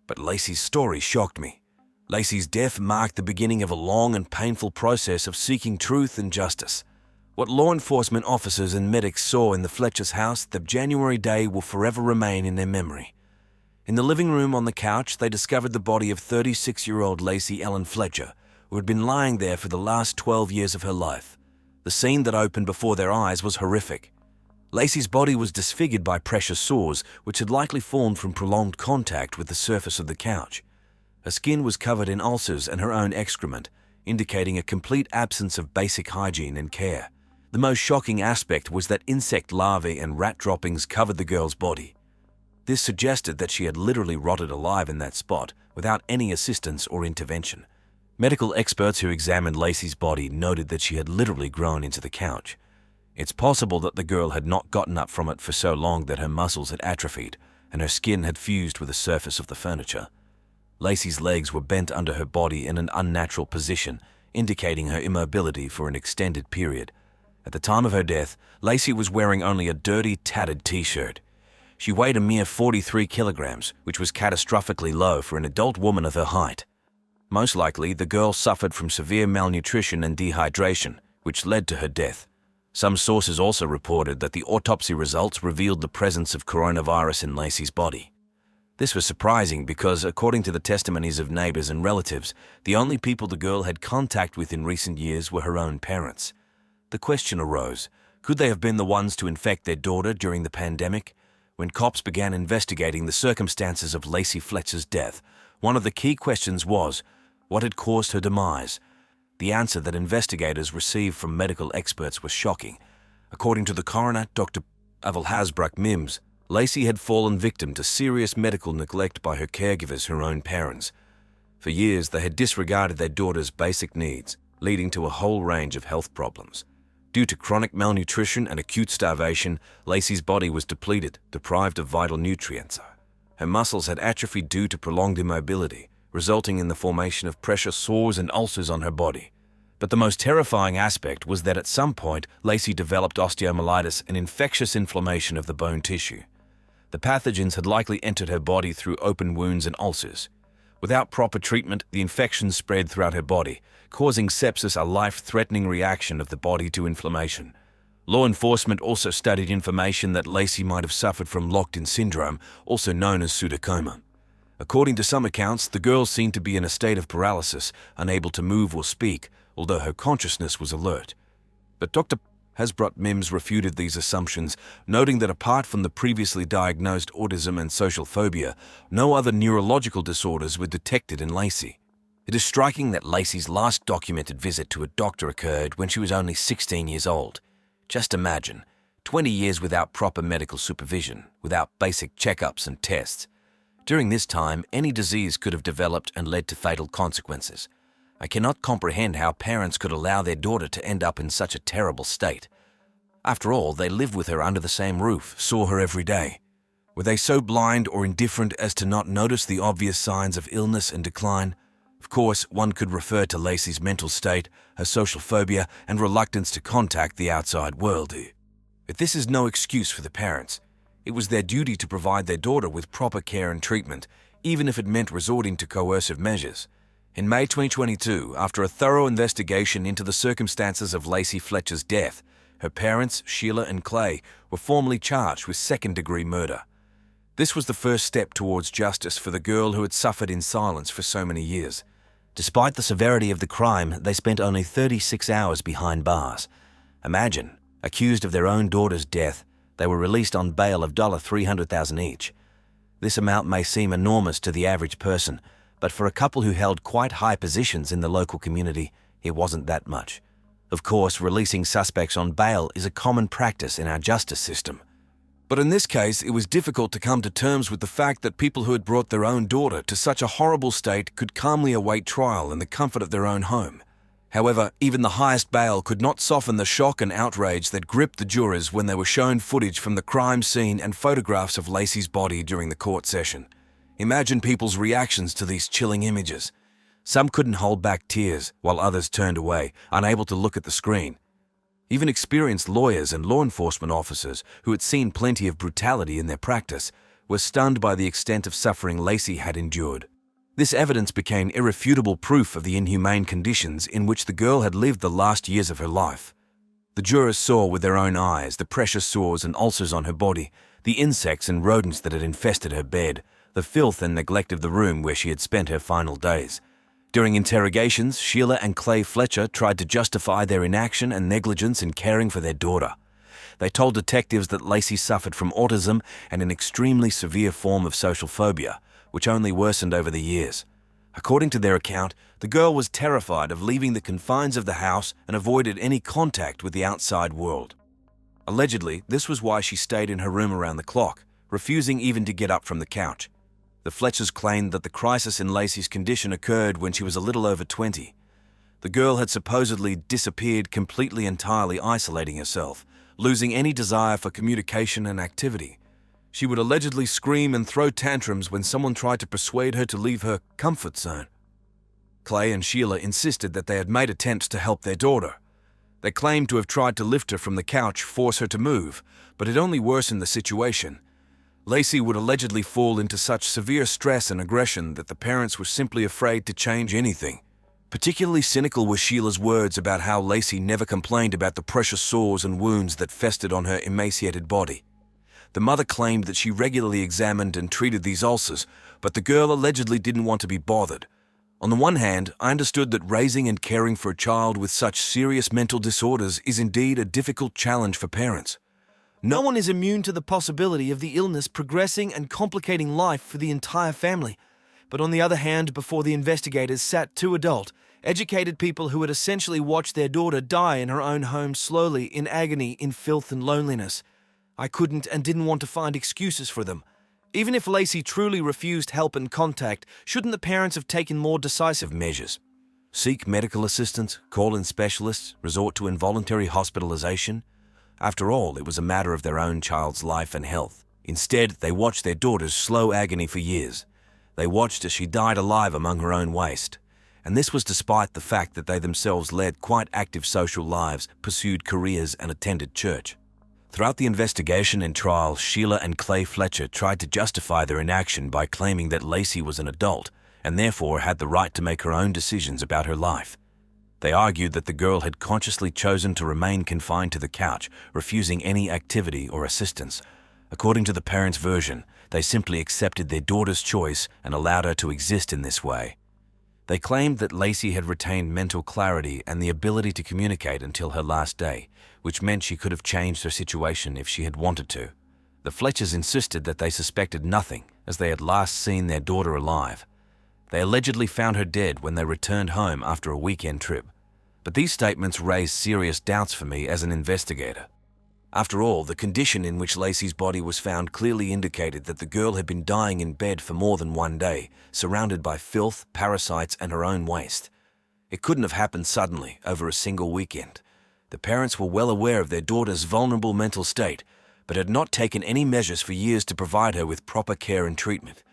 but Lacy's story shocked me. Lacy's death marked the beginning of a long and painful process of seeking truth and justice. What law enforcement officers and medics saw in the Fletcher's house that January day will forever remain in their memory. In the living room on the couch, they discovered the body of 36-year-old Lacy Ellen Fletcher, who had been lying there for the last 12 years of her life. The scene that opened before their eyes was horrific. Lacy's body was disfigured by pressure sores, which had likely formed from prolonged contact with the surface of the couch. Her skin was covered in ulcers and her own excrement, indicating a complete absence of basic hygiene and care. The most shocking aspect was that insect larvae and rat droppings covered the girl's body. This suggested that she had literally rotted alive in that spot without any assistance or intervention. Medical experts who examined Lacy's body noted that she had literally grown into the couch. It's possible that the girl had not gotten up from it for so long that her muscles had atrophied and her skin had fused with the surface of the furniture. Lacy's legs were bent under her body in an unnatural position, indicating her immobility for an extended period. At the time of her death, Lacy was wearing only a dirty, tattered t-shirt. She weighed a mere 43 kilograms, which was catastrophically low for an adult woman of her height. Most likely, the girl suffered from severe malnutrition and dehydration, which led to her death. Some sources also reported that the autopsy results revealed the presence of coronavirus in Lacy's body. This was surprising because, according to the testimonies of neighbors and relatives, the only people the girl had contact with in recent years were her own parents. The question arose, could they have been the ones to infect their daughter during the pandemic? When cops began investigating the circumstances of Lacy Fletcher's death, one of the key questions was, what had caused her demise? The answer that investigators received from medical experts was shocking. According to the coroner, Dr. Hasbrook Mims, Lacy had fallen victim to serious medical neglect by her caregivers, her own parents. For years, they had disregarded their daughter's basic needs, leading to a whole range of health problems. Due to chronic malnutrition and acute starvation, Lacy's body was depleted, deprived of vital nutrients. Her muscles had atrophied due to prolonged immobility, resulting in the formation of pressure sores and ulcers on her body. But the most terrifying aspect was that at some point, Lacy developed osteomyelitis, an infectious inflammation of the bone tissue. The pathogens had likely entered her body through open wounds and ulcers. Without proper treatment, the infection spread throughout her body, causing sepsis, a life-threatening reaction of the body to inflammation. Law enforcement also studied information that Lacy might have suffered from locked-in syndrome, also known as pseudocoma. According to some accounts, the girl seemed to be in a state of paralysis, unable to move or speak, although her consciousness was alert. But Dr. Hasbrook Mims refuted these assumptions, noting that apart from the previously diagnosed autism and social phobia, no other neurological disorders were detected in Lacy. It is striking that Lacy's last documented visit to a doctor occurred when she was only 16 years old. Just imagine, 20 years without proper medical supervision, without basic checkups and tests. During this time, any disease could have developed and led to fatal consequences. I cannot comprehend how parents could allow their daughter to end up in such a terrible state. After all, they lived with her under the same roof, saw her every day. Were they so blind or indifferent as to not notice the obvious signs of illness and decline? Of course, one could refer to Lacy's mental state, her social phobia, and reluctance to contact the outside world. But this is no excuse for the parents. It was their duty to provide their daughter with proper care and treatment, even if it meant resorting to coercive measures. In May 2022, after a thorough investigation into the circumstances of Lacy Fletcher's death, her parents, Sheila and Clay, were formally charged with second-degree murder. This was the first step towards justice for the girl who had suffered in silence for so many years. Despite the severity of the crime, they spent only 36 hours behind bars. Imagine, accused of their own daughter's death, they were released on bail of $300,000 each. This amount may seem enormous to the average person, but for a couple who held quite high positions in the local community, it wasn't that much. Of course, releasing suspects on bail is a common practice in our justice system. But in this case, it was difficult to come to terms with the fact that people who had brought their own daughter to such a horrible state could calmly await trial in the comfort of their own home. However, even the highest bail could not soften the shock and outrage that gripped the jurors when they were shown footage from the crime scene and photographs of Lacy's body during the court session. Imagine people's reactions to these chilling images. Some couldn't hold back tears, while others turned away, unable to look at the screen. Even experienced lawyers and law enforcement officers who had seen plenty of brutality in their practice were stunned by the extent of suffering Lacy had endured. This evidence became irrefutable proof of the inhumane conditions in which the girl had lived the last years of her life. The jurors saw with their own eyes the precious sores and ulcers on her body, the insects and rodents that had infested her bed, the filth and neglect of the room where she had spent her final days. During interrogations, Sheila and Clay Fletcher tried to justify their inaction and negligence in caring for their daughter. They told detectives that Lacy suffered from autism and an extremely severe form of social phobia, which only worsened over the years. According to their account, the girl was terrified of leaving the confines of the house and avoided any contact with the outside world. Allegedly, this was why she stayed in her room around the clock, refusing even to get up from the couch. The Fletchers claimed that the crisis in Lacy's condition occurred when she was a little over 20. The girl had supposedly disappeared, completely entirely isolating herself, losing any desire for communication and activity. She would allegedly scream and throw tantrums when someone tried to persuade her to leave her comfort zone. Clay and Sheila insisted that they had made attempts to help their daughter. They claimed to have tried to lift her from the couch, force her to move, but it only worsened the situation. Lacy would allegedly fall into such severe stress and aggression that the parents were simply afraid to change anything. Particularly cynical were Sheila's words about how Lacy never complained about the precious sores and wounds that festered on her emaciated body. The mother claimed that she regularly examined and treated these ulcers, but the girl allegedly didn't want to be bothered. On the one hand, I understood that raising and caring for a child with such serious mental disorders is indeed a difficult challenge for parents. No one is immune to the possibility of the illness progressing and complicating life for the entire family. But on the other hand, before the investigators sat two adult, educated people who had essentially watched their daughter die in her own home slowly, in agony, in filth and loneliness. I couldn't and didn't want to find excuses for them. Even if Lacy truly refused help and contact, shouldn't the parents have taken more decisive measures? Seek medical assistance, call in specialists, resort to involuntary hospitalization? After all, it was a matter of their own child's life and health. Instead, they watched their daughter's slow agony for years. They watched as she died alive among her own waste. And this was despite the fact that they themselves led quite active social lives, pursued careers, and attended church. Throughout the investigation and trial, Sheila and Clay Fletcher tried to justify their inaction by claiming that Lacy was an adult and therefore had the right to make her own decisions about her life. They argued that the girl had consciously chosen to remain confined to the couch, refusing any activity or assistance. According to the parents' version, they simply accepted their daughter's choice and allowed her to exist in this way. They claimed that Lacy had retained mental clarity and the ability to communicate until her last day, which meant she could have changed her situation if she had wanted to. The Fletchers insisted that they suspected nothing, as they had last seen their daughter alive. They allegedly found her dead when they returned home after a weekend trip. But these statements raised serious doubts for me as an investigator. After all, the condition in which Lacy's body was found clearly indicated that the girl had been dying in bed for more than one day, surrounded by filth, parasites, and her own waste. It couldn't have happened suddenly, over a single weekend. The parents were well aware of their daughter's vulnerable mental state, but had not taken any measures for years to provide her with proper care and treatment.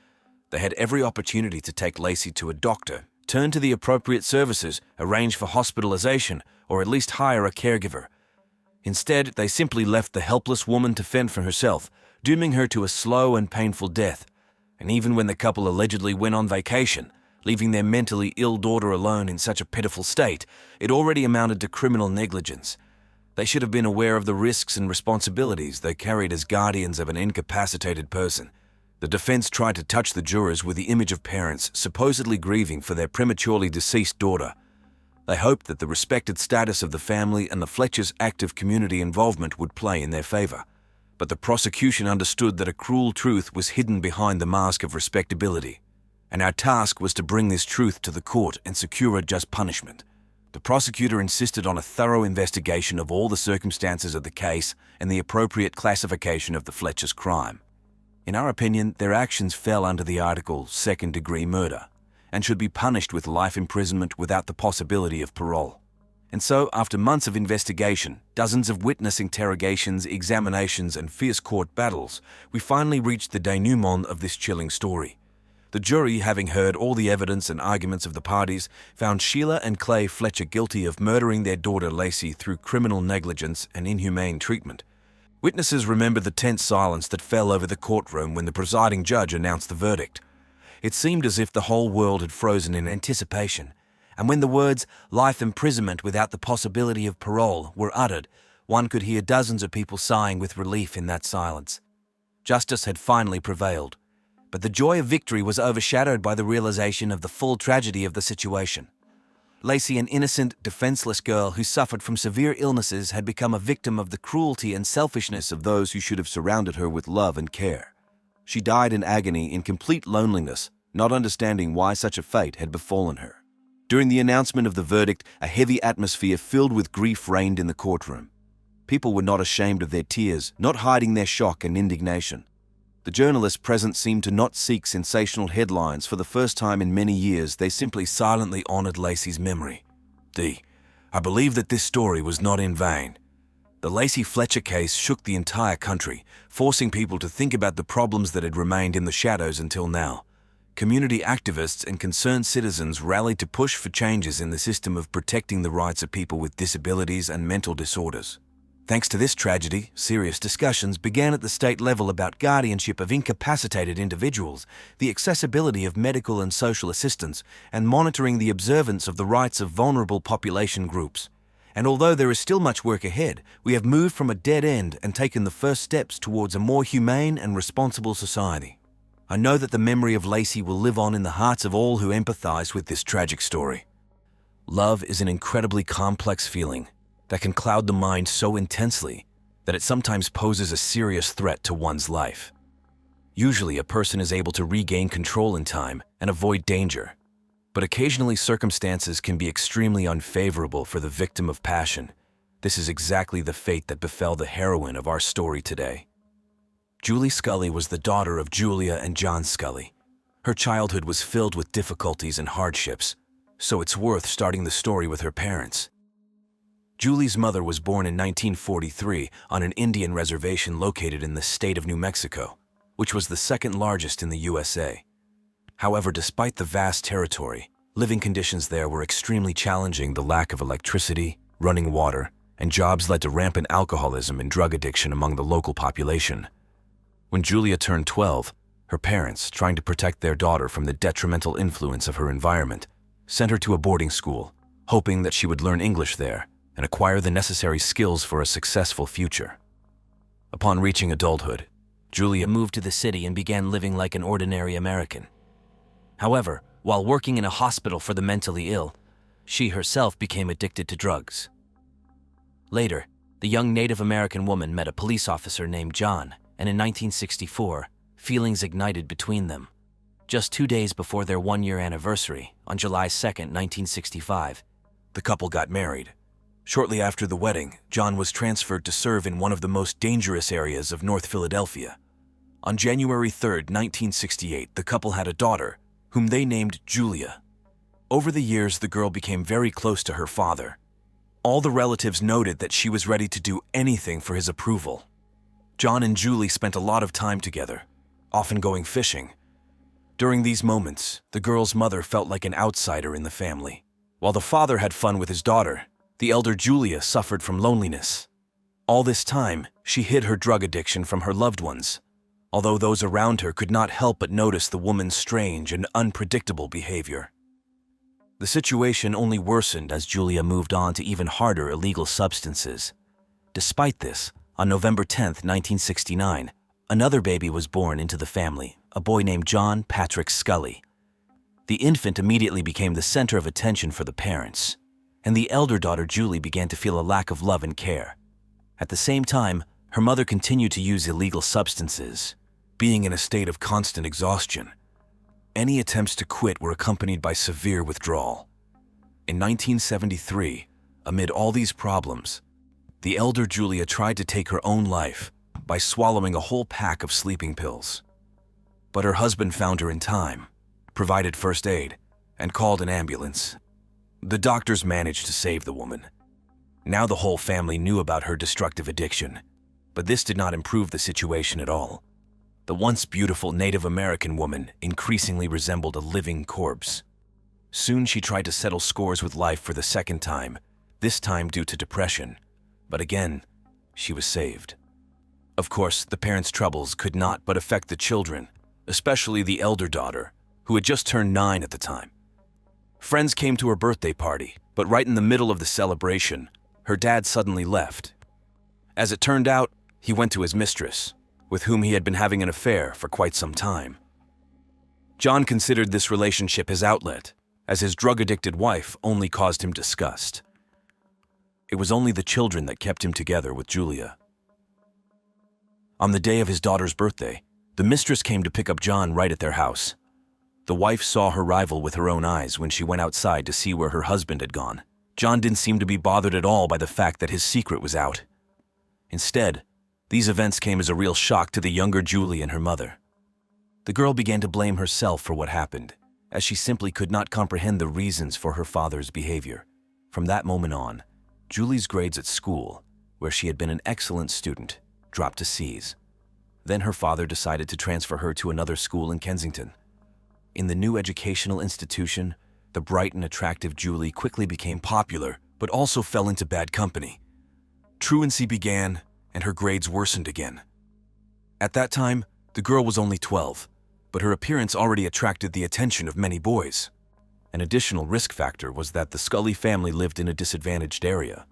They had every opportunity to take Lacy to a doctor, turn to the appropriate services, arrange for hospitalization, or at least hire a caregiver. Instead, they simply left the helpless woman to fend for herself, dooming her to a slow and painful death. And even when the couple allegedly went on vacation, leaving their mentally ill daughter alone in such a pitiful state, it already amounted to criminal negligence. They should have been aware of the risks and responsibilities they carried as guardians of an incapacitated person. The defense tried to touch the jurors with the image of parents supposedly grieving for their prematurely deceased daughter. They hoped that the respected status of the family and the Fletchers' active community involvement would play in their favor. But the prosecution understood that a cruel truth was hidden behind the mask of respectability. and our task was to bring this truth to the court and secure a just punishment. The prosecutor insisted on a thorough investigation of all the circumstances of the case and the appropriate classification of the Fletcher's crime. In our opinion, their actions fell under the article second-degree murder and should be punished with life imprisonment without the possibility of parole. And so, after months of investigation, dozens of witness interrogations, examinations, and fierce court battles, we finally reached the denouement of this chilling story. The jury, having heard all the evidence and arguments of the parties, found Sheila and Clay Fletcher guilty of murdering their daughter Lacy through criminal negligence and inhumane treatment. Witnesses remember the tense silence that fell over the courtroom when the presiding judge announced the verdict. It seemed as if the whole world had frozen in anticipation, and when the words "life imprisonment without the possibility of parole" were uttered, one could hear dozens of people sighing with relief in that silence. Justice had finally prevailed. But the joy of victory was overshadowed by the realization of the full tragedy of the situation. Lacy, an innocent, defenseless girl who suffered from severe illnesses, had become a victim of the cruelty and selfishness of those who should have surrounded her with love and care. She died in agony, in complete loneliness, not understanding why such a fate had befallen her. During the announcement of the verdict, a heavy atmosphere filled with grief reigned in the courtroom. People were not ashamed of their tears, not hiding their shock and indignation. The journalists present seemed to not seek sensational headlines. For the first time in many years, they simply silently honored Lacy's memory. I believe that this story was not in vain. The Lacy Fletcher case shook the entire country, forcing people to think about the problems that had remained in the shadows until now. Community activists and concerned citizens rallied to push for changes in the system of protecting the rights of people with disabilities and mental disorders. Thanks to this tragedy, serious discussions began at the state level about guardianship of incapacitated individuals, the accessibility of medical and social assistance, and monitoring the observance of the rights of vulnerable population groups. And although there is still much work ahead, we have moved from a dead end and taken the first steps towards a more humane and responsible society. I know that the memory of Lacy will live on in the hearts of all who empathize with this tragic story. Love is an incredibly complex feeling that can cloud the mind so intensely that it sometimes poses a serious threat to one's life. Usually, a person is able to regain control in time and avoid danger, but occasionally circumstances can be extremely unfavorable for the victim of passion. This is exactly the fate that befell the heroine of our story today. Julie Scully was the daughter of Julia and John Scully. Her childhood was filled with difficulties and hardships, so it's worth starting the story with her parents. Julie's mother was born in 1943 on an Indian reservation located in the state of New Mexico, which was the second largest in the USA. However, despite the vast territory, living conditions there were extremely challenging. The lack of electricity, running water, and jobs led to rampant alcoholism and drug addiction among the local population. When Julia turned 12, her parents, trying to protect their daughter from the detrimental influence of her environment, sent her to a boarding school, hoping that she would learn English there and acquire the necessary skills for a successful future. Upon reaching adulthood, Julia moved to the city and began living like an ordinary American. However, while working in a hospital for the mentally ill, she herself became addicted to drugs. Later, the young Native American woman met a police officer named John, and in 1964, feelings ignited between them. Just 2 days before their one-year anniversary, on July 2, 1965, the couple got married. Shortly after the wedding, John was transferred to serve in one of the most dangerous areas of North Philadelphia. On January 3, 1968, the couple had a daughter, whom they named Julia. Over the years, the girl became very close to her father. All the relatives noted that she was ready to do anything for his approval. John and Julie spent a lot of time together, often going fishing. During these moments, the girl's mother felt like an outsider in the family. While the father had fun with his daughter, the elder Julia suffered from loneliness. All this time, she hid her drug addiction from her loved ones, although those around her could not help but notice the woman's strange and unpredictable behavior. The situation only worsened as Julia moved on to even harder illegal substances. Despite this, on November 10, 1969, another baby was born into the family, a boy named John Patrick Scully. The infant immediately became the center of attention for the parents, and the elder daughter Julie began to feel a lack of love and care. At the same time, her mother continued to use illegal substances, being in a state of constant exhaustion. Any attempts to quit were accompanied by severe withdrawal. In 1973, amid all these problems, the elder Julia tried to take her own life by swallowing a whole pack of sleeping pills. But her husband found her in time, provided first aid, and called an ambulance. The doctors managed to save the woman. Now the whole family knew about her destructive addiction, but this did not improve the situation at all. The once beautiful Native American woman increasingly resembled a living corpse. Soon she tried to settle scores with life for the second time, this time due to depression. But again, she was saved. Of course, the parents' troubles could not but affect the children, especially the elder daughter, who had just turned 9 at the time. Friends came to her birthday party, but right in the middle of the celebration, her dad suddenly left. As it turned out, he went to his mistress, with whom he had been having an affair for quite some time. John considered this relationship his outlet, as his drug-addicted wife only caused him disgust. It was only the children that kept him together with Julia. On the day of his daughter's birthday, the mistress came to pick up John right at their house. The wife saw her rival with her own eyes when she went outside to see where her husband had gone. John didn't seem to be bothered at all by the fact that his secret was out. Instead, these events came as a real shock to the younger Julie and her mother. The girl began to blame herself for what happened, as she simply could not comprehend the reasons for her father's behavior. From that moment on, Julie's grades at school, where she had been an excellent student, dropped to C's. Then her father decided to transfer her to another school in Kensington. In the new educational institution, the bright and attractive Julie quickly became popular, but also fell into bad company. Truancy began, and her grades worsened again. At that time, the girl was only 12, but her appearance already attracted the attention of many boys. An additional risk factor was that the Scully family lived in a disadvantaged area.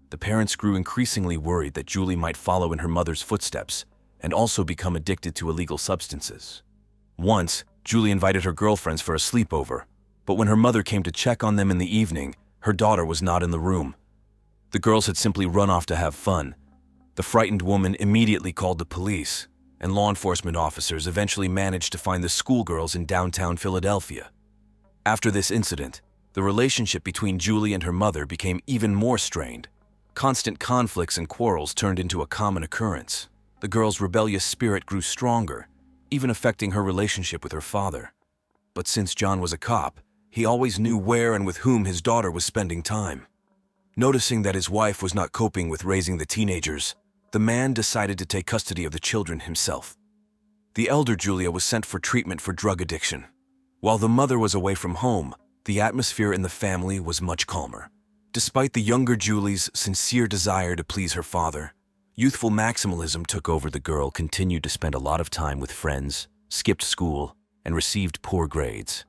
The parents grew increasingly worried that Julie might follow in her mother's footsteps and also become addicted to illegal substances. Once, Julie invited her girlfriends for a sleepover, but when her mother came to check on them in the evening, her daughter was not in the room. The girls had simply run off to have fun. The frightened woman immediately called the police, and law enforcement officers eventually managed to find the schoolgirls in downtown Philadelphia. After this incident, the relationship between Julie and her mother became even more strained. Constant conflicts and quarrels turned into a common occurrence. The girl's rebellious spirit grew stronger, even affecting her relationship with her father. But since John was a cop, he always knew where and with whom his daughter was spending time. Noticing that his wife was not coping with raising the teenagers, the man decided to take custody of the children himself. The elder Julia was sent for treatment for drug addiction. While the mother was away from home, the atmosphere in the family was much calmer. Despite the younger Julie's sincere desire to please her father, youthful maximalism took over. The girl continued to spend a lot of time with friends, skipped school, and received poor grades.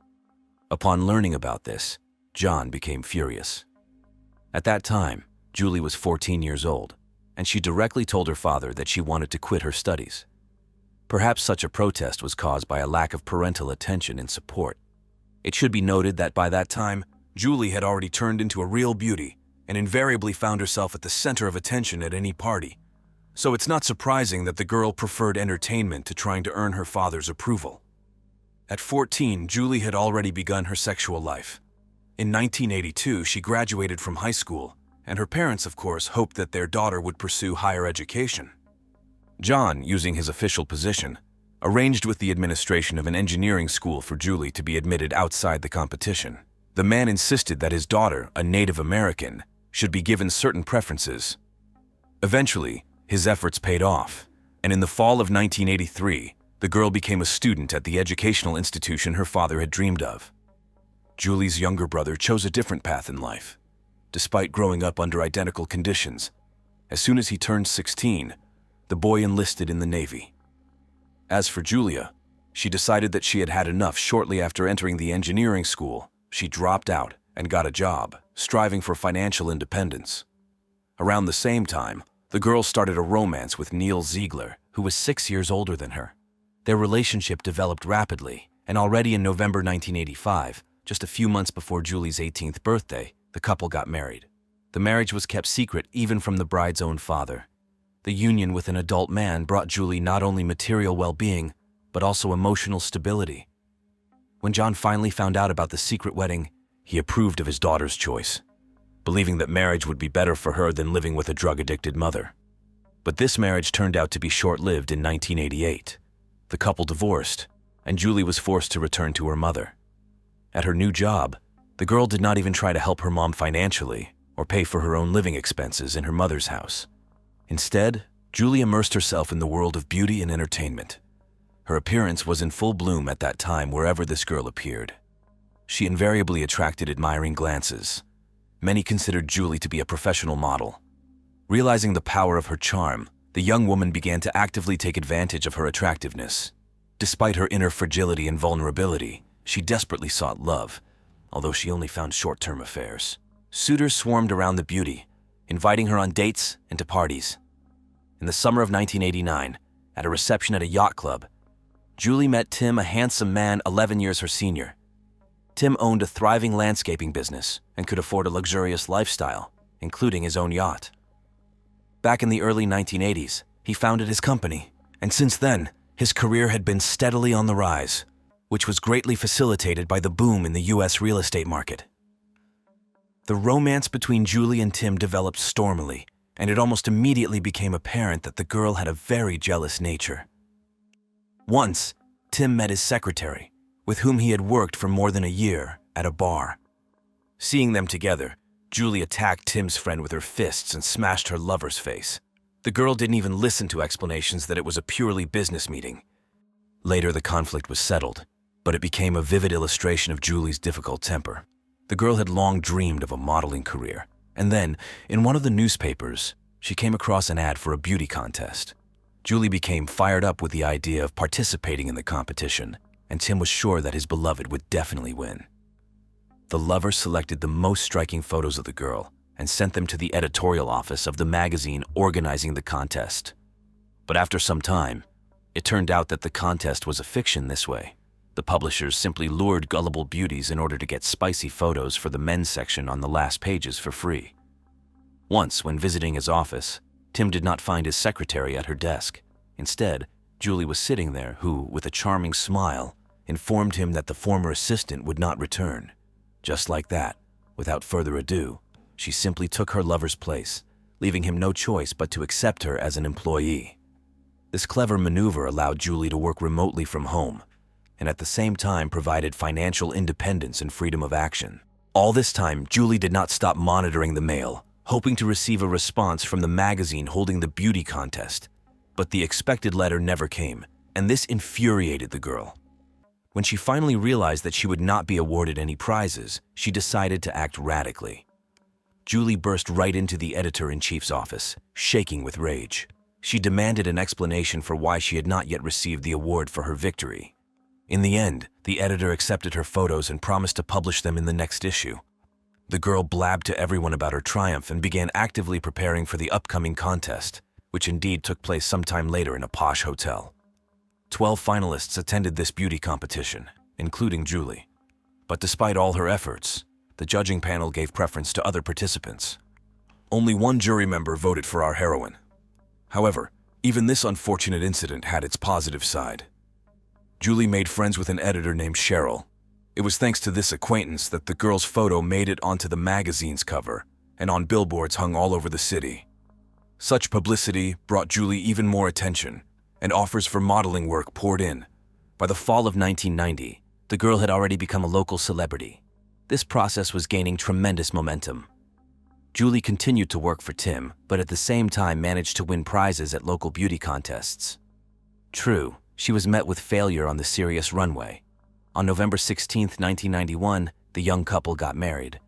Upon learning about this, John became furious. At that time, Julie was 14 years old, and she directly told her father that she wanted to quit her studies. Perhaps such a protest was caused by a lack of parental attention and support. It should be noted that by that time, Julie had already turned into a real beauty and invariably found herself at the center of attention at any party. So it's not surprising that the girl preferred entertainment to trying to earn her father's approval. At 14, Julie had already begun her sexual life. In 1982, she graduated from high school, and her parents, of course, hoped that their daughter would pursue higher education. John, using his official position, arranged with the administration of an engineering school for Julie to be admitted outside the competition. The man insisted that his daughter, a Native American, should be given certain preferences. Eventually, his efforts paid off, and in the fall of 1983, the girl became a student at the educational institution her father had dreamed of. Julie's younger brother chose a different path in life. Despite growing up under identical conditions, as soon as he turned 16, the boy enlisted in the Navy. As for Julia, she decided that she had had enough. Shortly after entering the engineering school, she dropped out and got a job, striving for financial independence. Around the same time, the girl started a romance with Neil Ziegler, who was 6 years older than her. Their relationship developed rapidly, and already in November 1985, just a few months before Julie's 18th birthday, the couple got married. The marriage was kept secret even from the bride's own father. The union with an adult man brought Julie not only material well-being, but also emotional stability. When John finally found out about the secret wedding, he approved of his daughter's choice, believing that marriage would be better for her than living with a drug-addicted mother. But this marriage turned out to be short-lived in 1988. The couple divorced, and Julie was forced to return to her mother. At her new job, the girl did not even try to help her mom financially or pay for her own living expenses in her mother's house. Instead, Julie immersed herself in the world of beauty and entertainment. Her appearance was in full bloom at that time wherever this girl appeared. She invariably attracted admiring glances. Many considered Julie to be a professional model. Realizing the power of her charm, the young woman began to actively take advantage of her attractiveness. Despite her inner fragility and vulnerability, she desperately sought love, although she only found short-term affairs. Suitors swarmed around the beauty, inviting her on dates and to parties. In the summer of 1989, at a reception at a yacht club, Julie met Tim, a handsome man 11 years her senior. Tim owned a thriving landscaping business and could afford a luxurious lifestyle, including his own yacht. Back in the early 1980s, he founded his company, and since then, his career had been steadily on the rise, which was greatly facilitated by the boom in the U.S. real estate market. The romance between Julie and Tim developed stormily, and it almost immediately became apparent that the girl had a very jealous nature. Once, Tim met his secretary, with whom he had worked for more than a year, at a bar. Seeing them together, Julie attacked Tim's friend with her fists and smashed her lover's face. The girl didn't even listen to explanations that it was a purely business meeting. Later, the conflict was settled, but it became a vivid illustration of Julie's difficult temper. The girl had long dreamed of a modeling career, and then, in one of the newspapers, she came across an ad for a beauty contest. Julie became fired up with the idea of participating in the competition, and Tim was sure that his beloved would definitely win. The lover selected the most striking photos of the girl and sent them to the editorial office of the magazine organizing the contest. But after some time, it turned out that the contest was a fiction this way. The publishers simply lured gullible beauties in order to get spicy photos for the men's section on the last pages for free. Once, when visiting his office, Tim did not find his secretary at her desk. Instead, Julie was sitting there who, with a charming smile, informed him that the former assistant would not return. Just like that, without further ado, she simply took her lover's place, leaving him no choice but to accept her as an employee. This clever maneuver allowed Julie to work remotely from home, and at the same time provided financial independence and freedom of action. All this time, Julie did not stop monitoring the mail, hoping to receive a response from the magazine holding the beauty contest. But the expected letter never came, and this infuriated the girl. When she finally realized that she would not be awarded any prizes, she decided to act radically. Julie burst right into the editor-in-chief's office, shaking with rage. She demanded an explanation for why she had not yet received the award for her victory. In the end, the editor accepted her photos and promised to publish them in the next issue. The girl blabbed to everyone about her triumph and began actively preparing for the upcoming contest, which indeed took place sometime later in a posh hotel. 12 finalists attended this beauty competition, including Julie. But despite all her efforts, the judging panel gave preference to other participants. Only one jury member voted for our heroine. However, even this unfortunate incident had its positive side. Julie made friends with an editor named Cheryl. It was thanks to this acquaintance that the girl's photo made it onto the magazine's cover and on billboards hung all over the city. Such publicity brought Julie even more attention, and offers for modeling work poured in. By the fall of 1990, the girl had already become a local celebrity. This process was gaining tremendous momentum. Julie continued to work for Tim, but at the same time managed to win prizes at local beauty contests. True, she was met with failure on the serious runway. On November 16, 1991, the young couple got married.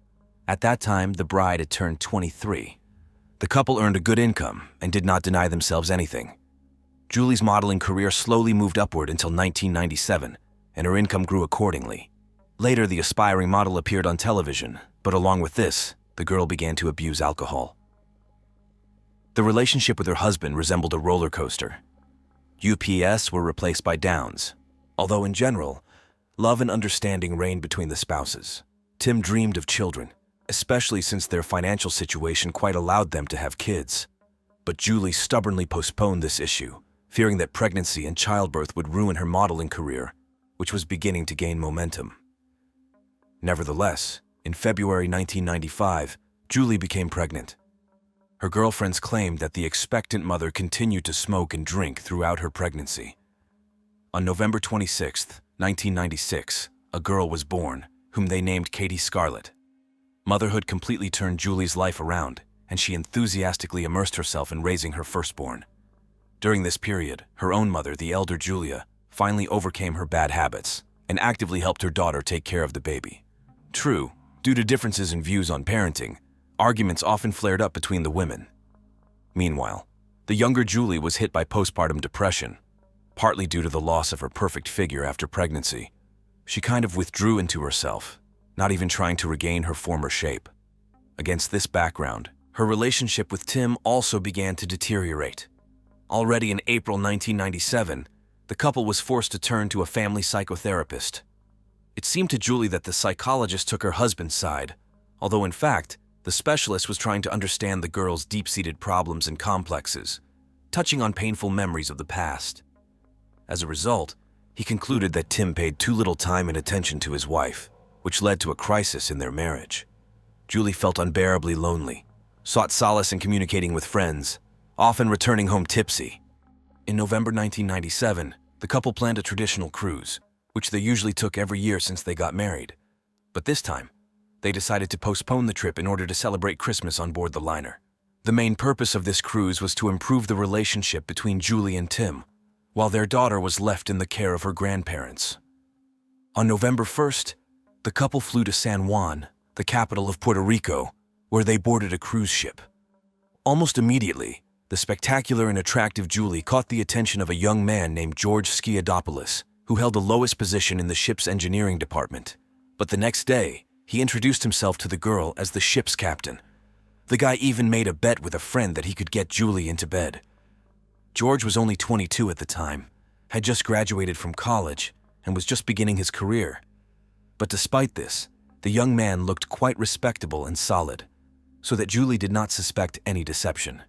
At that time, the bride had turned 23. The couple earned a good income and did not deny themselves anything. Julie's modeling career slowly moved upward until 1997, and her income grew accordingly. Later, the aspiring model appeared on television, but along with this, the girl began to abuse alcohol. The relationship with her husband resembled a roller coaster. UPS were replaced by Downs, although in general, love and understanding reigned between the spouses. Tim dreamed of children, especially since their financial situation quite allowed them to have kids. But Julie stubbornly postponed this issue, fearing that pregnancy and childbirth would ruin her modeling career. which was beginning to gain momentum. Nevertheless, in February 1995, Julie became pregnant. Her girlfriends claimed that the expectant mother continued to smoke and drink throughout her pregnancy. On November 26, 1996, a girl was born, whom they named Katie Scarlett. Motherhood completely turned Julie's life around, and she enthusiastically immersed herself in raising her firstborn. During this period, her own mother, the elder Julia, finally overcame her bad habits and actively helped her daughter take care of the baby. True, due to differences in views on parenting, arguments often flared up between the women. Meanwhile, the younger Julie was hit by postpartum depression, partly due to the loss of her perfect figure after pregnancy. She kind of withdrew into herself, not even trying to regain her former shape. Against this background, her relationship with Tim also began to deteriorate. Already in April 1997, the couple was forced to turn to a family psychotherapist. It seemed to Julie that the psychologist took her husband's side, although in fact, the specialist was trying to understand the girl's deep-seated problems and complexes, touching on painful memories of the past. As a result, he concluded that Tim paid too little time and attention to his wife, which led to a crisis in their marriage. Julie felt unbearably lonely, sought solace in communicating with friends, often returning home tipsy. In November 1997, the couple planned a traditional cruise, which they usually took every year since they got married. But this time, they decided to postpone the trip in order to celebrate Christmas on board the liner. The main purpose of this cruise was to improve the relationship between Julie and Tim, while their daughter was left in the care of her grandparents. On November 1st, the couple flew to San Juan, the capital of Puerto Rico, where they boarded a cruise ship. Almost immediately, the spectacular and attractive Julie caught the attention of a young man named George Skiadopoulos, who held the lowest position in the ship's engineering department. But the next day, he introduced himself to the girl as the ship's captain. The guy even made a bet with a friend that he could get Julie into bed. George was only 22 at the time, had just graduated from college, and was just beginning his career. But despite this, the young man looked quite respectable and solid, so that Julie did not suspect any deception.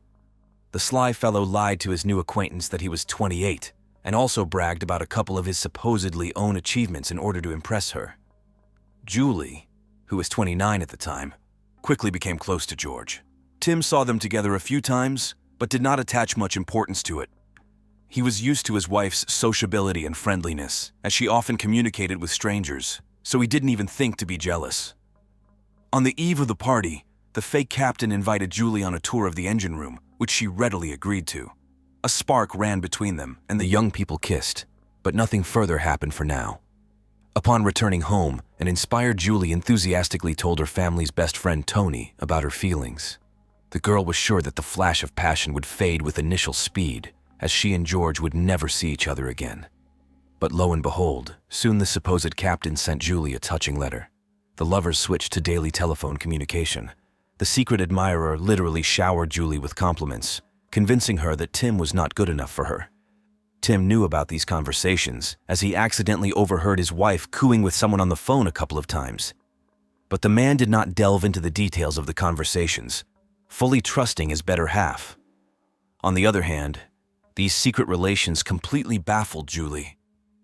The sly fellow lied to his new acquaintance that he was 28, and also bragged about a couple of his supposedly own achievements in order to impress her. Julie, who was 29 at the time, quickly became close to George. Tim saw them together a few times, but did not attach much importance to it. He was used to his wife's sociability and friendliness, as she often communicated with strangers, so he didn't even think to be jealous. On the eve of the party, the fake captain invited Julie on a tour of the engine room, which she readily agreed to. A spark ran between them, and the young people kissed, but nothing further happened for now. Upon returning home, an inspired Julie enthusiastically told her family's best friend Tony about her feelings. The girl was sure that the flash of passion would fade with initial speed, as she and George would never see each other again. But lo and behold, soon the supposed captain sent Julie a touching letter. The lovers switched to daily telephone communication. The secret admirer literally showered Julie with compliments, convincing her that Tim was not good enough for her. Tim knew about these conversations, as he accidentally overheard his wife cooing with someone on the phone a couple of times. But the man did not delve into the details of the conversations, fully trusting his better half. On the other hand, these secret relations completely baffled Julie.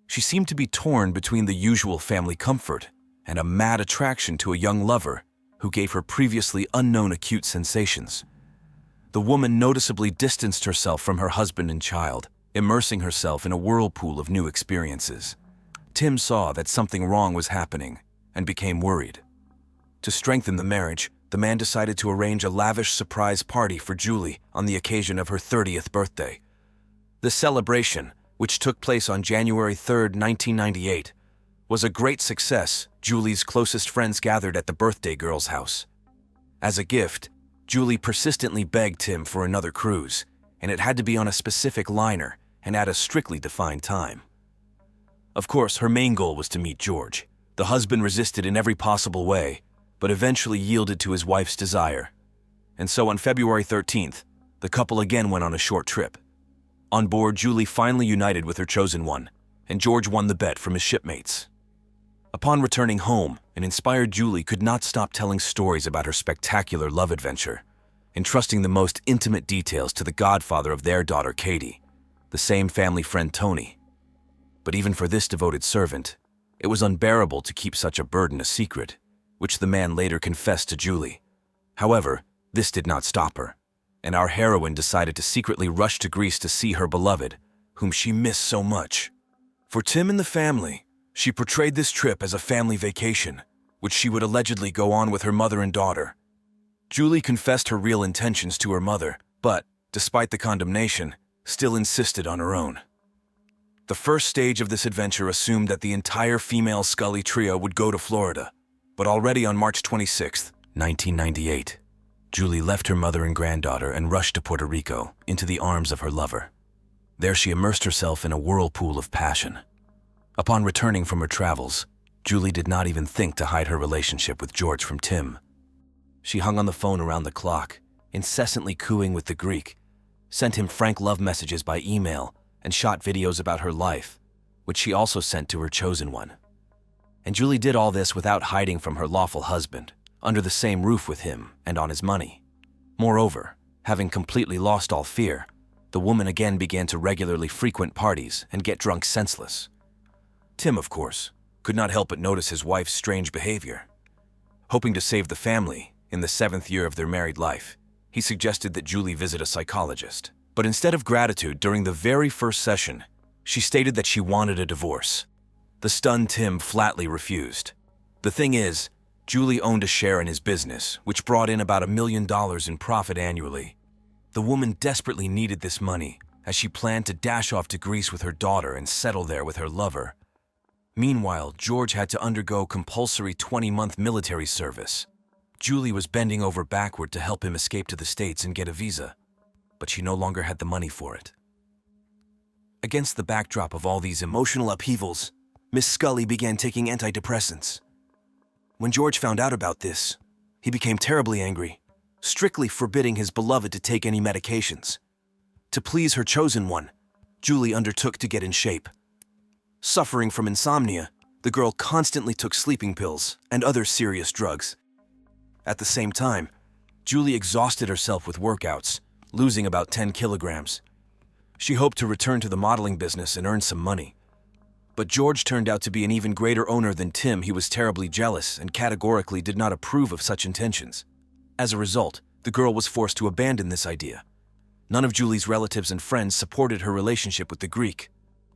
She seemed to be torn between the usual family comfort and a mad attraction to a young lover who gave her previously unknown acute sensations. The woman noticeably distanced herself from her husband and child, immersing herself in a whirlpool of new experiences. Tim saw that something wrong was happening and became worried. To strengthen the marriage, the man decided to arrange a lavish surprise party for Julie on the occasion of her 30th birthday. The celebration, which took place on January 3, 1998, was a great success. Julie's closest friends gathered at the birthday girl's house. As a gift, Julie persistently begged Tim for another cruise, and it had to be on a specific liner and at a strictly defined time. Of course, her main goal was to meet George. The husband resisted in every possible way, but eventually yielded to his wife's desire. And so on February 13th, the couple again went on a short trip. On board, Julie finally united with her chosen one, and George won the bet from his shipmates. Upon returning home, an inspired Julie could not stop telling stories about her spectacular love adventure, entrusting the most intimate details to the godfather of their daughter, Katie, the same family friend Tony. But even for this devoted servant, it was unbearable to keep such a burden a secret, which the man later confessed to Julie. However, this did not stop her, and our heroine decided to secretly rush to Greece to see her beloved, whom she missed so much. For Tim and the family, she portrayed this trip as a family vacation, which she would allegedly go on with her mother and daughter. Julie confessed her real intentions to her mother, but, despite the condemnation, still insisted on her own. The first stage of this adventure assumed that the entire female Scully trio would go to Florida, but already on March 26, 1998, Julie left her mother and granddaughter and rushed to Puerto Rico, into the arms of her lover. There she immersed herself in a whirlpool of passion. Upon returning from her travels, Julie did not even think to hide her relationship with George from Tim. She hung on the phone around the clock, incessantly cooing with the Greek, sent him frank love messages by email, and shot videos about her life, which she also sent to her chosen one. And Julie did all this without hiding from her lawful husband, under the same roof with him and on his money. Moreover, having completely lost all fear, the woman again began to regularly frequent parties and get drunk senseless. Tim, of course, could not help but notice his wife's strange behavior. Hoping to save the family, in the 7th year of their married life, he suggested that Julie visit a psychologist. But instead of gratitude during the very first session, she stated that she wanted a divorce. The stunned Tim flatly refused. The thing is, Julie owned a share in his business, which brought in about $1 million in profit annually. The woman desperately needed this money, as she planned to dash off to Greece with her daughter and settle there with her lover. Meanwhile, George had to undergo compulsory 20-month military service. Julie was bending over backward to help him escape to the States and get a visa, but she no longer had the money for it. Against the backdrop of all these emotional upheavals, Miss Scully began taking antidepressants. When George found out about this, he became terribly angry, strictly forbidding his beloved to take any medications. To please her chosen one, Julie undertook to get in shape. Suffering from insomnia, the girl constantly took sleeping pills and other serious drugs. At the same time, Julie exhausted herself with workouts, losing about 10 kilograms. She hoped to return to the modeling business and earn some money. But George turned out to be an even greater owner than Tim. He was terribly jealous and categorically did not approve of such intentions. As a result, the girl was forced to abandon this idea. None of Julie's relatives and friends supported her relationship with the Greek.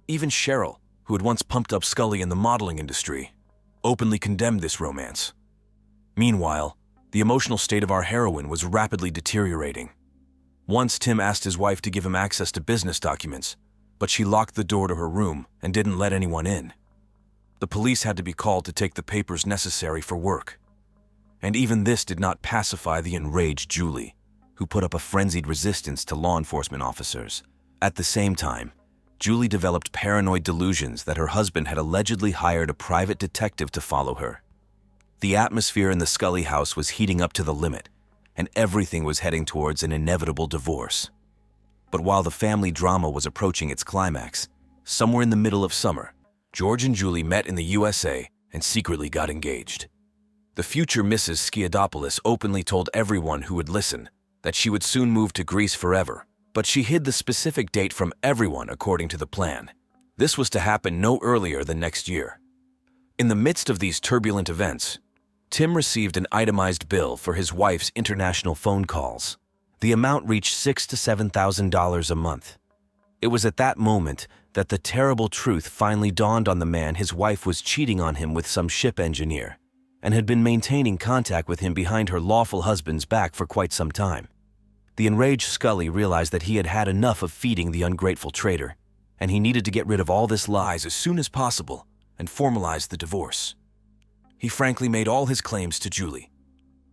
Even Cheryl, who had once pumped up Scully in the modeling industry, openly condemned this romance. Meanwhile, the emotional state of our heroine was rapidly deteriorating. Once Tim asked his wife to give him access to business documents, but she locked the door to her room and didn't let anyone in. The police had to be called to take the papers necessary for work. And even this did not pacify the enraged Julie, who put up a frenzied resistance to law enforcement officers. At the same time, Julie developed paranoid delusions that her husband had allegedly hired a private detective to follow her. The atmosphere in the Scully house was heating up to the limit, and everything was heading towards an inevitable divorce. But while the family drama was approaching its climax, somewhere in the middle of summer, George and Julie met in the USA and secretly got engaged. The future Mrs. Skiadopoulos openly told everyone who would listen that she would soon move to Greece forever, but she hid the specific date from everyone according to the plan. This was to happen no earlier than next year. In the midst of these turbulent events, Tim received an itemized bill for his wife's international phone calls. The amount reached $6,000 to $7,000 a month. It was at that moment that the terrible truth finally dawned on the man. His wife was cheating on him with some ship engineer and had been maintaining contact with him behind her lawful husband's back for quite some time. The enraged Scully realized that he had had enough of feeding the ungrateful traitor, and he needed to get rid of all this lies as soon as possible and formalize the divorce. He frankly made all his claims to Julie.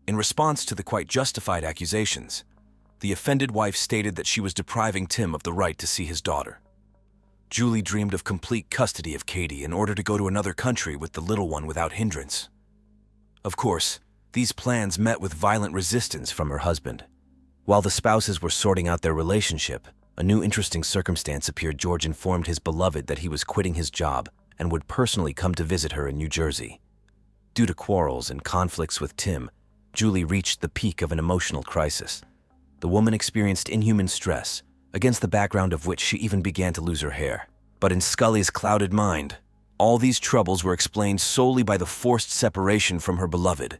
In response to the quite justified accusations, the offended wife stated that she was depriving Tim of the right to see his daughter. Julie dreamed of complete custody of Katie in order to go to another country with the little one without hindrance. Of course, these plans met with violent resistance from her husband. While the spouses were sorting out their relationship, a new interesting circumstance appeared. George informed his beloved that he was quitting his job and would personally come to visit her in New Jersey. Due to quarrels and conflicts with Tim, Julie reached the peak of an emotional crisis. The woman experienced inhuman stress, against the background of which she even began to lose her hair. But in Scully's clouded mind, all these troubles were explained solely by the forced separation from her beloved.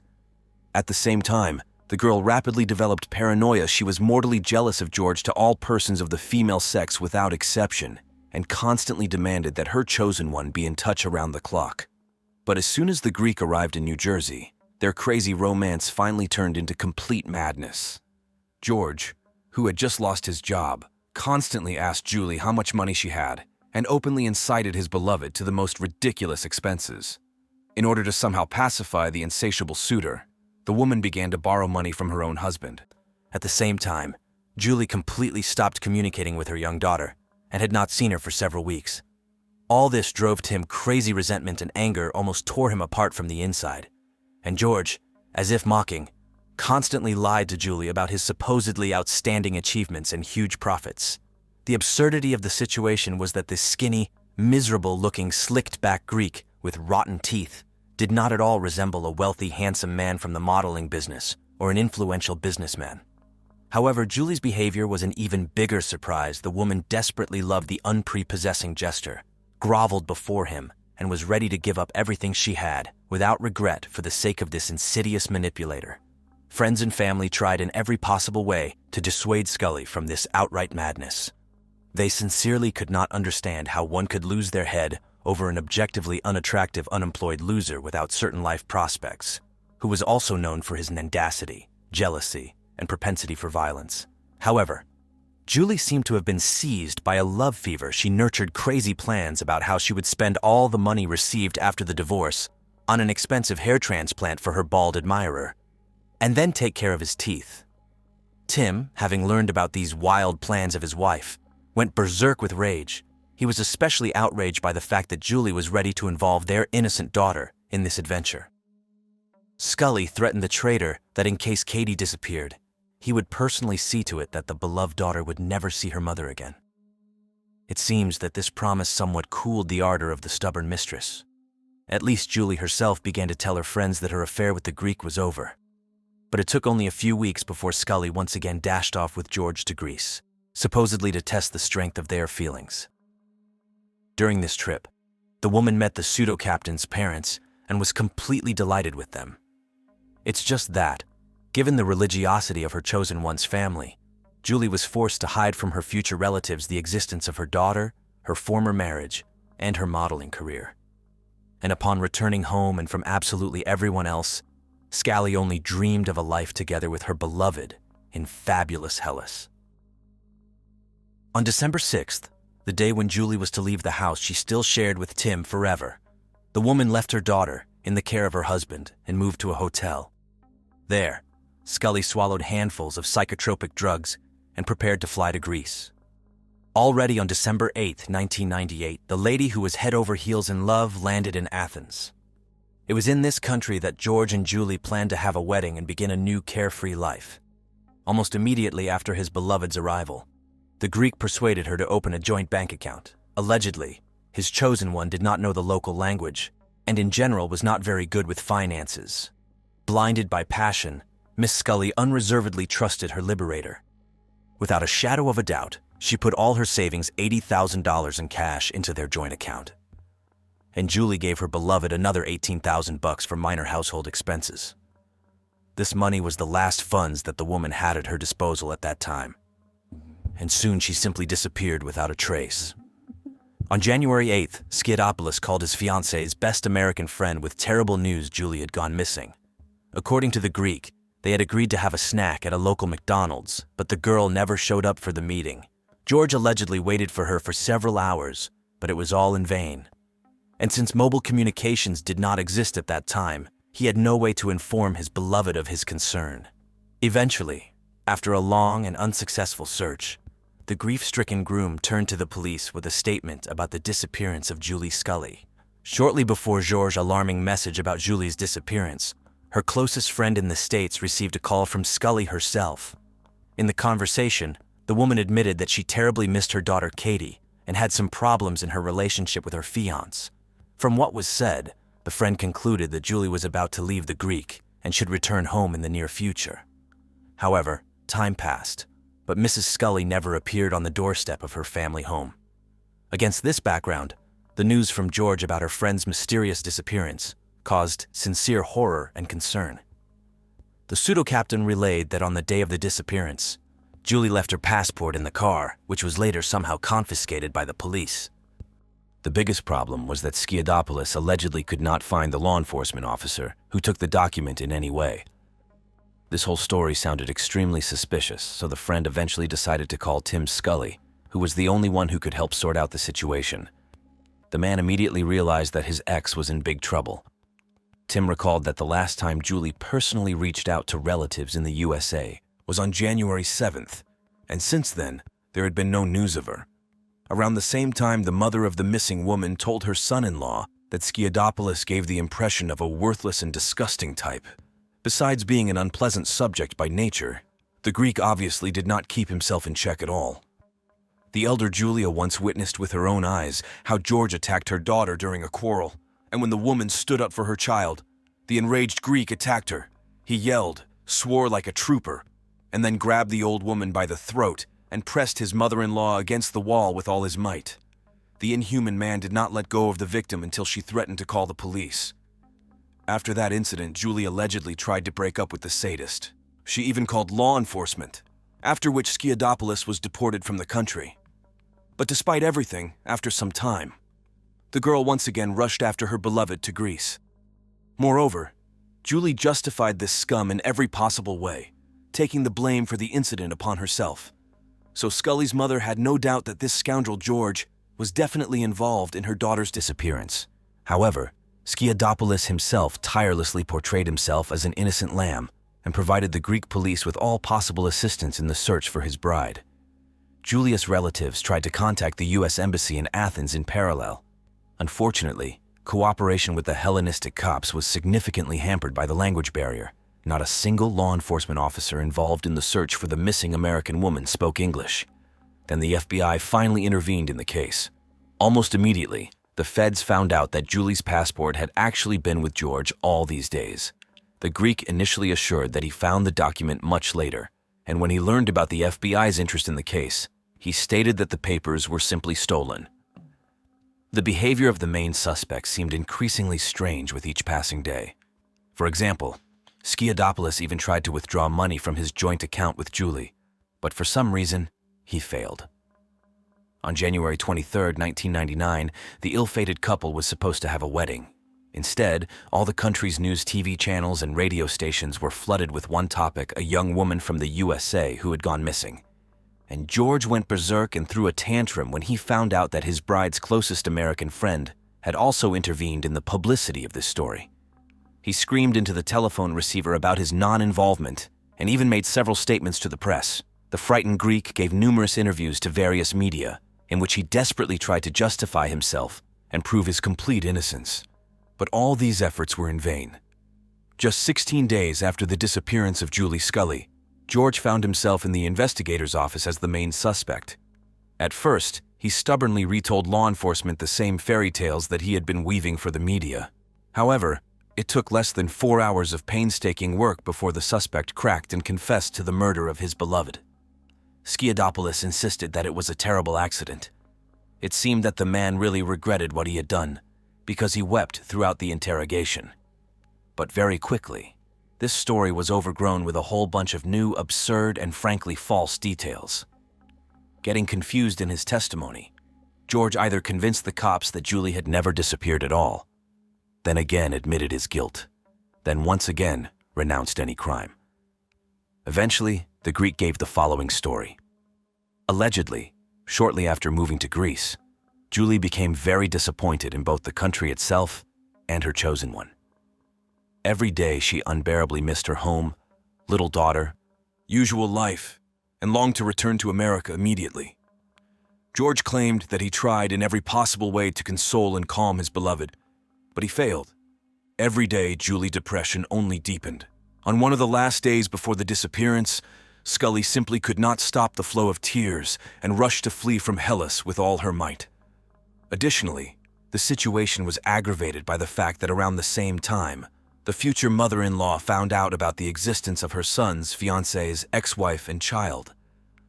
At the same time, the girl rapidly developed paranoia. She was mortally jealous of George to all persons of the female sex without exception, and constantly demanded that her chosen one be in touch around the clock. But as soon as the Greek arrived in New Jersey, their crazy romance finally turned into complete madness. George, who had just lost his job, constantly asked Julie how much money she had, and openly incited his beloved to the most ridiculous expenses. In order to somehow pacify the insatiable suitor, the woman began to borrow money from her own husband. At the same time, Julie completely stopped communicating with her young daughter and had not seen her for several weeks. All this drove Tim crazy resentment, and anger almost tore him apart from the inside. And George, as if mocking, constantly lied to Julie about his supposedly outstanding achievements and huge profits. The absurdity of the situation was that this skinny, miserable-looking, slicked-back Greek with rotten teeth did not at all resemble a wealthy, handsome man from the modeling business or an influential businessman. However, Julie's behavior was an even bigger surprise. The woman desperately loved the unprepossessing jester, groveled before him, and was ready to give up everything she had, without regret, for the sake of this insidious manipulator. Friends and family tried in every possible way to dissuade Scully from this outright madness. They sincerely could not understand how one could lose their head over an objectively unattractive, unemployed loser without certain life prospects, who was also known for his mendacity, jealousy, and propensity for violence. However, Julie seemed to have been seized by a love fever. She nurtured crazy plans about how she would spend all the money received after the divorce on an expensive hair transplant for her bald admirer, and then take care of his teeth. Tim, having learned about these wild plans of his wife, went berserk with rage. He was especially outraged by the fact that Julie was ready to involve their innocent daughter in this adventure. Scully threatened the traitor that in case Katie disappeared, he would personally see to it that the beloved daughter would never see her mother again. It seems that this promise somewhat cooled the ardor of the stubborn mistress. At least Julie herself began to tell her friends that her affair with the Greek was over. But it took only a few weeks before Scully once again dashed off with George to Greece, supposedly to test the strength of their feelings. During this trip, the woman met the pseudo-captain's parents and was completely delighted with them. It's just that, given the religiosity of her chosen one's family, Julie was forced to hide from her future relatives the existence of her daughter, her former marriage, and her modeling career. And upon returning home and from absolutely everyone else, Scully only dreamed of a life together with her beloved in fabulous Hellas. On December 6th, the day when Julie was to leave the house she still shared with Tim forever, the woman left her daughter in the care of her husband and moved to a hotel. There, Scully swallowed handfuls of psychotropic drugs and prepared to fly to Greece. Already on December 8, 1998, the lady who was head over heels in love landed in Athens. It was in this country that George and Julie planned to have a wedding and begin a new carefree life. Almost immediately after his beloved's arrival, the Greek persuaded her to open a joint bank account. Allegedly, his chosen one did not know the local language and in general was not very good with finances. Blinded by passion, Miss Scully unreservedly trusted her liberator. Without a shadow of a doubt, she put all her savings, $80,000 in cash, into their joint account. And Julie gave her beloved another $18,000 for minor household expenses. This money was the last funds that the woman had at her disposal at that time. And soon she simply disappeared without a trace. On January 8th, Skiadopoulos called his fiance's best American friend with terrible news: Julie had gone missing. According to the Greek, they had agreed to have a snack at a local McDonald's, but the girl never showed up for the meeting. George allegedly waited for her for several hours, but it was all in vain. And since mobile communications did not exist at that time, he had no way to inform his beloved of his concern. Eventually, after a long and unsuccessful search, the grief-stricken groom turned to the police with a statement about the disappearance of Julie Scully. Shortly before George's alarming message about Julie's disappearance, her closest friend in the States received a call from Scully herself. In the conversation, the woman admitted that she terribly missed her daughter Katie and had some problems in her relationship with her fiancé. From what was said, the friend concluded that Julie was about to leave the Greek and should return home in the near future. However, time passed, but Mrs. Scully never appeared on the doorstep of her family home. Against this background, the news from George about her friend's mysterious disappearance caused sincere horror and concern. The pseudo-captain relayed that on the day of the disappearance, Julie left her passport in the car, which was later somehow confiscated by the police. The biggest problem was that Skiadopoulos allegedly could not find the law enforcement officer who took the document in any way. This whole story sounded extremely suspicious, so the friend eventually decided to call Tim Scully, who was the only one who could help sort out the situation. The man immediately realized that his ex was in big trouble. Tim recalled that the last time Julie personally reached out to relatives in the USA was on January 7th, and since then, there had been no news of her. Around the same time, the mother of the missing woman told her son-in-law that Skiadopoulos gave the impression of a worthless and disgusting type. Besides being an unpleasant subject by nature, the Greek obviously did not keep himself in check at all. The elder Julia once witnessed with her own eyes how George attacked her daughter during a quarrel, and when the woman stood up for her child, the enraged Greek attacked her. He yelled, swore like a trooper, and then grabbed the old woman by the throat and pressed his mother-in-law against the wall with all his might. The inhuman man did not let go of the victim until she threatened to call the police. After that incident, Julie allegedly tried to break up with the sadist. She even called law enforcement, after which Skiadopoulos was deported from the country. But despite everything, after some time, the girl once again rushed after her beloved to Greece. Moreover, Julie justified this scum in every possible way, taking the blame for the incident upon herself. So Scully's mother had no doubt that this scoundrel George was definitely involved in her daughter's disappearance. However, Skiadopoulos himself tirelessly portrayed himself as an innocent lamb and provided the Greek police with all possible assistance in the search for his bride. Julia's relatives tried to contact the U.S. Embassy in Athens in parallel. Unfortunately, cooperation with the Hellenistic cops was significantly hampered by the language barrier. Not a single law enforcement officer involved in the search for the missing American woman spoke English. Then the FBI finally intervened in the case. Almost immediately, the feds found out that Julie's passport had actually been with George all these days. The Greek initially assured that he found the document much later, and when he learned about the FBI's interest in the case, he stated that the papers were simply stolen. The behavior of the main suspect seemed increasingly strange with each passing day. For example, Skiadopoulos even tried to withdraw money from his joint account with Julie, but for some reason, he failed. On January 23, 1999, the ill-fated couple was supposed to have a wedding. Instead, all the country's news TV channels and radio stations were flooded with one topic: a young woman from the USA who had gone missing. And George went berserk and threw a tantrum when he found out that his bride's closest American friend had also intervened in the publicity of this story. He screamed into the telephone receiver about his non-involvement and even made several statements to the press. The frightened Greek gave numerous interviews to various media in which he desperately tried to justify himself and prove his complete innocence. But all these efforts were in vain. Just 16 days after the disappearance of Julie Scully, George found himself in the investigator's office as the main suspect. At first, he stubbornly retold law enforcement the same fairy tales that he had been weaving for the media. However, it took less than 4 hours of painstaking work before the suspect cracked and confessed to the murder of his beloved. Skiadopoulos insisted that it was a terrible accident. It seemed that the man really regretted what he had done, because he wept throughout the interrogation. But very quickly, this story was overgrown with a whole bunch of new, absurd, and frankly false details. Getting confused in his testimony, George either convinced the cops that Julie had never disappeared at all, then again admitted his guilt, then once again renounced any crime. Eventually, the Greek gave the following story. Allegedly, shortly after moving to Greece, Julie became very disappointed in both the country itself and her chosen one. Every day she unbearably missed her home, little daughter, usual life, and longed to return to America immediately. George claimed that he tried in every possible way to console and calm his beloved, but he failed. Every day, Julie's depression only deepened. On one of the last days before the disappearance, Scully simply could not stop the flow of tears and rushed to flee from Hellas with all her might. Additionally, the situation was aggravated by the fact that around the same time, the future mother-in-law found out about the existence of her son's fiancé's ex-wife and child.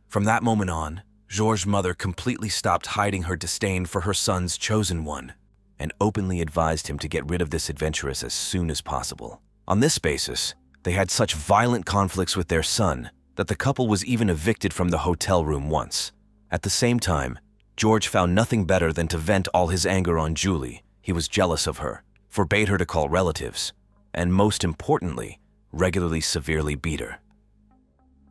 From that moment on, Georges' mother completely stopped hiding her disdain for her son's chosen one and openly advised him to get rid of this adventuress as soon as possible. On this basis, they had such violent conflicts with their son that the couple was even evicted from the hotel room once. At the same time, George found nothing better than to vent all his anger on Julie. He was jealous of her, forbade her to call relatives, and most importantly, regularly severely beat her.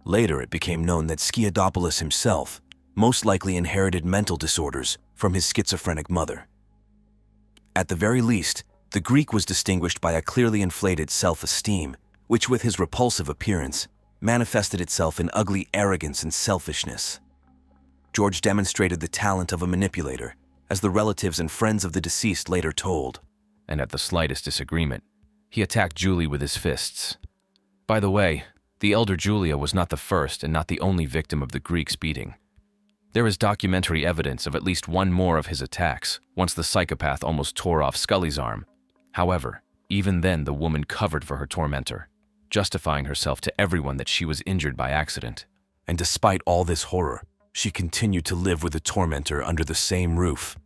Later, it became known that Schiodopolis himself most likely inherited mental disorders from his schizophrenic mother. At the very least, the Greek was distinguished by a clearly inflated self-esteem, which with his repulsive appearance manifested itself in ugly arrogance and selfishness. George demonstrated the talent of a manipulator, as the relatives and friends of the deceased later told. And at the slightest disagreement, he attacked Julie with his fists. By the way, the elder Julia was not the first and not the only victim of the Greek's beating. There is documentary evidence of at least one more of his attacks, once the psychopath almost tore off Scully's arm. However, even then the woman covered for her tormentor, justifying herself to everyone that she was injured by accident. And despite all this horror, she continued to live with the tormentor under the same roof.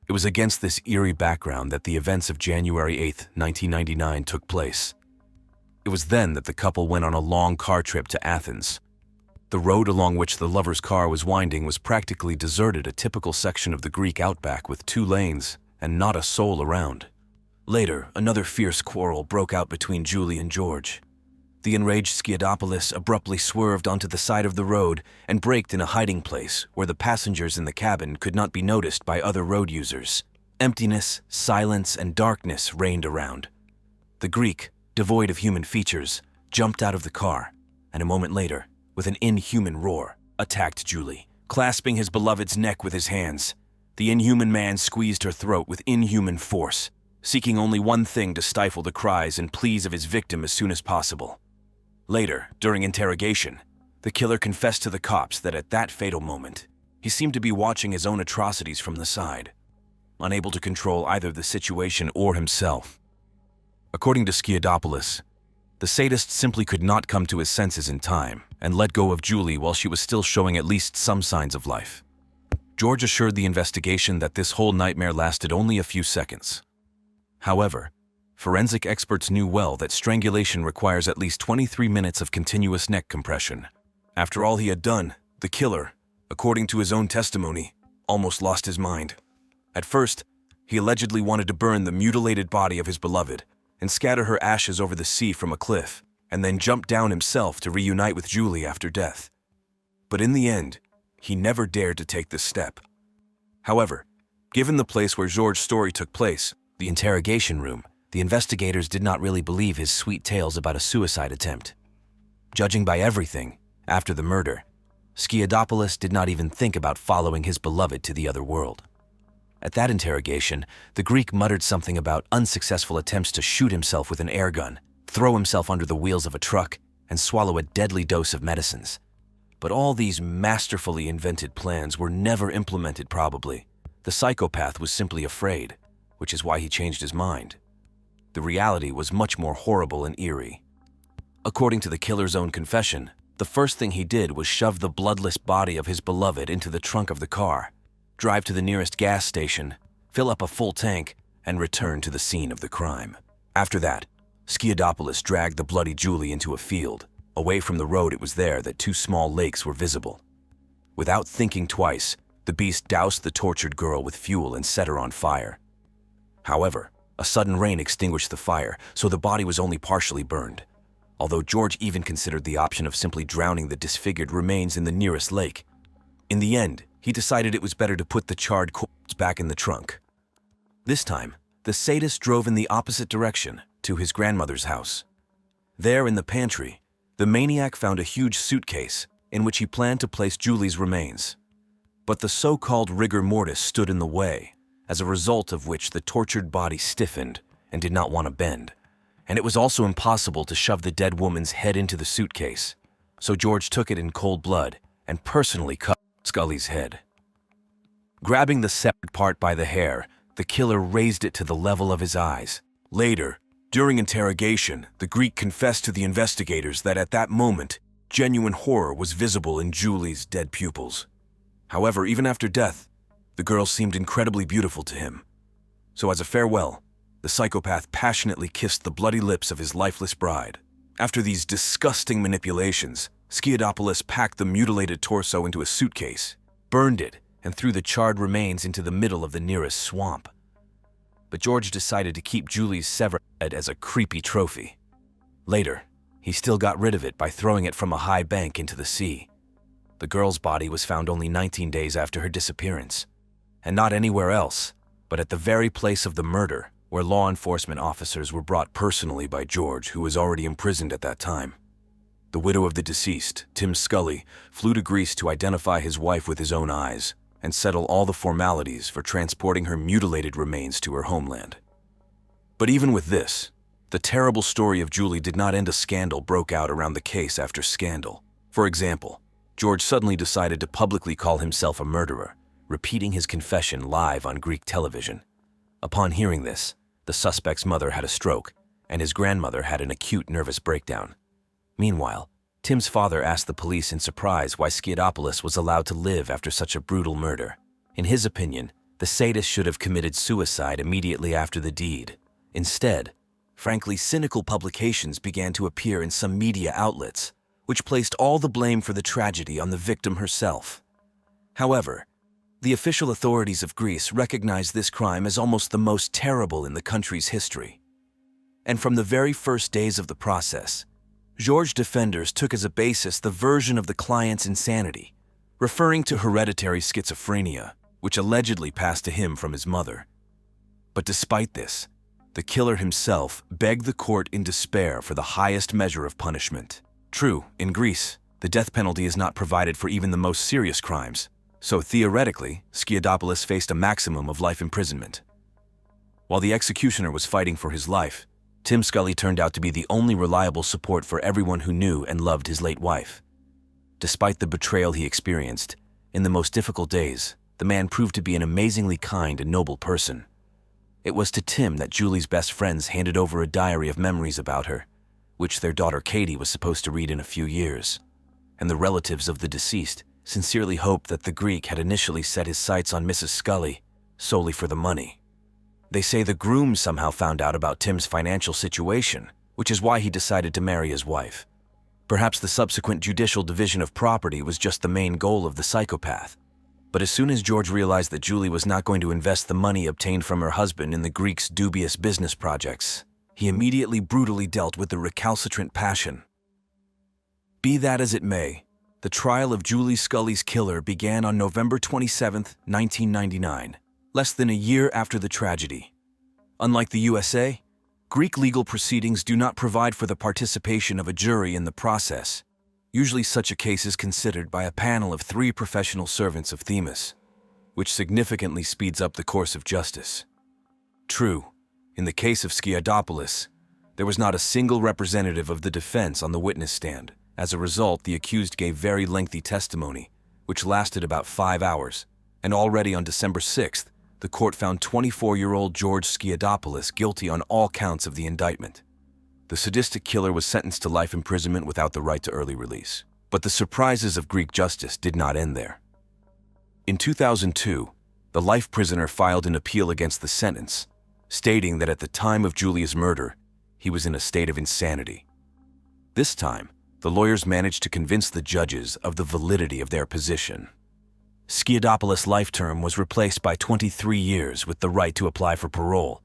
It was against this eerie background that the events of January 8, 1999 took place. It was then that the couple went on a long car trip to Athens. The road along which the lover's car was winding was practically deserted, a typical section of the Greek outback with 2 lanes and not a soul around. Later, another fierce quarrel broke out between Julie and George. The enraged Schiodopolis abruptly swerved onto the side of the road and braked in a hiding place where the passengers in the cabin could not be noticed by other road users. Emptiness, silence, and darkness reigned around. The Greek, devoid of human features, jumped out of the car, and a moment later, with an inhuman roar, attacked Julie, clasping his beloved's neck with his hands. The inhuman man squeezed her throat with inhuman force, seeking only one thing to stifle the cries and pleas of his victim as soon as possible. Later, during interrogation, the killer confessed to the cops that at that fatal moment, he seemed to be watching his own atrocities from the side, unable to control either the situation or himself. According to Schiodopolis, the sadist simply could not come to his senses in time and let go of Julie while she was still showing at least some signs of life. George assured the investigation that this whole nightmare lasted only a few seconds. However, forensic experts knew well that strangulation requires at least 23 minutes of continuous neck compression. After all he had done, the killer, according to his own testimony, almost lost his mind. At first, he allegedly wanted to burn the mutilated body of his beloved and scatter her ashes over the sea from a cliff, and then jump down himself to reunite with Julie after death. But in the end, he never dared to take this step. However, given the place where George's story took place, the interrogation room, the investigators did not really believe his sweet tales about a suicide attempt. Judging by everything, after the murder, Schiodopolis did not even think about following his beloved to the other world. At that interrogation, the Greek muttered something about unsuccessful attempts to shoot himself with an air gun, throw himself under the wheels of a truck, and swallow a deadly dose of medicines. But all these masterfully invented plans were never implemented probably. The psychopath was simply afraid, which is why he changed his mind. The reality was much more horrible and eerie. According to the killer's own confession, the first thing he did was shove the bloodless body of his beloved into the trunk of the car, drive to the nearest gas station, fill up a full tank, and return to the scene of the crime. After that, Schiodopolis dragged the bloody Julie into a field. Away from the road, it was there that 2 small lakes were visible. Without thinking twice, the beast doused the tortured girl with fuel and set her on fire. However, a sudden rain extinguished the fire, so the body was only partially burned, although George even considered the option of simply drowning the disfigured remains in the nearest lake. In the end, he decided it was better to put the charred corpse back in the trunk. This time, the sadist drove in the opposite direction, to his grandmother's house. There in the pantry, the maniac found a huge suitcase in which he planned to place Julie's remains. But the so-called rigor mortis stood in the way, as a result of which the tortured body stiffened and did not want to bend. And it was also impossible to shove the dead woman's head into the suitcase, so George took it in cold blood and personally cut Scully's head. Grabbing the severed part by the hair, the killer raised it to the level of his eyes. Later, during interrogation, the Greek confessed to the investigators that at that moment, genuine horror was visible in Julie's dead pupils. However, even after death, the girl seemed incredibly beautiful to him. So as a farewell, the psychopath passionately kissed the bloody lips of his lifeless bride. After these disgusting manipulations, Schedopoulos packed the mutilated torso into a suitcase, burned it, and threw the charred remains into the middle of the nearest swamp. But George decided to keep Julie's severed head as a creepy trophy. Later, he still got rid of it by throwing it from a high bank into the sea. The girl's body was found only 19 days after her disappearance, and not anywhere else, but at the very place of the murder, where law enforcement officers were brought personally by George, who was already imprisoned at that time. The widow of the deceased, Tim Scully, flew to Greece to identify his wife with his own eyes and settle all the formalities for transporting her mutilated remains to her homeland. But even with this, the terrible story of Julie did not end. A scandal broke out around the case after scandal. For example, George suddenly decided to publicly call himself a murderer, repeating his confession live on Greek television. Upon hearing this, the suspect's mother had a stroke, and his grandmother had an acute nervous breakdown. Meanwhile, Tim's father asked the police in surprise why Schedopoulos was allowed to live after such a brutal murder. In his opinion, the sadist should have committed suicide immediately after the deed. Instead, frankly cynical publications began to appear in some media outlets, which placed all the blame for the tragedy on the victim herself. However, the official authorities of Greece recognized this crime as almost the most terrible in the country's history. And from the very first days of the process, George's defenders took as a basis the version of the client's insanity, referring to hereditary schizophrenia, which allegedly passed to him from his mother. But despite this, the killer himself begged the court in despair for the highest measure of punishment. True, in Greece, the death penalty is not provided for even the most serious crimes, so theoretically, Schedopoulos faced a maximum of life imprisonment. While the executioner was fighting for his life, Tim Scully turned out to be the only reliable support for everyone who knew and loved his late wife. Despite the betrayal he experienced, in the most difficult days, the man proved to be an amazingly kind and noble person. It was to Tim that Julie's best friends handed over a diary of memories about her, which their daughter Katie was supposed to read in a few years. And the relatives of the deceased sincerely hoped that the Greek had initially set his sights on Mrs. Scully solely for the money. They say the groom somehow found out about Tim's financial situation, which is why he decided to marry his wife. Perhaps the subsequent judicial division of property was just the main goal of the psychopath. But as soon as George realized that Julie was not going to invest the money obtained from her husband in the Greek's dubious business projects, he immediately brutally dealt with the recalcitrant passion. Be that as it may, the trial of Julie Scully's killer began on November 27, 1999. Less than a year after the tragedy. Unlike the USA, Greek legal proceedings do not provide for the participation of a jury in the process. Usually such a case is considered by a panel of 3 professional servants of Themis, which significantly speeds up the course of justice. True, in the case of Schedopoulos, there was not a single representative of the defense on the witness stand. As a result, the accused gave very lengthy testimony, which lasted about 5 hours, and already on December 6th, the court found 24-year-old George Schedopoulos guilty on all counts of the indictment. The sadistic killer was sentenced to life imprisonment without the right to early release. But the surprises of Greek justice did not end there. In 2002, the life prisoner filed an appeal against the sentence, stating that at the time of Julia's murder, he was in a state of insanity. This time, the lawyers managed to convince the judges of the validity of their position. Schedopoulos' life term was replaced by 23 years with the right to apply for parole.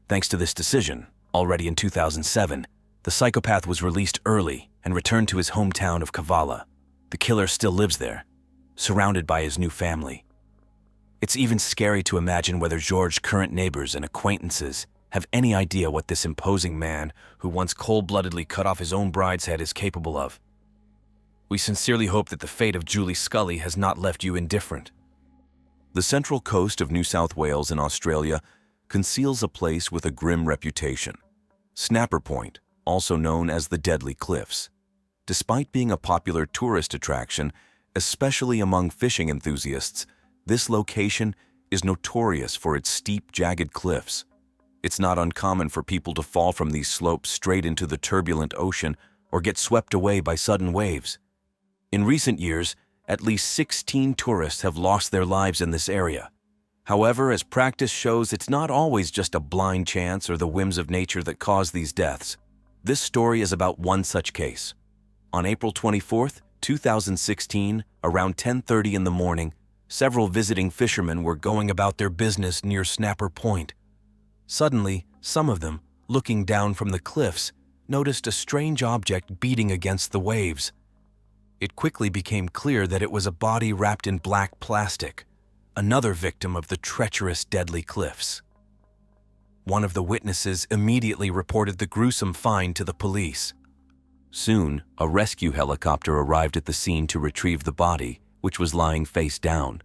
Thanks to this decision, already in 2007, the psychopath was released early and returned to his hometown of Kavala. The killer still lives there, surrounded by his new family. It's even scary to imagine whether George's current neighbors and acquaintances have any idea what this imposing man who once cold-bloodedly cut off his own bride's head is capable of. We sincerely hope that the fate of Julie Scully has not left you indifferent. The central coast of New South Wales in Australia conceals a place with a grim reputation. Snapper Point, also known as the Deadly Cliffs. Despite being a popular tourist attraction, especially among fishing enthusiasts, this location is notorious for its steep, jagged cliffs. It's not uncommon for people to fall from these slopes straight into the turbulent ocean or get swept away by sudden waves. In recent years, At least 16 tourists have lost their lives in this area. However, as practice shows, it's not always just a blind chance or the whims of nature that cause these deaths. This story is about one such case. On April 24th, 2016, around 10:30 in the morning, several visiting fishermen were going about their business near Snapper Point. Suddenly, some of them, looking down from the cliffs, noticed a strange object beating against the waves. It quickly became clear that it was a body wrapped in black plastic, another victim of the treacherous, deadly cliffs. One of the witnesses immediately reported the gruesome find to the police. Soon, a rescue helicopter arrived at the scene to retrieve the body, which was lying face down.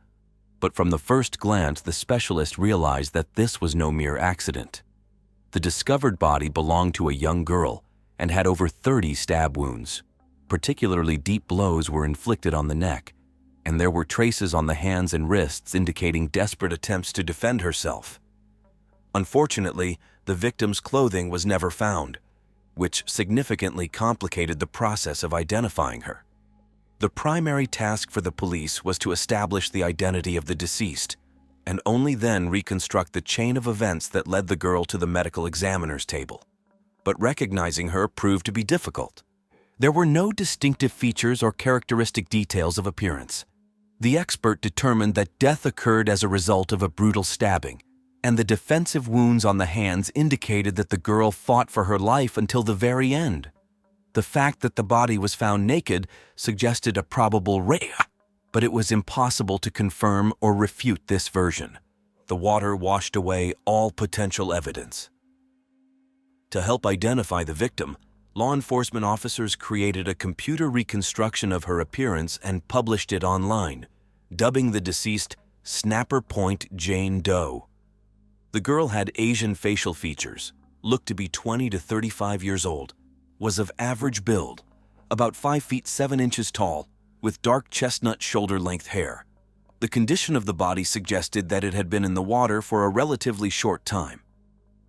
But from the first glance, the specialist realized that this was no mere accident. The discovered body belonged to a young girl and had over 30 stab wounds. Particularly deep blows were inflicted on the neck, and there were traces on the hands and wrists indicating desperate attempts to defend herself. Unfortunately, the victim's clothing was never found, which significantly complicated the process of identifying her. The primary task for the police was to establish the identity of the deceased, and only then reconstruct the chain of events that led the girl to the medical examiner's table. But recognizing her proved to be difficult. There were no distinctive features or characteristic details of appearance. The expert determined that death occurred as a result of a brutal stabbing, and the defensive wounds on the hands indicated that the girl fought for her life until the very end. The fact that the body was found naked suggested a probable rape, but it was impossible to confirm or refute this version. The water washed away all potential evidence. To help identify the victim, law enforcement officers created a computer reconstruction of her appearance and published it online, dubbing the deceased Snapper Point Jane Doe. The girl had Asian facial features, looked to be 20 to 35 years old, was of average build, about 5 feet 7 inches tall, with dark chestnut shoulder-length hair. The condition of the body suggested that it had been in the water for a relatively short time.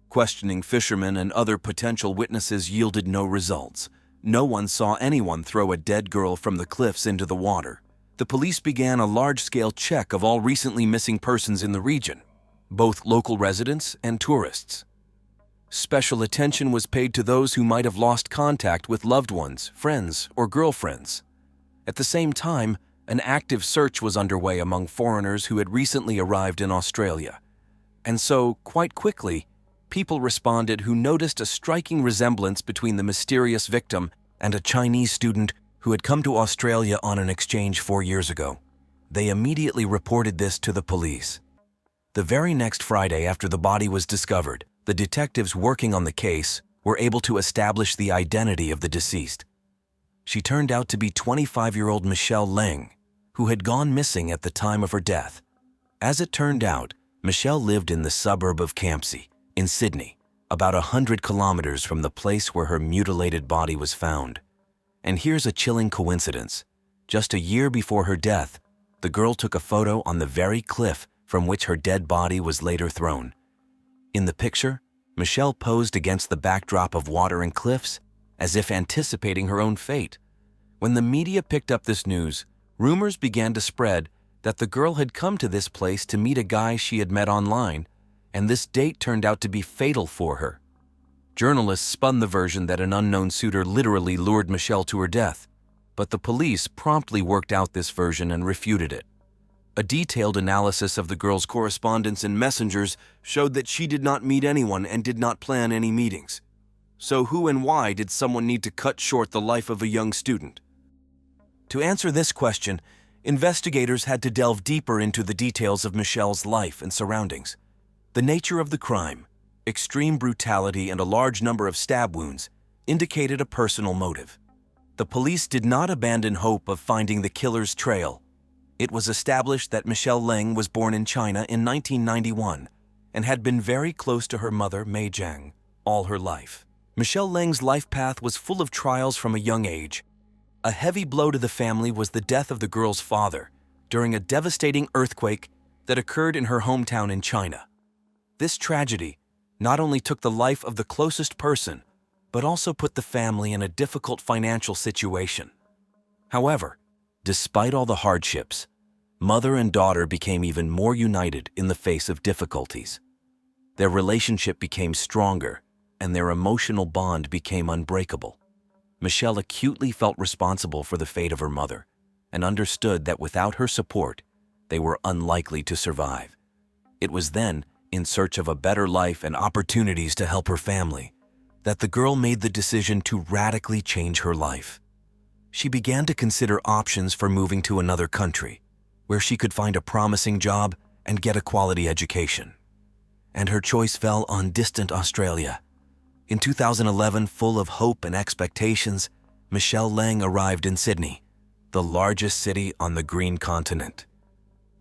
Questioning fishermen and other potential witnesses yielded no results. No one saw anyone throw a dead girl from the cliffs into the water. The police began a large-scale check of all recently missing persons in the region, both local residents and tourists. Special attention was paid to those who might have lost contact with loved ones, friends, or girlfriends. At the same time, an active search was underway among foreigners who had recently arrived in Australia. And so, quite quickly, people responded who noticed a striking resemblance between the mysterious victim and a Chinese student who had come to Australia on an exchange 4 years ago. They immediately reported this to the police. The very next Friday after the body was discovered, the detectives working on the case were able to establish the identity of the deceased. She turned out to be 25-year-old Michelle Leng, who had gone missing at the time of her death. As it turned out, Michelle lived in the suburb of Campsie, in Sydney, about 100 kilometers from the place where her mutilated body was found. And here's a chilling coincidence. Just a year before her death, the girl took a photo on the very cliff from which her dead body was later thrown. In the picture, Michelle posed against the backdrop of water and cliffs, as if anticipating her own fate. When the media picked up this news, rumors began to spread that the girl had come to this place to meet a guy she had met online, and this date turned out to be fatal for her. Journalists spun the version that an unknown suitor literally lured Michelle to her death, but the police promptly worked out this version and refuted it. A detailed analysis of the girl's correspondence and messengers showed that she did not meet anyone and did not plan any meetings. So who and why did someone need to cut short the life of a young student? To answer this question, investigators had to delve deeper into the details of Michelle's life and surroundings. The nature of the crime, extreme brutality, and a large number of stab wounds indicated a personal motive. The police did not abandon hope of finding the killer's trail. It was established that Michelle Leng was born in China in 1991 and had been very close to her mother, Mei Jiang, all her life. Michelle Leng's life path was full of trials from a young age. A heavy blow to the family was the death of the girl's father during a devastating earthquake that occurred in her hometown in China. This tragedy not only took the life of the closest person, but also put the family in a difficult financial situation. However, Despite all the hardships, mother and daughter became even more united in the face of difficulties. Their relationship became stronger, and their emotional bond became unbreakable. Michelle acutely felt responsible for the fate of her mother and understood that without her support, they were unlikely to survive. It was then, in search of a better life and opportunities to help her family, that the girl made the decision to radically change her life. She began to consider options for moving to another country, where she could find a promising job and get a quality education. And her choice fell on distant Australia. In 2011, full of hope and expectations, Michelle Lang arrived in Sydney, the largest city on the green continent.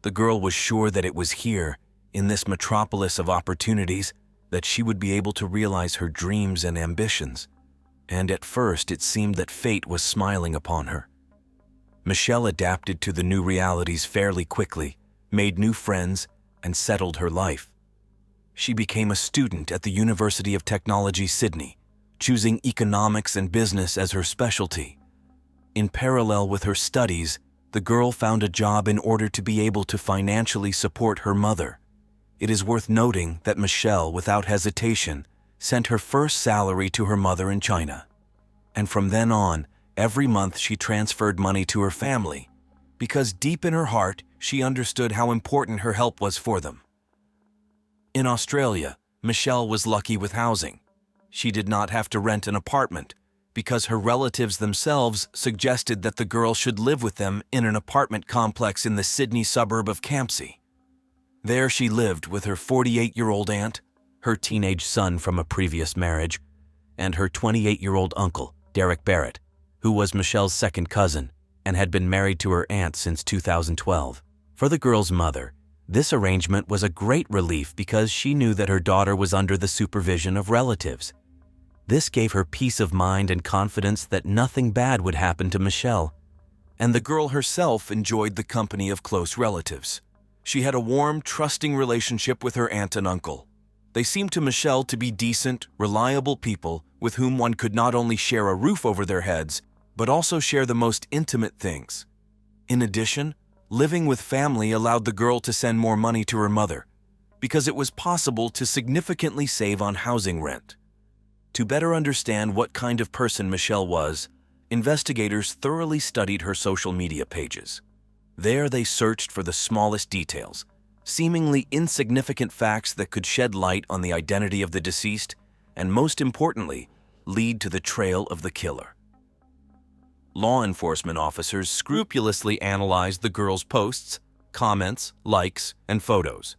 The girl was sure that it was here, in this metropolis of opportunities, that she would be able to realize her dreams and ambitions. And at first, it seemed that fate was smiling upon her. Michelle adapted to the new realities fairly quickly, made new friends, and settled her life. She became a student at the University of Technology, Sydney, choosing economics and business as her specialty. In parallel with her studies, the girl found a job in order to be able to financially support her mother. It is worth noting that Michelle, without hesitation, sent her first salary to her mother in China. And from then on, every month she transferred money to her family, because deep in her heart, she understood how important her help was for them. In Australia, Michelle was lucky with housing. She did not have to rent an apartment, because her relatives themselves suggested that the girl should live with them in an apartment complex in the Sydney suburb of Campsie. There she lived with her 48-year-old aunt, her teenage son from a previous marriage, and her 28-year-old uncle, Derek Barrett, who was Michelle's second cousin and had been married to her aunt since 2012. For the girl's mother, this arrangement was a great relief because she knew that her daughter was under the supervision of relatives. This gave her peace of mind and confidence that nothing bad would happen to Michelle. And the girl herself enjoyed the company of close relatives. She had a warm, trusting relationship with her aunt and uncle. They seemed to Michelle to be decent, reliable people with whom one could not only share a roof over their heads, but also share the most intimate things. In addition, living with family allowed the girl to send more money to her mother, because it was possible to significantly save on housing rent. To better understand what kind of person Michelle was, investigators thoroughly studied her social media pages. There they searched for the smallest details, seemingly insignificant facts that could shed light on the identity of the deceased and, most importantly, lead to the trail of the killer. Law enforcement officers scrupulously analyzed the girl's posts, comments, likes, and photos.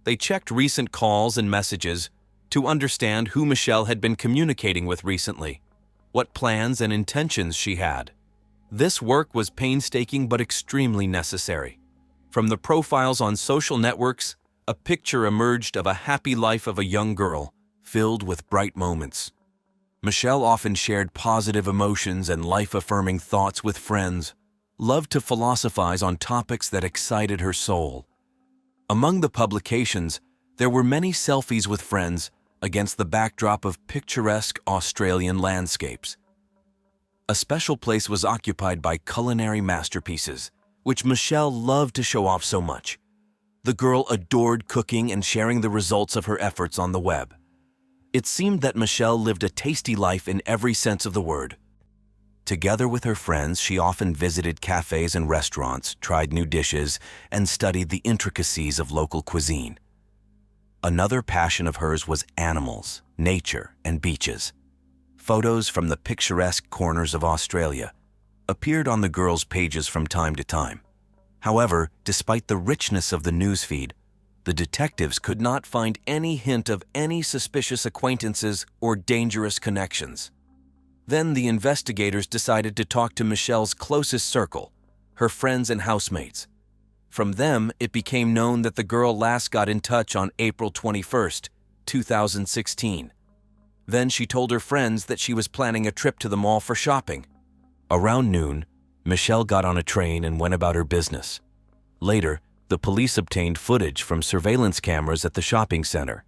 They checked recent calls and messages to understand who Michelle had been communicating with recently, what plans and intentions she had. This work was painstaking but extremely necessary. From the profiles on social networks, a picture emerged of a happy life of a young girl, filled with bright moments. Michelle often shared positive emotions and life-affirming thoughts with friends, loved to philosophize on topics that excited her soul. Among the publications, there were many selfies with friends against the backdrop of picturesque Australian landscapes. A special place was occupied by culinary masterpieces, which Michelle loved to show off so much. The girl adored cooking and sharing the results of her efforts on the web. It seemed that Michelle lived a tasty life in every sense of the word. Together with her friends, she often visited cafes and restaurants, tried new dishes, and studied the intricacies of local cuisine. Another passion of hers was animals, nature, and beaches. Photos from the picturesque corners of Australia appeared on the girl's pages from time to time. However, despite the richness of the newsfeed, the detectives could not find any hint of any suspicious acquaintances or dangerous connections. Then the investigators decided to talk to Michelle's closest circle, her friends and housemates. From them, it became known that the girl last got in touch on April 21st, 2016. Then she told her friends that she was planning a trip to the mall for shopping. Around noon, Michelle got on a train and went about her business. Later, the police obtained footage from surveillance cameras at the shopping center.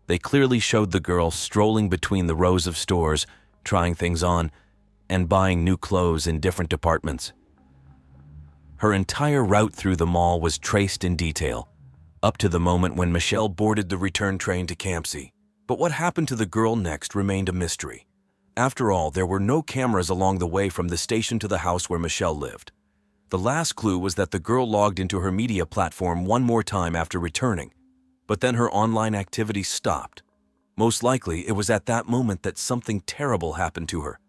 They clearly showed the girl strolling between the rows of stores, trying things on, and buying new clothes in different departments. Her entire route through the mall was traced in detail, up to the moment when Michelle boarded the return train to Campsie. But what happened to the girl next remained a mystery. After all, there were no cameras along the way from the station to the house where Michelle lived. The last clue was that the girl logged into her media platform one more time after returning, but then her online activity stopped. Most likely, it was at that moment that something terrible happened to her.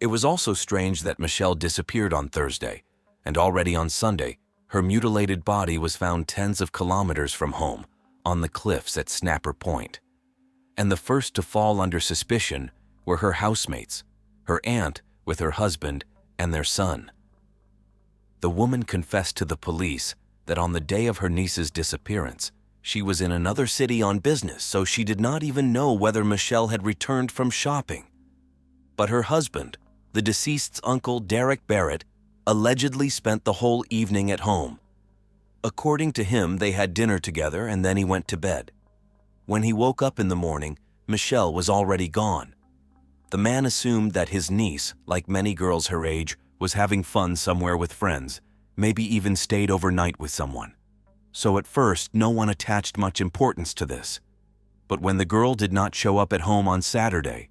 It was also strange that Michelle disappeared on Thursday, and already on Sunday, her mutilated body was found tens of kilometers from home, on the cliffs at Snapper Point. And the first to fall under suspicion were her housemates, her aunt with her husband and their son. The woman confessed to the police that on the day of her niece's disappearance, she was in another city on business, so she did not even know whether Michelle had returned from shopping. But her husband, the deceased's uncle Derek Barrett, allegedly spent the whole evening at home. According to him, they had dinner together and then he went to bed. When he woke up in the morning, Michelle was already gone. The man assumed that his niece, like many girls her age, was having fun somewhere with friends, maybe even stayed overnight with someone. So at first, no one attached much importance to this. But when the girl did not show up at home on Saturday,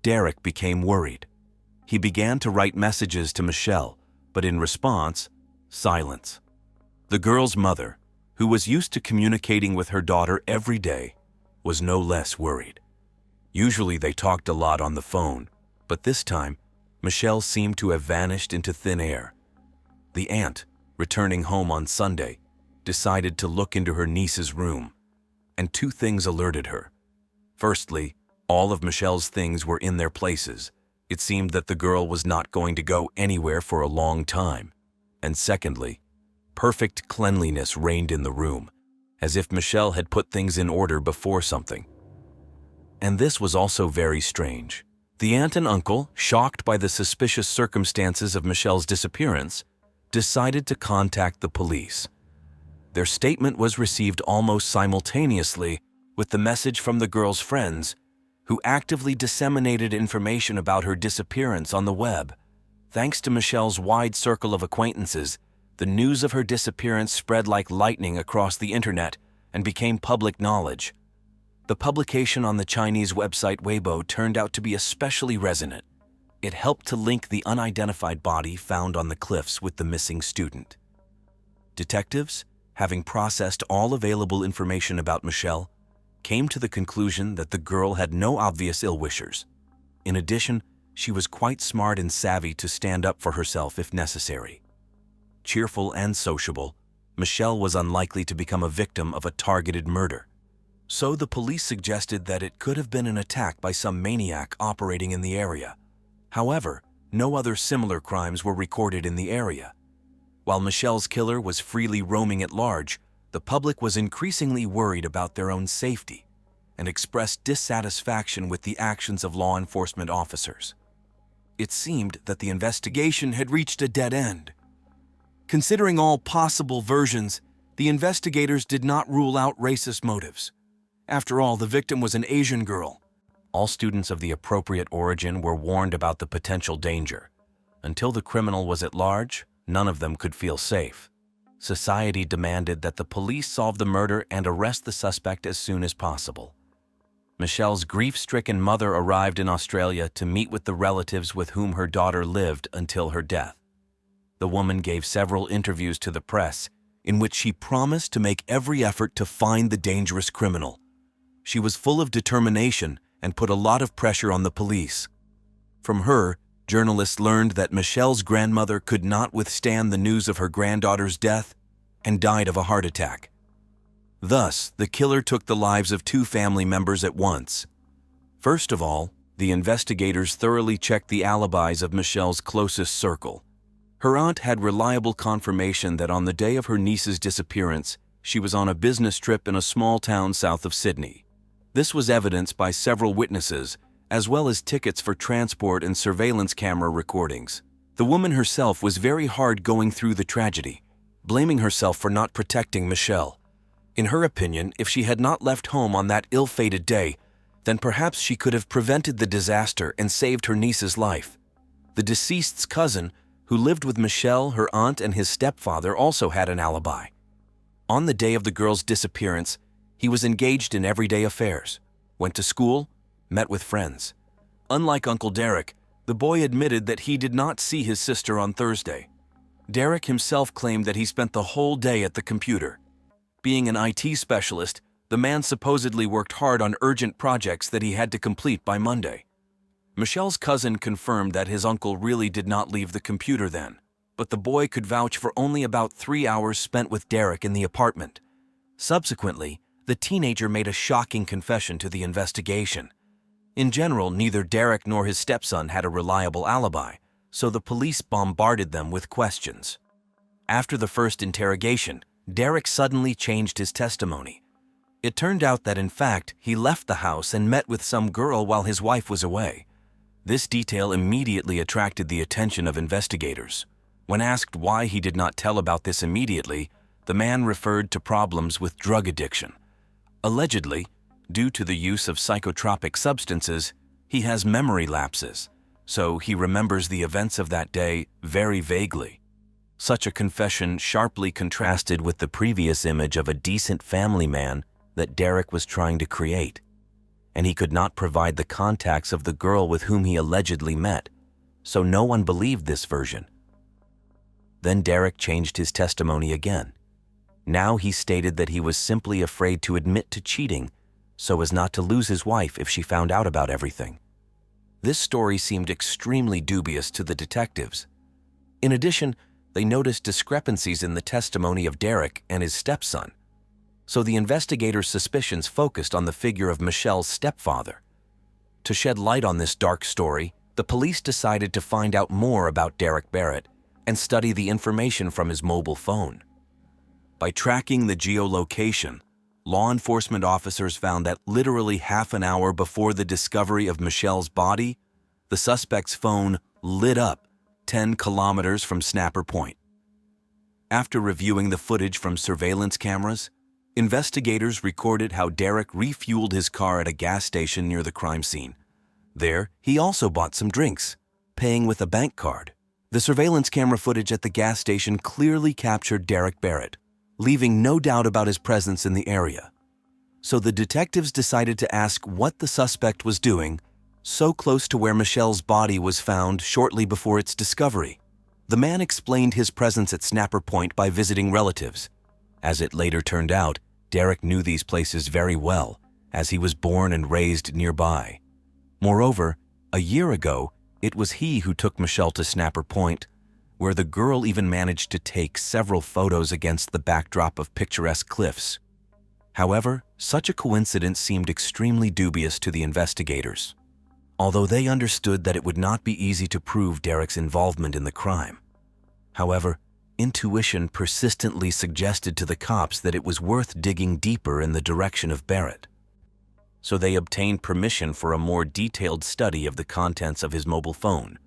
Derek became worried. He began to write messages to Michelle, but in response, silence. The girl's mother, who was used to communicating with her daughter every day, was no less worried. Usually they talked a lot on the phone, but this time, Michelle seemed to have vanished into thin air. The aunt, returning home on Sunday, decided to look into her niece's room, and two things alerted her. Firstly, all of Michelle's things were in their places. It seemed that the girl was not going to go anywhere for a long time. And secondly, perfect cleanliness reigned in the room, as if Michelle had put things in order before something. And this was also very strange. The aunt and uncle, shocked by the suspicious circumstances of Michelle's disappearance, decided to contact the police. Their statement was received almost simultaneously with the message from the girl's friends, who actively disseminated information about her disappearance on the web. Thanks to Michelle's wide circle of acquaintances, the news of her disappearance spread like lightning across the internet and became public knowledge. The publication on the Chinese website Weibo turned out to be especially resonant. It helped to link the unidentified body found on the cliffs with the missing student. Detectives, having processed all available information about Michelle, came to the conclusion that the girl had no obvious ill-wishers. In addition, she was quite smart and savvy to stand up for herself if necessary. Cheerful and sociable, Michelle was unlikely to become a victim of a targeted murder. So the police suggested that it could have been an attack by some maniac operating in the area. However, no other similar crimes were recorded in the area. While Michelle's killer was freely roaming at large, the public was increasingly worried about their own safety and expressed dissatisfaction with the actions of law enforcement officers. It seemed that the investigation had reached a dead end. Considering all possible versions, the investigators did not rule out racist motives. After all, the victim was an Asian girl. All students of the appropriate origin were warned about the potential danger. Until the criminal was at large, none of them could feel safe. Society demanded that the police solve the murder and arrest the suspect as soon as possible. Michelle's grief-stricken mother arrived in Australia to meet with the relatives with whom her daughter lived until her death. The woman gave several interviews to the press in which she promised to make every effort to find the dangerous criminal. She was full of determination and put a lot of pressure on the police. From her, journalists learned that Michelle's grandmother could not withstand the news of her granddaughter's death and died of a heart attack. Thus, the killer took the lives of two family members at once. First of all, the investigators thoroughly checked the alibis of Michelle's closest circle. Her aunt had reliable confirmation that on the day of her niece's disappearance, she was on a business trip in a small town south of Sydney. This was evidenced by several witnesses, as well as tickets for transport and surveillance camera recordings. The woman herself was very hard going through the tragedy, blaming herself for not protecting Michelle. In her opinion, if she had not left home on that ill-fated day, then perhaps she could have prevented the disaster and saved her niece's life. The deceased's cousin, who lived with Michelle, her aunt, and his stepfather, also had an alibi. On the day of the girl's disappearance, he was engaged in everyday affairs, went to school, met with friends. Unlike Uncle Derek, the boy admitted that he did not see his sister on Thursday. Derek himself claimed that he spent the whole day at the computer. Being an IT specialist, the man supposedly worked hard on urgent projects that he had to complete by Monday. Michelle's cousin confirmed that his uncle really did not leave the computer then, but the boy could vouch for only about 3 hours spent with Derek in the apartment. Subsequently, the teenager made a shocking confession to the investigation. In general, neither Derek nor his stepson had a reliable alibi, so the police bombarded them with questions. After the first interrogation, Derek suddenly changed his testimony. It turned out that in fact, he left the house and met with some girl while his wife was away. This detail immediately attracted the attention of investigators. When asked why he did not tell about this immediately, the man referred to problems with drug addiction. Allegedly, due to the use of psychotropic substances, he has memory lapses, so he remembers the events of that day very vaguely. Such a confession sharply contrasted with the previous image of a decent family man that Derek was trying to create, and he could not provide the contacts of the girl with whom he allegedly met, so no one believed this version. Then Derek changed his testimony again. Now he stated that he was simply afraid to admit to cheating so as not to lose his wife if she found out about everything. This story seemed extremely dubious to the detectives. In addition, they noticed discrepancies in the testimony of Derek and his stepson. So the investigators' suspicions focused on the figure of Michelle's stepfather. To shed light on this dark story, the police decided to find out more about Derek Barrett and study the information from his mobile phone. By tracking the geolocation, law enforcement officers found that literally half an hour before the discovery of Michelle's body, the suspect's phone lit up 10 kilometers from Snapper Point. After reviewing the footage from surveillance cameras, investigators recorded how Derek refueled his car at a gas station near the crime scene. There, he also bought some drinks, paying with a bank card. The surveillance camera footage at the gas station clearly captured Derek Barrett, leaving no doubt about his presence in the area. So the detectives decided to ask what the suspect was doing so close to where Michelle's body was found shortly before its discovery. The man explained his presence at Snapper Point by visiting relatives. As it later turned out, Derek knew these places very well, as he was born and raised nearby. Moreover, a year ago, it was he who took Michelle to Snapper Point, where the girl even managed to take several photos against the backdrop of picturesque cliffs. However, such a coincidence seemed extremely dubious to the investigators, although they understood that it would not be easy to prove Derek's involvement in the crime. However, intuition persistently suggested to the cops that it was worth digging deeper in the direction of Barrett. So they obtained permission for a more detailed study of the contents of his mobile phone,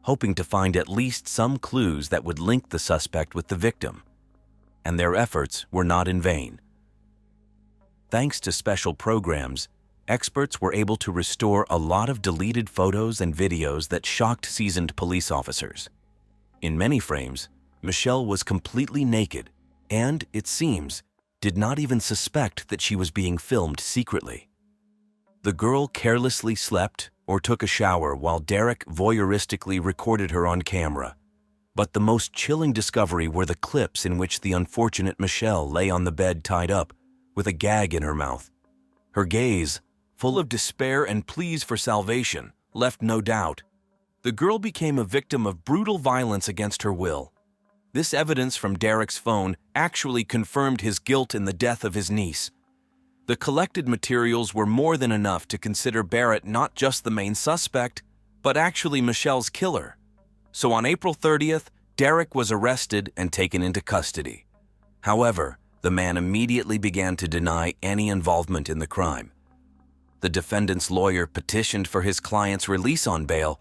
hoping to find at least some clues that would link the suspect with the victim. And their efforts were not in vain. Thanks to special programs, experts were able to restore a lot of deleted photos and videos that shocked seasoned police officers. In many frames, Michelle was completely naked and, it seems, did not even suspect that she was being filmed secretly. The girl carelessly slept or took a shower while Derek voyeuristically recorded her on camera. But the most chilling discovery were the clips in which the unfortunate Michelle lay on the bed tied up, with a gag in her mouth. Her gaze, full of despair and pleas for salvation, left no doubt. The girl became a victim of brutal violence against her will. This evidence from Derek's phone actually confirmed his guilt in the death of his niece. The collected materials were more than enough to consider Barrett not just the main suspect, but actually Michelle's killer. So on April 30th, Derek was arrested and taken into custody. However, the man immediately began to deny any involvement in the crime. The defendant's lawyer petitioned for his client's release on bail,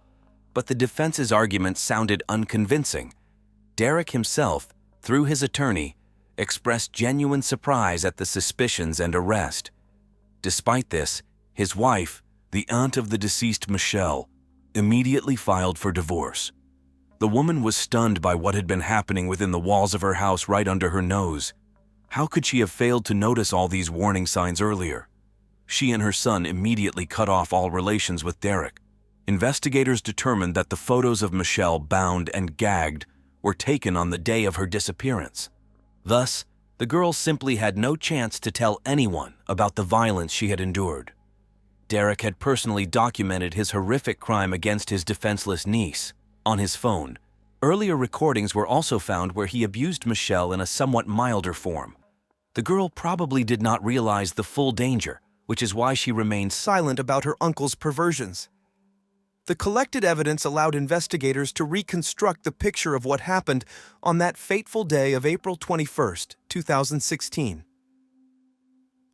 but the defense's argument sounded unconvincing. Derek himself, through his attorney, expressed genuine surprise at the suspicions and arrest. Despite this, his wife, the aunt of the deceased Michelle, immediately filed for divorce. The woman was stunned by what had been happening within the walls of her house right under her nose. How could she have failed to notice all these warning signs earlier? She and her son immediately cut off all relations with Derek. Investigators determined that the photos of Michelle bound and gagged were taken on the day of her disappearance. Thus, the girl simply had no chance to tell anyone about the violence she had endured. Derek had personally documented his horrific crime against his defenseless niece on his phone. Earlier recordings were also found where he abused Michelle in a somewhat milder form. The girl probably did not realize the full danger, which is why she remained silent about her uncle's perversions. The collected evidence allowed investigators to reconstruct the picture of what happened on that fateful day of April 21st, 2016.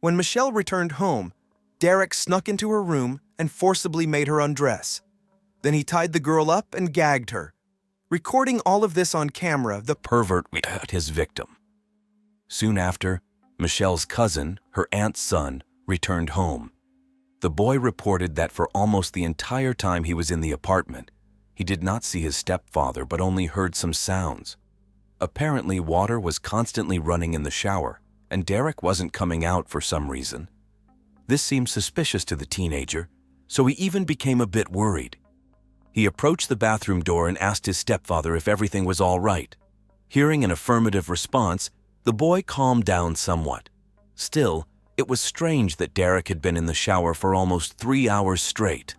When Michelle returned home, Derek snuck into her room and forcibly made her undress. Then he tied the girl up and gagged her. Recording all of this on camera, the pervert at his victim. Soon after, Michelle's cousin, her aunt's son, returned home. The boy reported that for almost the entire time he was in the apartment, he did not see his stepfather but only heard some sounds. Apparently, water was constantly running in the shower, and Derek wasn't coming out for some reason. This seemed suspicious to the teenager, so he even became a bit worried. He approached the bathroom door and asked his stepfather if everything was all right. Hearing an affirmative response, the boy calmed down somewhat. Still, it was strange that Derek had been in the shower for almost 3 hours straight.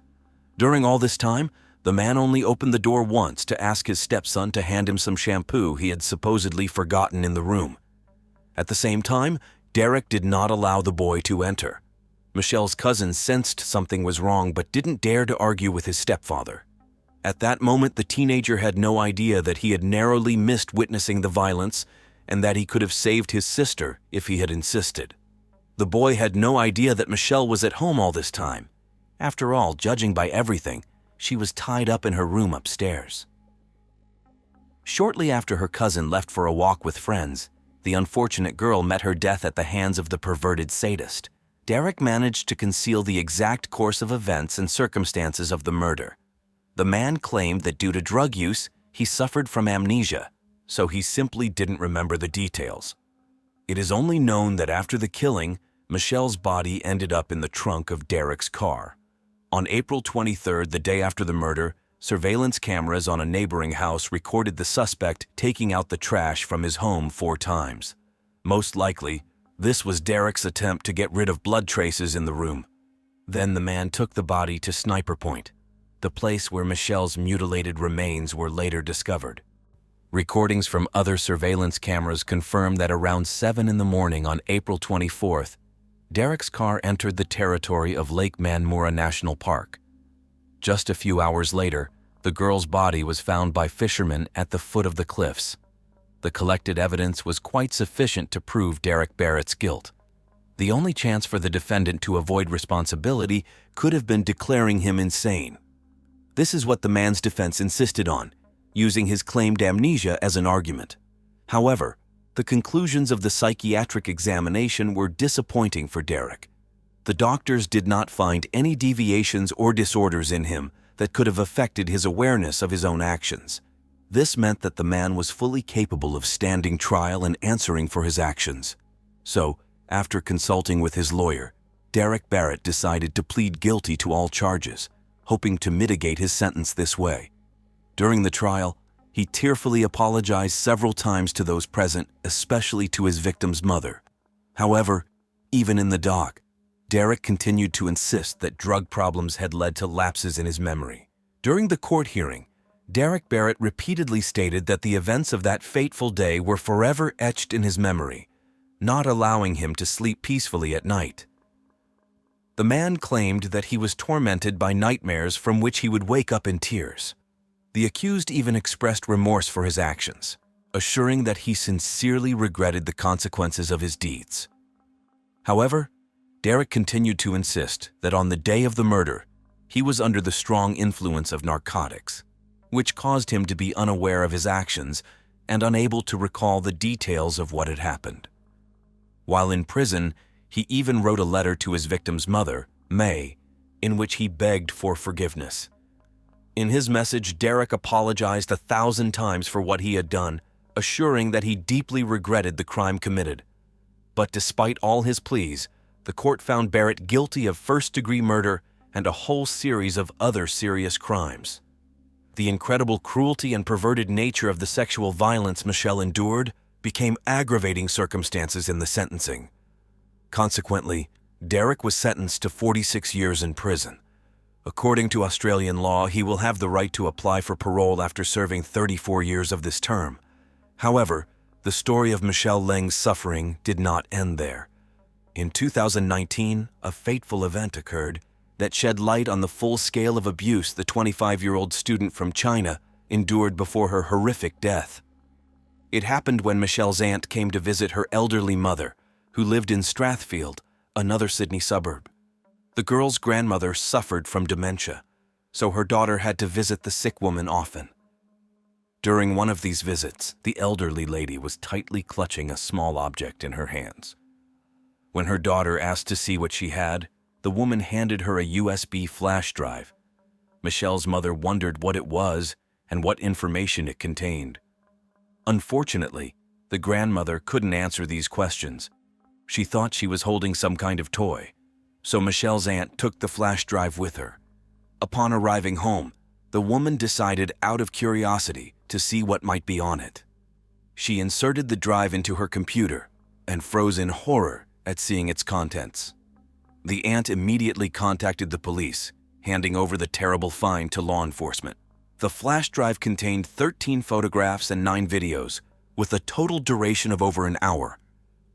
During all this time, the man only opened the door once to ask his stepson to hand him some shampoo he had supposedly forgotten in the room. At the same time, Derek did not allow the boy to enter. Michelle's cousin sensed something was wrong but didn't dare to argue with his stepfather. At that moment, the teenager had no idea that he had narrowly missed witnessing the violence and that he could have saved his sister if he had insisted. The boy had no idea that Michelle was at home all this time. After all, judging by everything, she was tied up in her room upstairs. Shortly after her cousin left for a walk with friends, the unfortunate girl met her death at the hands of the perverted sadist. Derek managed to conceal the exact course of events and circumstances of the murder. The man claimed that due to drug use, he suffered from amnesia, so he simply didn't remember the details. It is only known that after the killing, Michelle's body ended up in the trunk of Derek's car. On April 23rd, the day after the murder, surveillance cameras on a neighboring house recorded the suspect taking out the trash from his home 4 times. Most likely, this was Derek's attempt to get rid of blood traces in the room. Then the man took the body to Sniper Point, the place where Michelle's mutilated remains were later discovered. Recordings from other surveillance cameras confirmed that around 7 in the morning on April 24th, Derek's car entered the territory of Lake Manmura National Park. Just a few hours later, the girl's body was found by fishermen at the foot of the cliffs. The collected evidence was quite sufficient to prove Derek Barrett's guilt. The only chance for the defendant to avoid responsibility could have been declaring him insane. This is what the man's defense insisted on, using his claimed amnesia as an argument. However, the conclusions of the psychiatric examination were disappointing for Derek. The doctors did not find any deviations or disorders in him that could have affected his awareness of his own actions. This meant that the man was fully capable of standing trial and answering for his actions. So, after consulting with his lawyer, Derek Barrett decided to plead guilty to all charges, hoping to mitigate his sentence this way. During the trial, he tearfully apologized several times to those present, especially to his victim's mother. However, even in the dock, Derek continued to insist that drug problems had led to lapses in his memory. During the court hearing, Derek Barrett repeatedly stated that the events of that fateful day were forever etched in his memory, not allowing him to sleep peacefully at night. The man claimed that he was tormented by nightmares from which he would wake up in tears. The accused even expressed remorse for his actions, assuring that he sincerely regretted the consequences of his deeds. However, Derek continued to insist that on the day of the murder, he was under the strong influence of narcotics, which caused him to be unaware of his actions and unable to recall the details of what had happened. While in prison, he even wrote a letter to his victim's mother, May, in which he begged for forgiveness. In his message, Derek apologized 1,000 times for what he had done, assuring that he deeply regretted the crime committed. But despite all his pleas, the court found Barrett guilty of first-degree murder and a whole series of other serious crimes. The incredible cruelty and perverted nature of the sexual violence Michelle endured became aggravating circumstances in the sentencing. Consequently, Derek was sentenced to 46 years in prison. According to Australian law, he will have the right to apply for parole after serving 34 years of this term. However, the story of Michelle Leng's suffering did not end there. In 2019, a fateful event occurred that shed light on the full scale of abuse the 25-year-old student from China endured before her horrific death. It happened when Michelle's aunt came to visit her elderly mother, who lived in Strathfield, another Sydney suburb. The girl's grandmother suffered from dementia, so her daughter had to visit the sick woman often. During one of these visits, the elderly lady was tightly clutching a small object in her hands. When her daughter asked to see what she had, the woman handed her a USB flash drive. Michelle's mother wondered what it was and what information it contained. Unfortunately, the grandmother couldn't answer these questions. She thought she was holding some kind of toy, so Michelle's aunt took the flash drive with her. Upon arriving home, the woman decided out of curiosity to see what might be on it. She inserted the drive into her computer and froze in horror at seeing its contents. The aunt immediately contacted the police, handing over the terrible find to law enforcement. The flash drive contained 13 photographs and 9 videos, with a total duration of over an hour.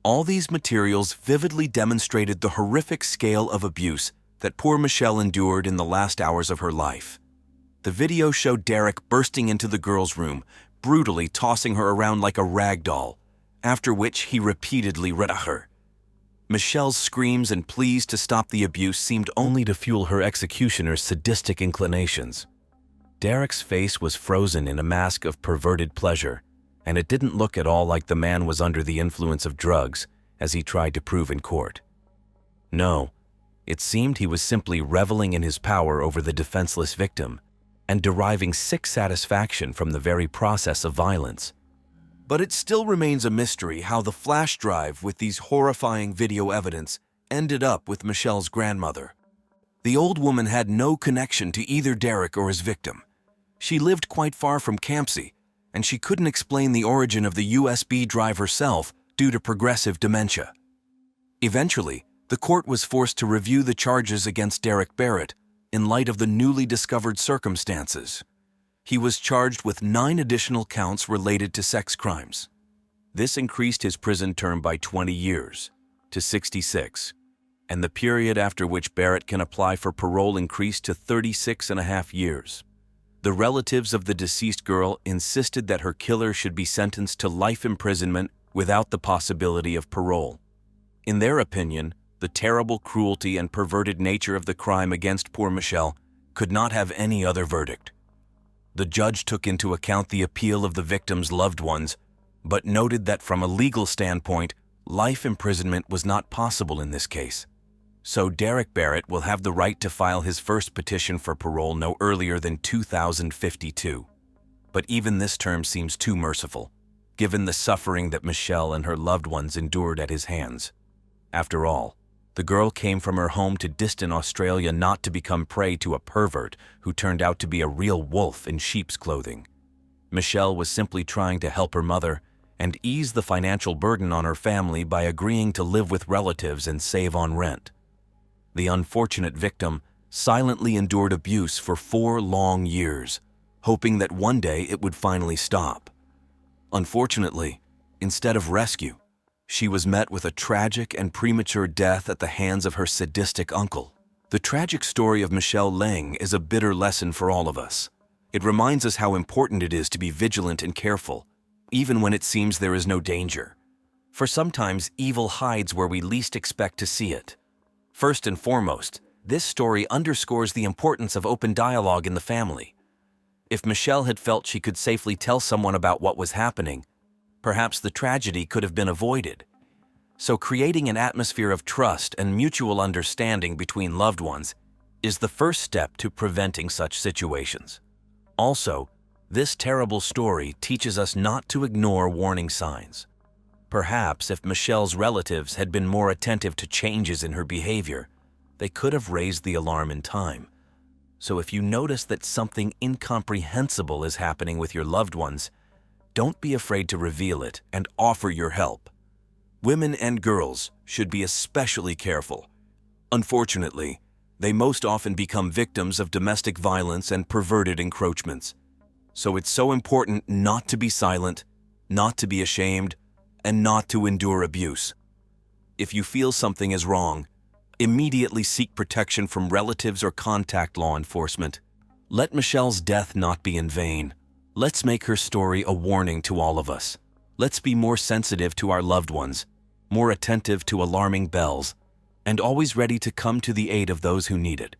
All these materials vividly demonstrated the horrific scale of abuse that poor Michelle endured in the last hours of her life. The video showed Derek bursting into the girl's room, brutally tossing her around like a rag doll, after which he repeatedly raped her. Michelle's screams and pleas to stop the abuse seemed only to fuel her executioner's sadistic inclinations. Derek's face was frozen in a mask of perverted pleasure, and it didn't look at all like the man was under the influence of drugs, as he tried to prove in court. No, it seemed he was simply reveling in his power over the defenseless victim and deriving sick satisfaction from the very process of violence. But it still remains a mystery how the flash drive with these horrifying video evidence ended up with Michelle's grandmother. The old woman had no connection to either Derek or his victim. She lived quite far from Campsie, and she couldn't explain the origin of the USB drive herself due to progressive dementia. Eventually, the court was forced to review the charges against Derek Barrett in light of the newly discovered circumstances. He was charged with 9 additional counts related to sex crimes. This increased his prison term by 20 years to 66, and the period after which Barrett can apply for parole increased to 36.5 years. The relatives of the deceased girl insisted that her killer should be sentenced to life imprisonment without the possibility of parole. In their opinion, the terrible cruelty and perverted nature of the crime against poor Michelle could not have any other verdict. The judge took into account the appeal of the victim's loved ones, but noted that from a legal standpoint, life imprisonment was not possible in this case. So Derek Barrett will have the right to file his first petition for parole no earlier than 2052. But even this term seems too merciful, given the suffering that Michelle and her loved ones endured at his hands. After all, the girl came from her home to distant Australia not to become prey to a pervert who turned out to be a real wolf in sheep's clothing. Michelle was simply trying to help her mother and ease the financial burden on her family by agreeing to live with relatives and save on rent. The unfortunate victim silently endured abuse for 4 long years, hoping that one day it would finally stop. Unfortunately, instead of rescue, she was met with a tragic and premature death at the hands of her sadistic uncle. The tragic story of Michelle Leng is a bitter lesson for all of us. It reminds us how important it is to be vigilant and careful, even when it seems there is no danger. For sometimes evil hides where we least expect to see it. First and foremost, this story underscores the importance of open dialogue in the family. If Michelle had felt she could safely tell someone about what was happening, perhaps the tragedy could have been avoided. So creating an atmosphere of trust and mutual understanding between loved ones is the first step to preventing such situations. Also, this terrible story teaches us not to ignore warning signs. Perhaps if Michelle's relatives had been more attentive to changes in her behavior, they could have raised the alarm in time. So if you notice that something incomprehensible is happening with your loved ones, don't be afraid to reveal it and offer your help. Women and girls should be especially careful. Unfortunately, they most often become victims of domestic violence and perverted encroachments. So it's so important not to be silent, not to be ashamed, and not to endure abuse. If you feel something is wrong, immediately seek protection from relatives or contact law enforcement. Let Michelle's death not be in vain. Let's make her story a warning to all of us. Let's be more sensitive to our loved ones, more attentive to alarming bells, and always ready to come to the aid of those who need it.